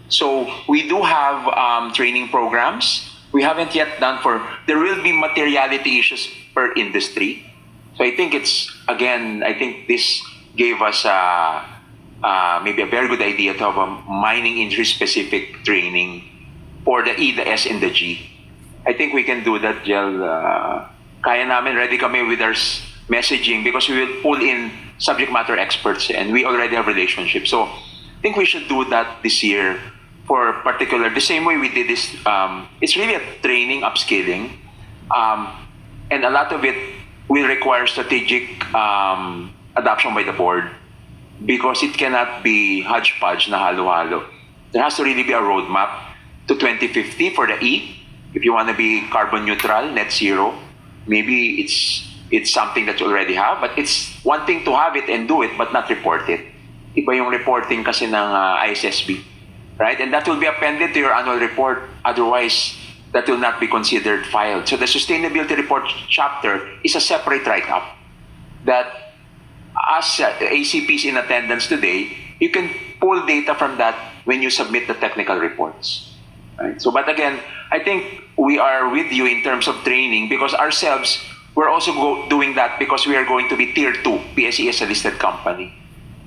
So we do have training programs. We haven't yet done there will be materiality issues per industry. So I think I think this gave us maybe a very good idea to have a mining industry-specific training for the E, the S, and the G. I think we can do that, Jel. Kaya namin, ready kami with our messaging because we will pull in subject matter experts and we already have relationships. So I think we should do that this year for particular, the same way we did this. It's really a training, upscaling. And a lot of it will require strategic adoption by the board because it cannot be hodgepodge na halo-halo. There has to really be a roadmap to 2050 for the E. If you want to be carbon neutral, net zero, maybe it's something that you already have, but it's one thing to have it and do it, but not report it. Iba yung reporting kasi ng ISSB, right? And that will be appended to your annual report. Otherwise, that will not be considered filed. So the sustainability report chapter is a separate write-up that as ACPs in attendance today, you can pull data from that when you submit the technical reports. Right? So, but again, I think we are with you in terms of training because ourselves, we're also doing that because we are going to be Tier 2. PSE is a listed company.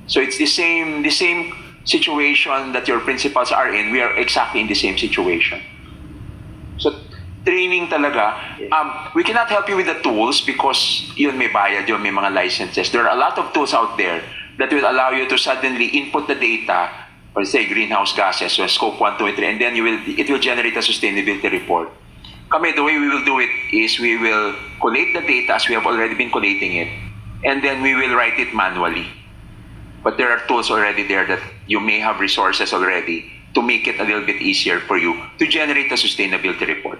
So it's the same situation that your principals are in. We are exactly in the same situation. So training talaga. We cannot help you with the tools because yun may bayad, yun may mga licenses. There are a lot of tools out there that will allow you to suddenly input the data, or say greenhouse gases, so scope 1, 2, and 3, and then it will generate a sustainability report. Kami, the way we will do it is we will collate the data as we have already been collating it, and then we will write it manually. But there are tools already there that you may have resources already to make it a little bit easier for you to generate a sustainability report.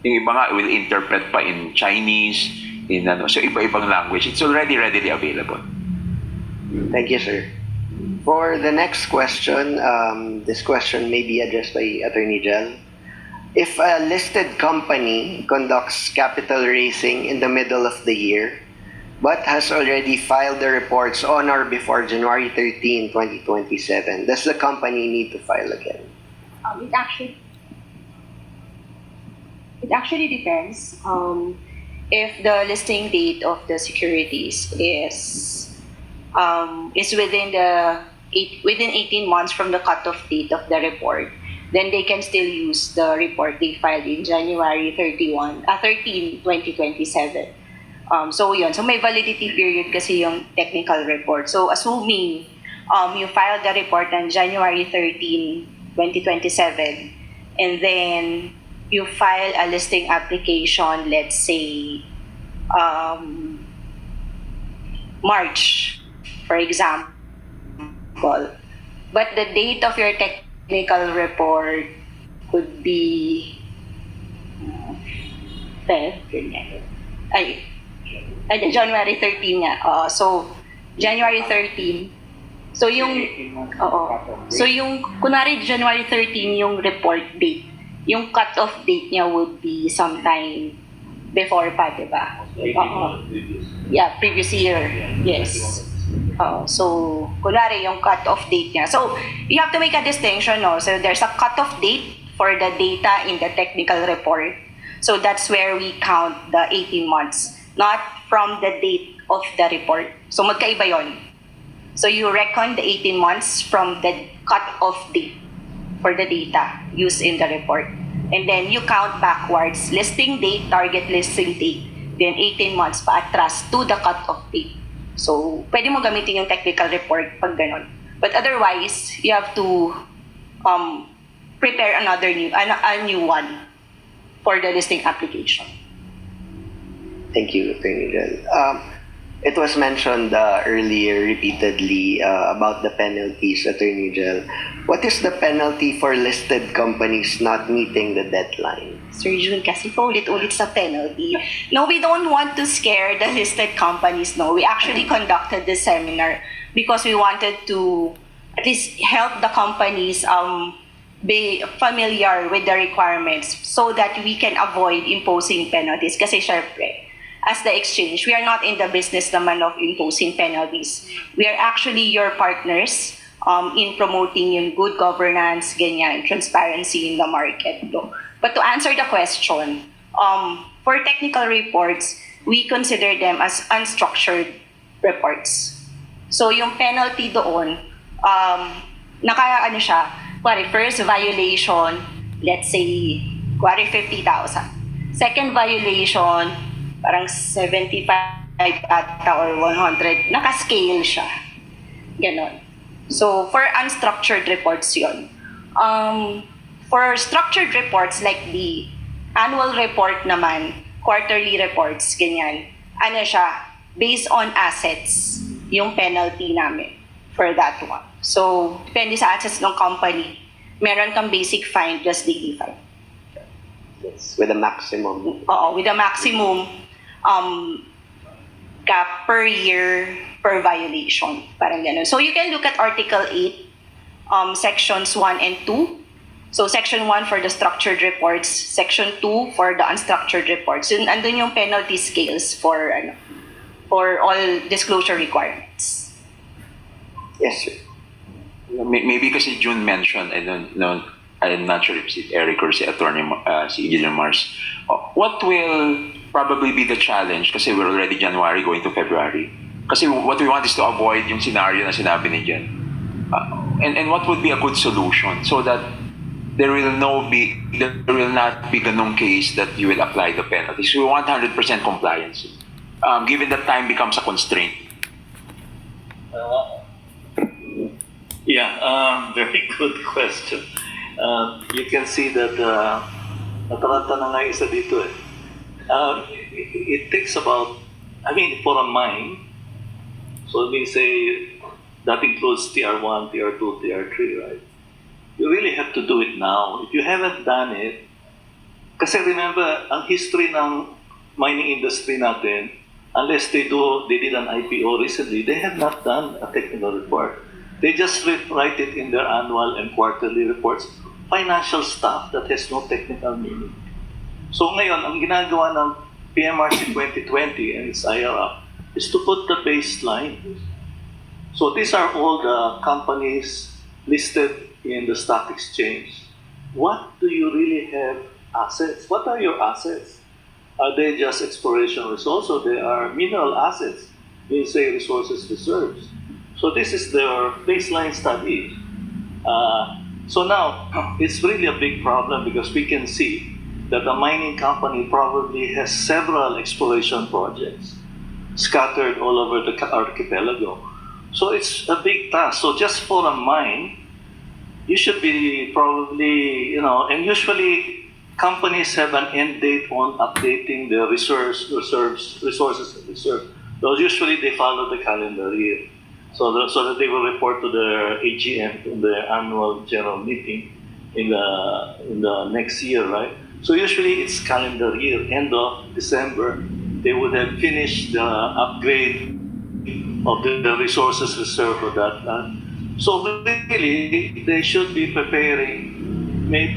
Yung iba nga will interpret pa in Chinese, so iba-ibang language. It's already readily available. Thank you, sir. For the next question, this question may be addressed by Attorney Gel. If a listed company conducts capital raising in the middle of the year, but has already filed the reports on or before January 13, 2027, does the company need to file again? It actually depends. If the listing date of the securities is within 18 months from the cutoff date of the report, then they can still use the report they filed in January 13, 2027. So yun. So may validity period kasi yung technical report. So assuming you filed the report on January 13, 2027, and then you file a listing application, let's say March, for example. But the date of your technical report could be January 13 nga. So January 13. So yung So yung kunwari January 13 yung report date. Yung cut-off date niya would be sometime before pa, diba? Yeah, previous year. Yes. So, kunwari yung cut-off date niya. So, you have to make a distinction, no? So, there's a cut-off date for the data in the technical report. So, that's where we count the 18 months, not from the date of the report. So, magkaiba yon. So, you reckon the 18 months from the cut-off date for the data used in the report. And then you count backwards, listing date, target listing date, then 18 months pa atras to the cut-off date. So, pwede mo gamitin yung technical report pag ganon. But otherwise, you have to prepare a new one for the listing application. Thank you, Attorney Gel. It was mentioned earlier repeatedly about the penalties, Attorney Gel. What is the penalty for listed companies not meeting the deadline? Sir Jun, kasi paulit-ulit sa penalty. No, we don't want to scare the listed companies. No, we actually conducted this seminar because we wanted to at least help the companies be familiar with the requirements so that we can avoid imposing penalties. Kasi syempre, as the exchange, we are not in the business naman of imposing penalties. We are actually your partners in promoting yung good governance, ganyan, transparency in the market. No? But to answer the question, for technical reports, we consider them as unstructured reports. So yung penalty doon, first violation, let's say, 50,000. Second violation, parang 75 ata or 100, naka-scale siya. Ganon. So, for unstructured reports yun. For structured reports like the annual report naman, quarterly reports, ganyan, based on assets, yung penalty namin for that one. So, depende sa assets ng company. Meron kang basic fine plus daily fine. Yes, with a maximum. With a maximum cap per year per violation. Parang ganun. So you can look at Article 8, Sections 1 and 2. So Section 1 for the structured reports, Section 2 for the unstructured reports. Yun, andun yung penalty scales for all disclosure requirements. Yes, sir. maybe kasi June mentioned, I don't know, I'm not sure if si Eric or si Attorney, si Engineer Mars, what will probably be the challenge, kasi we're already January going to February, kasi what we want is to avoid yung scenario na sinabi ni Jen. And what would be a good solution so that there will not be ganong case that you will apply the penalties. We want 100% compliance, given that time becomes a constraint. Very good question. You can see that nataranta na nga isa dito eh. It takes about, for a mine, so we say that includes TR1, TR2, TR3, right? You really have to do it now. If you haven't done it, kasi remember, ang history ng mining industry natin, unless they did an IPO recently, they have not done a technical report. They just write it in their annual and quarterly reports, financial stuff that has no technical meaning. So ngayon, ang ginagawa ng PMRC 2020 and its IRA is to put the baseline. So these are all the companies listed in the stock exchange. What do you really have assets? What are your assets? Are they just exploration results or they are mineral assets? We say resources reserves. So this is their baseline study. So now, it's really a big problem because we can see that the mining company probably has several exploration projects scattered all over the archipelago. So it's a big task. So just for a mine, you should be probably, and usually companies have an end date on updating their resources and reserves. So usually they follow the calendar year. So that they will report to the AGM, to the annual general meeting in the next year, right? So usually it's calendar year, end of December, they would have finished the upgrade of the resources reserve for that land. So really, they should be preparing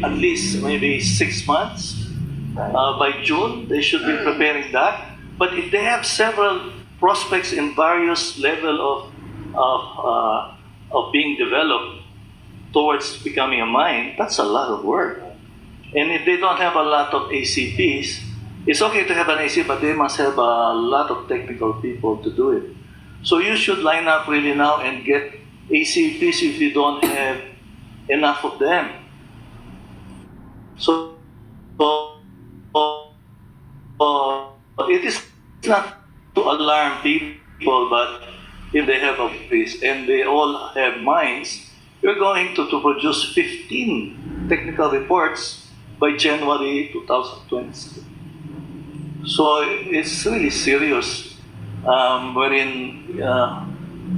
at least maybe 6 months. By June, they should be preparing that. But if they have several prospects in various level of being developed towards becoming a mine, that's a lot of work. And if they don't have a lot of ACPs, it's okay to have an AC, but they must have a lot of technical people to do it. So you should line up really now and get ACPs if you don't have enough of them. So it is not to alarm people, but if they have a base and they all have mines, you're going to produce 15 technical reports by January 2026. So it's really serious.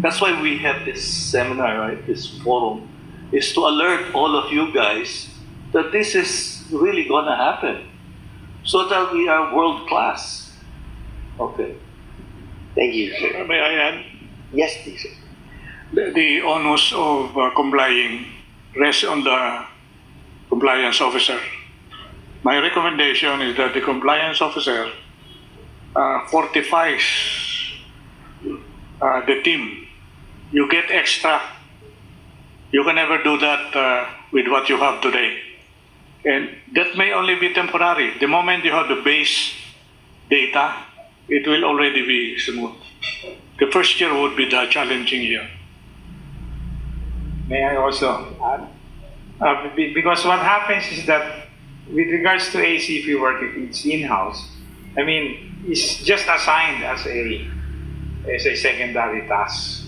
That's why we have this seminar, right? This forum is to alert all of you guys that this is really going to happen, so that we are world class. Okay. Thank you. May I add? Yes, please. The onus of complying rests on the compliance officer. My recommendation is that the compliance officer fortifies the team. You get extra. You can never do that with what you have today. And that may only be temporary. The moment you have the base data, it will already be smooth. The first year would be the challenging year. May I also add? Because what happens is that with regards to ACP work, if it's in-house, it's just assigned as a secondary task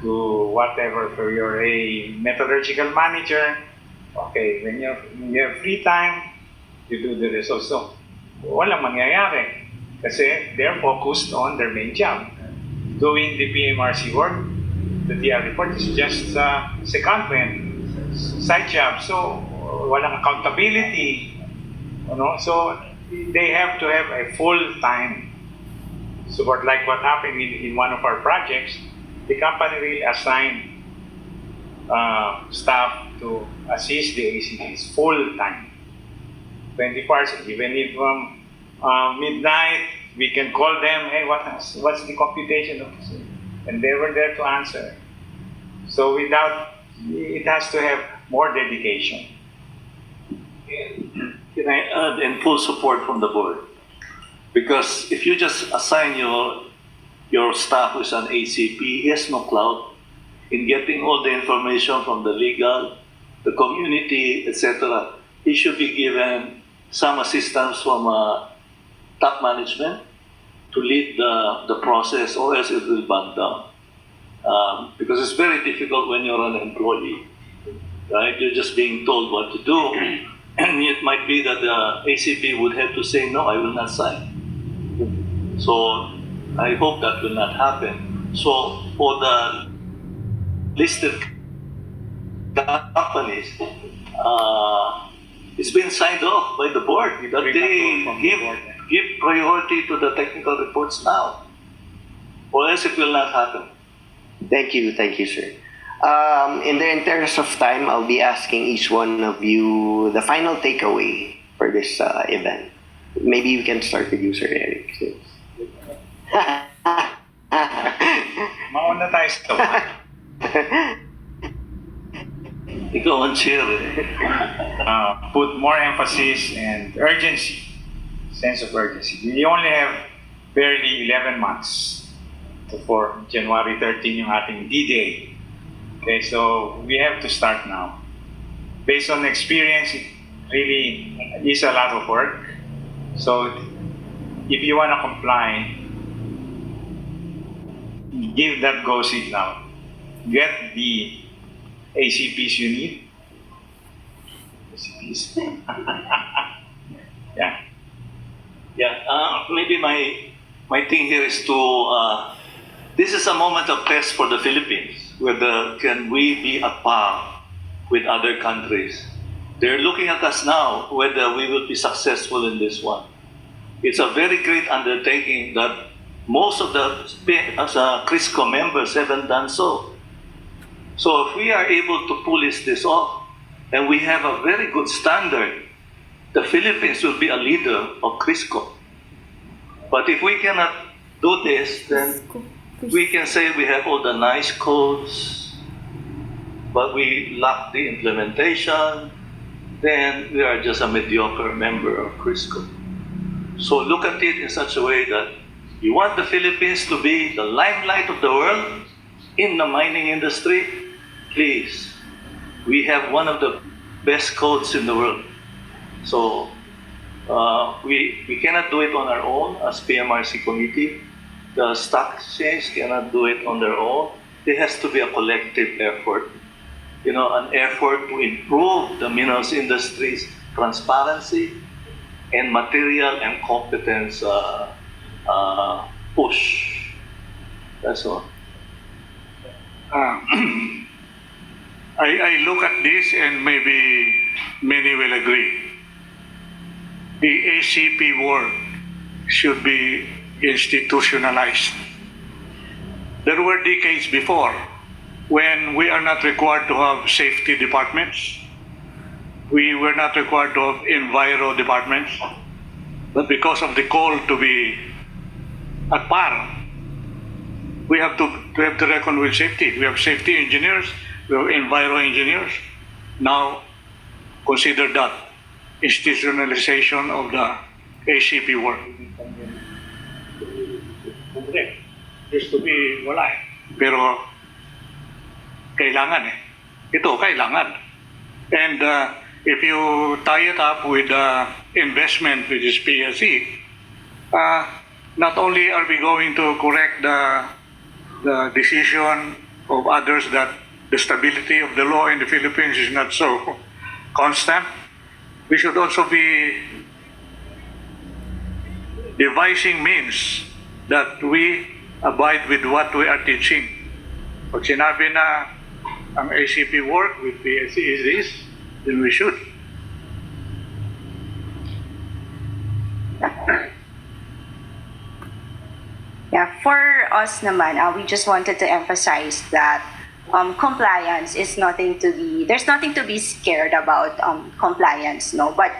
to whatever. For you're a metallurgical manager, okay, when you have free time, you do the results. So, walang mangyayari kasi they're focused on their main job. Doing the PMRC work, the TR report is just secondment, side job. So, walang accountability. So, they have to have a full-time support. Like what happened in one of our projects, the company will assign staff to assist the ACTs full-time, 24 hours. Even if midnight, we can call them, hey, what's the computation of this? And they were there to answer. So without it has to have more dedication. Can I add in full support from the board? Because if you just assign your staff who's an ACP, he has no clout in getting all the information from the legal, the community, etc. He should be given some assistance from top management to lead the process, or else it will bug down. Because it's very difficult when you're an employee, right? You're just being told what to do, and it might be that the ACP would have to say, no, I will not sign. So I hope that will not happen. So for the listed companies, it's been signed off by the board that they give priority to the technical reports now, or else it will not happen. Thank you, sir. In the interest of time, I'll be asking each one of you the final takeaway for this event. Maybe we can start with you, Sir Eric. Mauna tayo sa Ikaw ang chair. Put more emphasis and urgency, sense of urgency. We only have barely 11 months for January 13 yung ating D-Day. Okay, so we have to start now. Based on experience, it really is a lot of work. So if you want to comply, give that go signal. Get the ACPs you need. ACPs. Yeah. Yeah. Maybe my thing here is to. This is a moment of test for the Philippines. Whether can we be at par with other countries? They're looking at us now whether we will be successful in this one. It's a very great undertaking that most of the CRISCO members haven't done so. So if we are able to pull this off, and we have a very good standard, the Philippines will be a leader of CRISCO. But if we cannot do this, then we can say we have all the nice codes, but we lack the implementation, then we are just a mediocre member of CRISCO. So look at it in such a way that you want the Philippines to be the limelight of the world in the mining industry, please. We have one of the best codes in the world. So we cannot do it on our own as PMRC committee. The stock exchange cannot do it on their own. There has to be a collective effort. You know, an effort to improve the minerals industry's transparency and material and competence push. That's all. I look at this and maybe many will agree. The ACP work should be institutionalized. There were decades before when we are not required to have safety departments. We were not required to have enviro departments. But because of the call to be at par, we have to reckon with safety. We have safety engineers, we have enviro engineers. Now, consider that institutionalization of the ACP work. Used to be wala eh. Pero kailangan eh. Ito, kailangan. And if you tie it up with investment, which is PSE, not only are we going to correct the decision of others that the stability of the law in the Philippines is not so constant, we should also be devising means that we abide with what we are teaching. Pag sinabi na ang ACP work with PSE is this, then we should. Yeah, for us naman, we just wanted to emphasize that compliance is there's nothing to be scared about compliance, no? But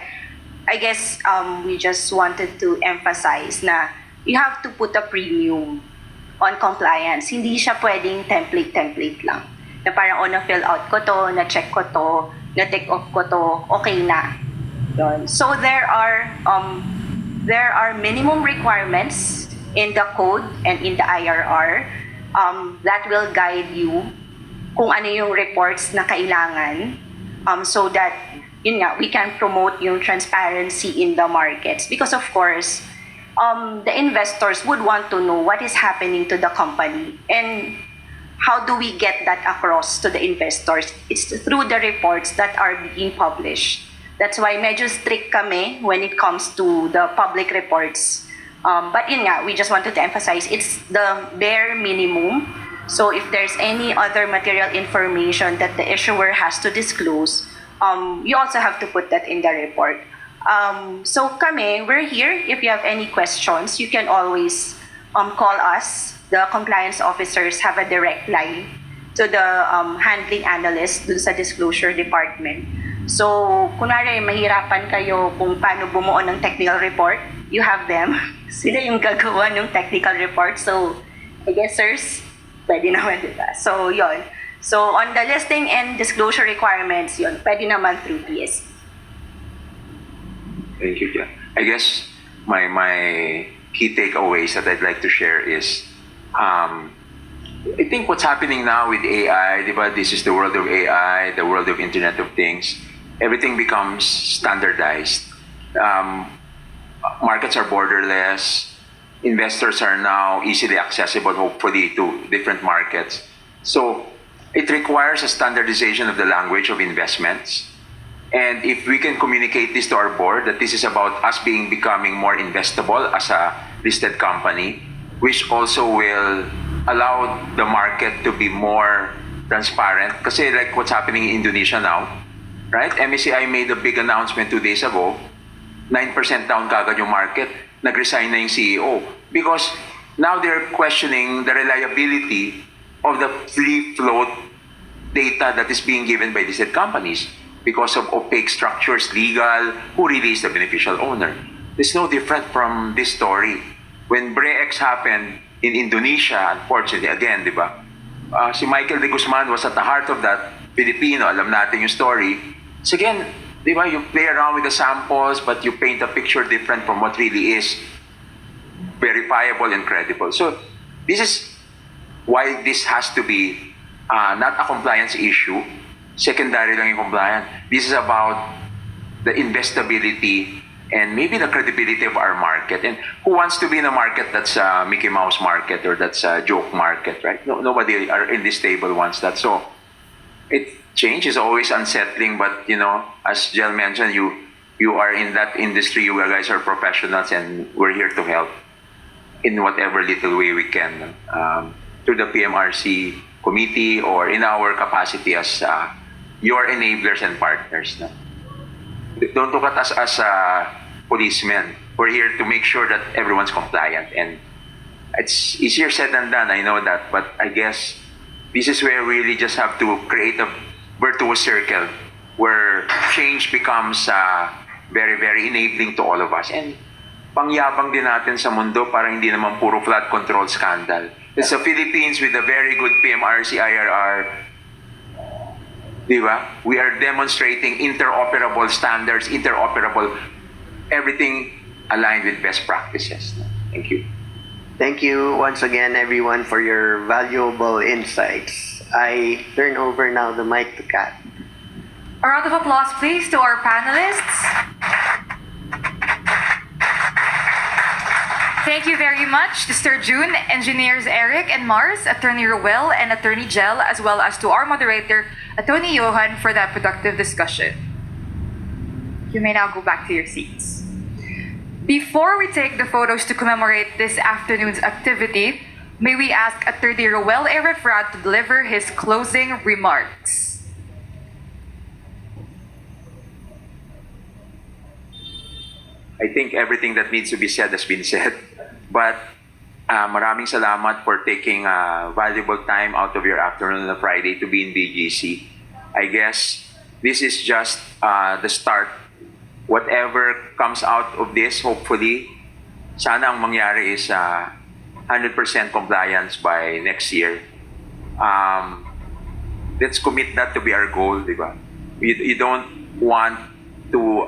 I guess we just wanted to emphasize na you have to put a premium on compliance. Hindi siya pwedeng template lang. Na parang, na-fill out ko to, na-check ko to, na-take off ko to, okay na. Yun. So there are minimum requirements in the code and in the IRR that will guide you kung ano yung reports na kailangan so that yun nga, we can promote yung transparency in the markets because of course the investors would want to know what is happening to the company and how do we get that across to the investors. It's through the reports that are being published. That's why medyo strict kami when it comes to the public reports. But yun nga, we just wanted to emphasize it's the bare minimum. So if there's any other material information that the issuer has to disclose, you also have to put that in the report. So kami, we're here. If you have any questions, you can always call us. The compliance officers have a direct line to the handling analyst dun sa disclosure department. So, kunwari, mahirapan kayo kung paano bumuo ng technical report, you have them. Sila yung gagawa ng technical report. So, I guess, sirs, pwede naman, diba? So, yon. So, on the listing and disclosure requirements, yon, pwede naman through PSE. Thank you, Jan. I guess my key takeaways that I'd like to share is I think what's happening now with AI, diba? This is the world of AI, the world of Internet of Things. Everything becomes standardized. Markets are borderless. Investors are now easily accessible, hopefully, to different markets. So it requires a standardization of the language of investments. And if we can communicate this to our board, that this is about us becoming more investable as a listed company, which also will allow the market to be more transparent. Kasi like what's happening in Indonesia now, right? MSCI made a big announcement 2 days ago, 9% down kagad yung market, nag-resign na yung CEO. Because now they're questioning the reliability of the free float data that is being given by listed companies because of opaque structures, legal, who really is the beneficial owner. It's no different from this story. When BREX happened in Indonesia, unfortunately, again, di ba? Si Michael de Guzman was at the heart of that. Filipino, alam natin yung story. So again, di ba, you play around with the samples, but you paint a picture different from what really is verifiable and credible. So this is why this has to be not a compliance issue. Secondary lang yung compliance. This is about the investability and maybe the credibility of our market. And who wants to be in a market that's a Mickey Mouse market or that's a joke market, right? No, nobody in this table wants that. So change is always unsettling, but you know, as Jel mentioned, you are in that industry, you guys are professionals, and we're here to help in whatever little way we can through the PMRC committee or in our capacity as your enablers and partners. No? Don't look at us as policemen. We're here to make sure that everyone's compliant, and it's easier said than done, I know that, but I guess this is where we really just have to create a virtuous circle where change becomes very, very enabling to all of us. And pangyabang din natin sa mundo para hindi naman puro flood control scandal. It's the Philippines with a very good PMRC IRR. Diba? We are demonstrating interoperable standards, everything aligned with best practices. Thank you. Thank you once again, everyone, for your valuable insights. I turn over now the mic to Kat. A round of applause, please, to our panelists. Thank you very much to Sir June, Engineers Eric and Mars, Attorney Roel, and Attorney Jel, as well as to our moderator, Attorney Johan, for that productive discussion. You may now go back to your seats. Before we take the photos to commemorate this afternoon's activity, may we ask Attorney Roel Erefrat to deliver his closing remarks. I think everything that needs to be said has been said. But maraming salamat for taking valuable time out of your afternoon on a Friday to be in BGC. I guess this is just the start. Whatever comes out of this, hopefully, sana ang mangyari is 100% compliance by next year. let's commit that to be our goal, di ba? You don't want to,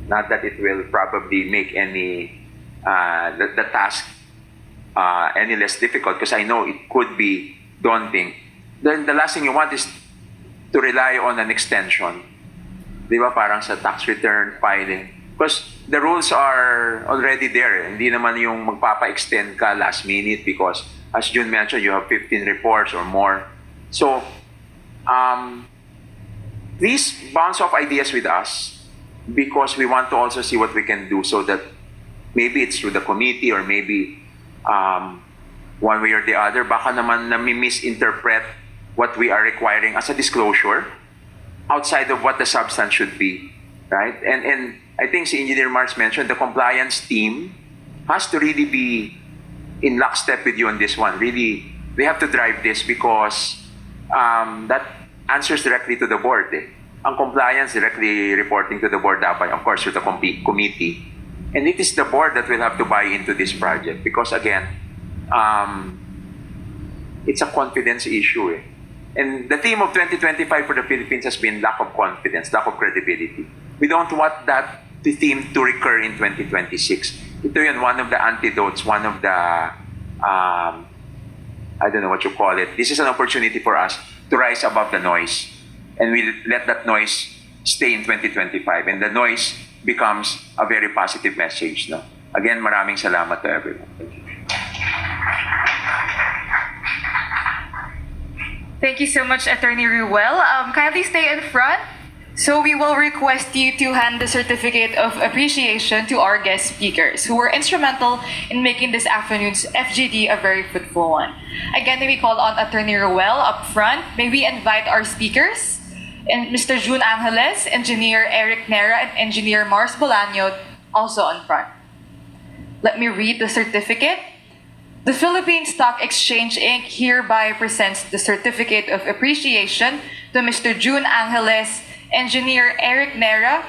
not that it will probably make any, the task any less difficult, because I know it could be daunting. Then the last thing you want is to rely on an extension. Di ba? Parang sa tax return filing. Because the rules are already there. Hindi naman yung magpapa-extend ka last minute because, as June mentioned, you have 15 reports or more. So, please bounce off ideas with us because we want to also see what we can do so that maybe it's through the committee or maybe one way or the other, baka naman misinterpret what we are requiring as a disclosure outside of what the substance should be, right? And I think si Engineer Mars mentioned the compliance team has to really be in lockstep with you on this one. Really, they have to drive this because that answers directly to the board. Ang compliance directly reporting to the board dapat, of course, to the committee. And it is the board that will have to buy into this project because, again, it's a confidence issue. And the theme of 2025 for the Philippines has been lack of confidence, lack of credibility. We don't want that theme to recur in 2026. Ito yun, one of the antidotes, one of the, I don't know what you call it. This is an opportunity for us to rise above the noise. And we let that noise stay in 2025. And the noise becomes a very positive message. No? Again, maraming salamat to everyone. Thank you. Thank you so much, Attorney Ruel. Kindly stay in front. So we will request you to hand the certificate of appreciation to our guest speakers who were instrumental in making this afternoon's FGD a very fruitful one. Again, may we call on Attorney Ruel up front. May we invite our speakers, and Mr. June Angeles, Engineer Eric Nera, and Engineer Mars Bolaño also on front. Let me read the certificate. The Philippine Stock Exchange Inc. hereby presents the certificate of appreciation to Mr. June Angeles, Engineer Eric Nera,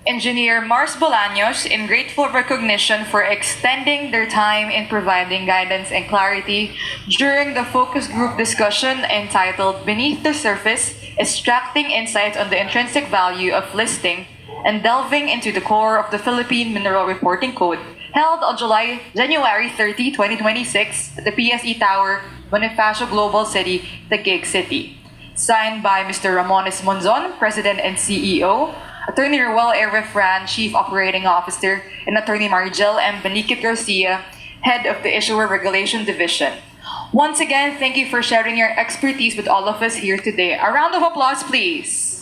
Engineer Mars Bolaños in grateful recognition for extending their time in providing guidance and clarity during the focus group discussion entitled Beneath the Surface, Extracting Insights on the Intrinsic Value of Listing and Delving into the Core of the Philippine Mineral Reporting Code, held on January 30, 2026 at the PSE Tower, Bonifacio Global City, Taguig City. Signed by Mr. Ramones Monzon, President and CEO, Attorney Ruel A. Refran, Chief Operating Officer, and Attorney Marigel M. Beniquit Garcia, Head of the Issuer Regulation Division. Once again, thank you for sharing your expertise with all of us here today. A round of applause, please.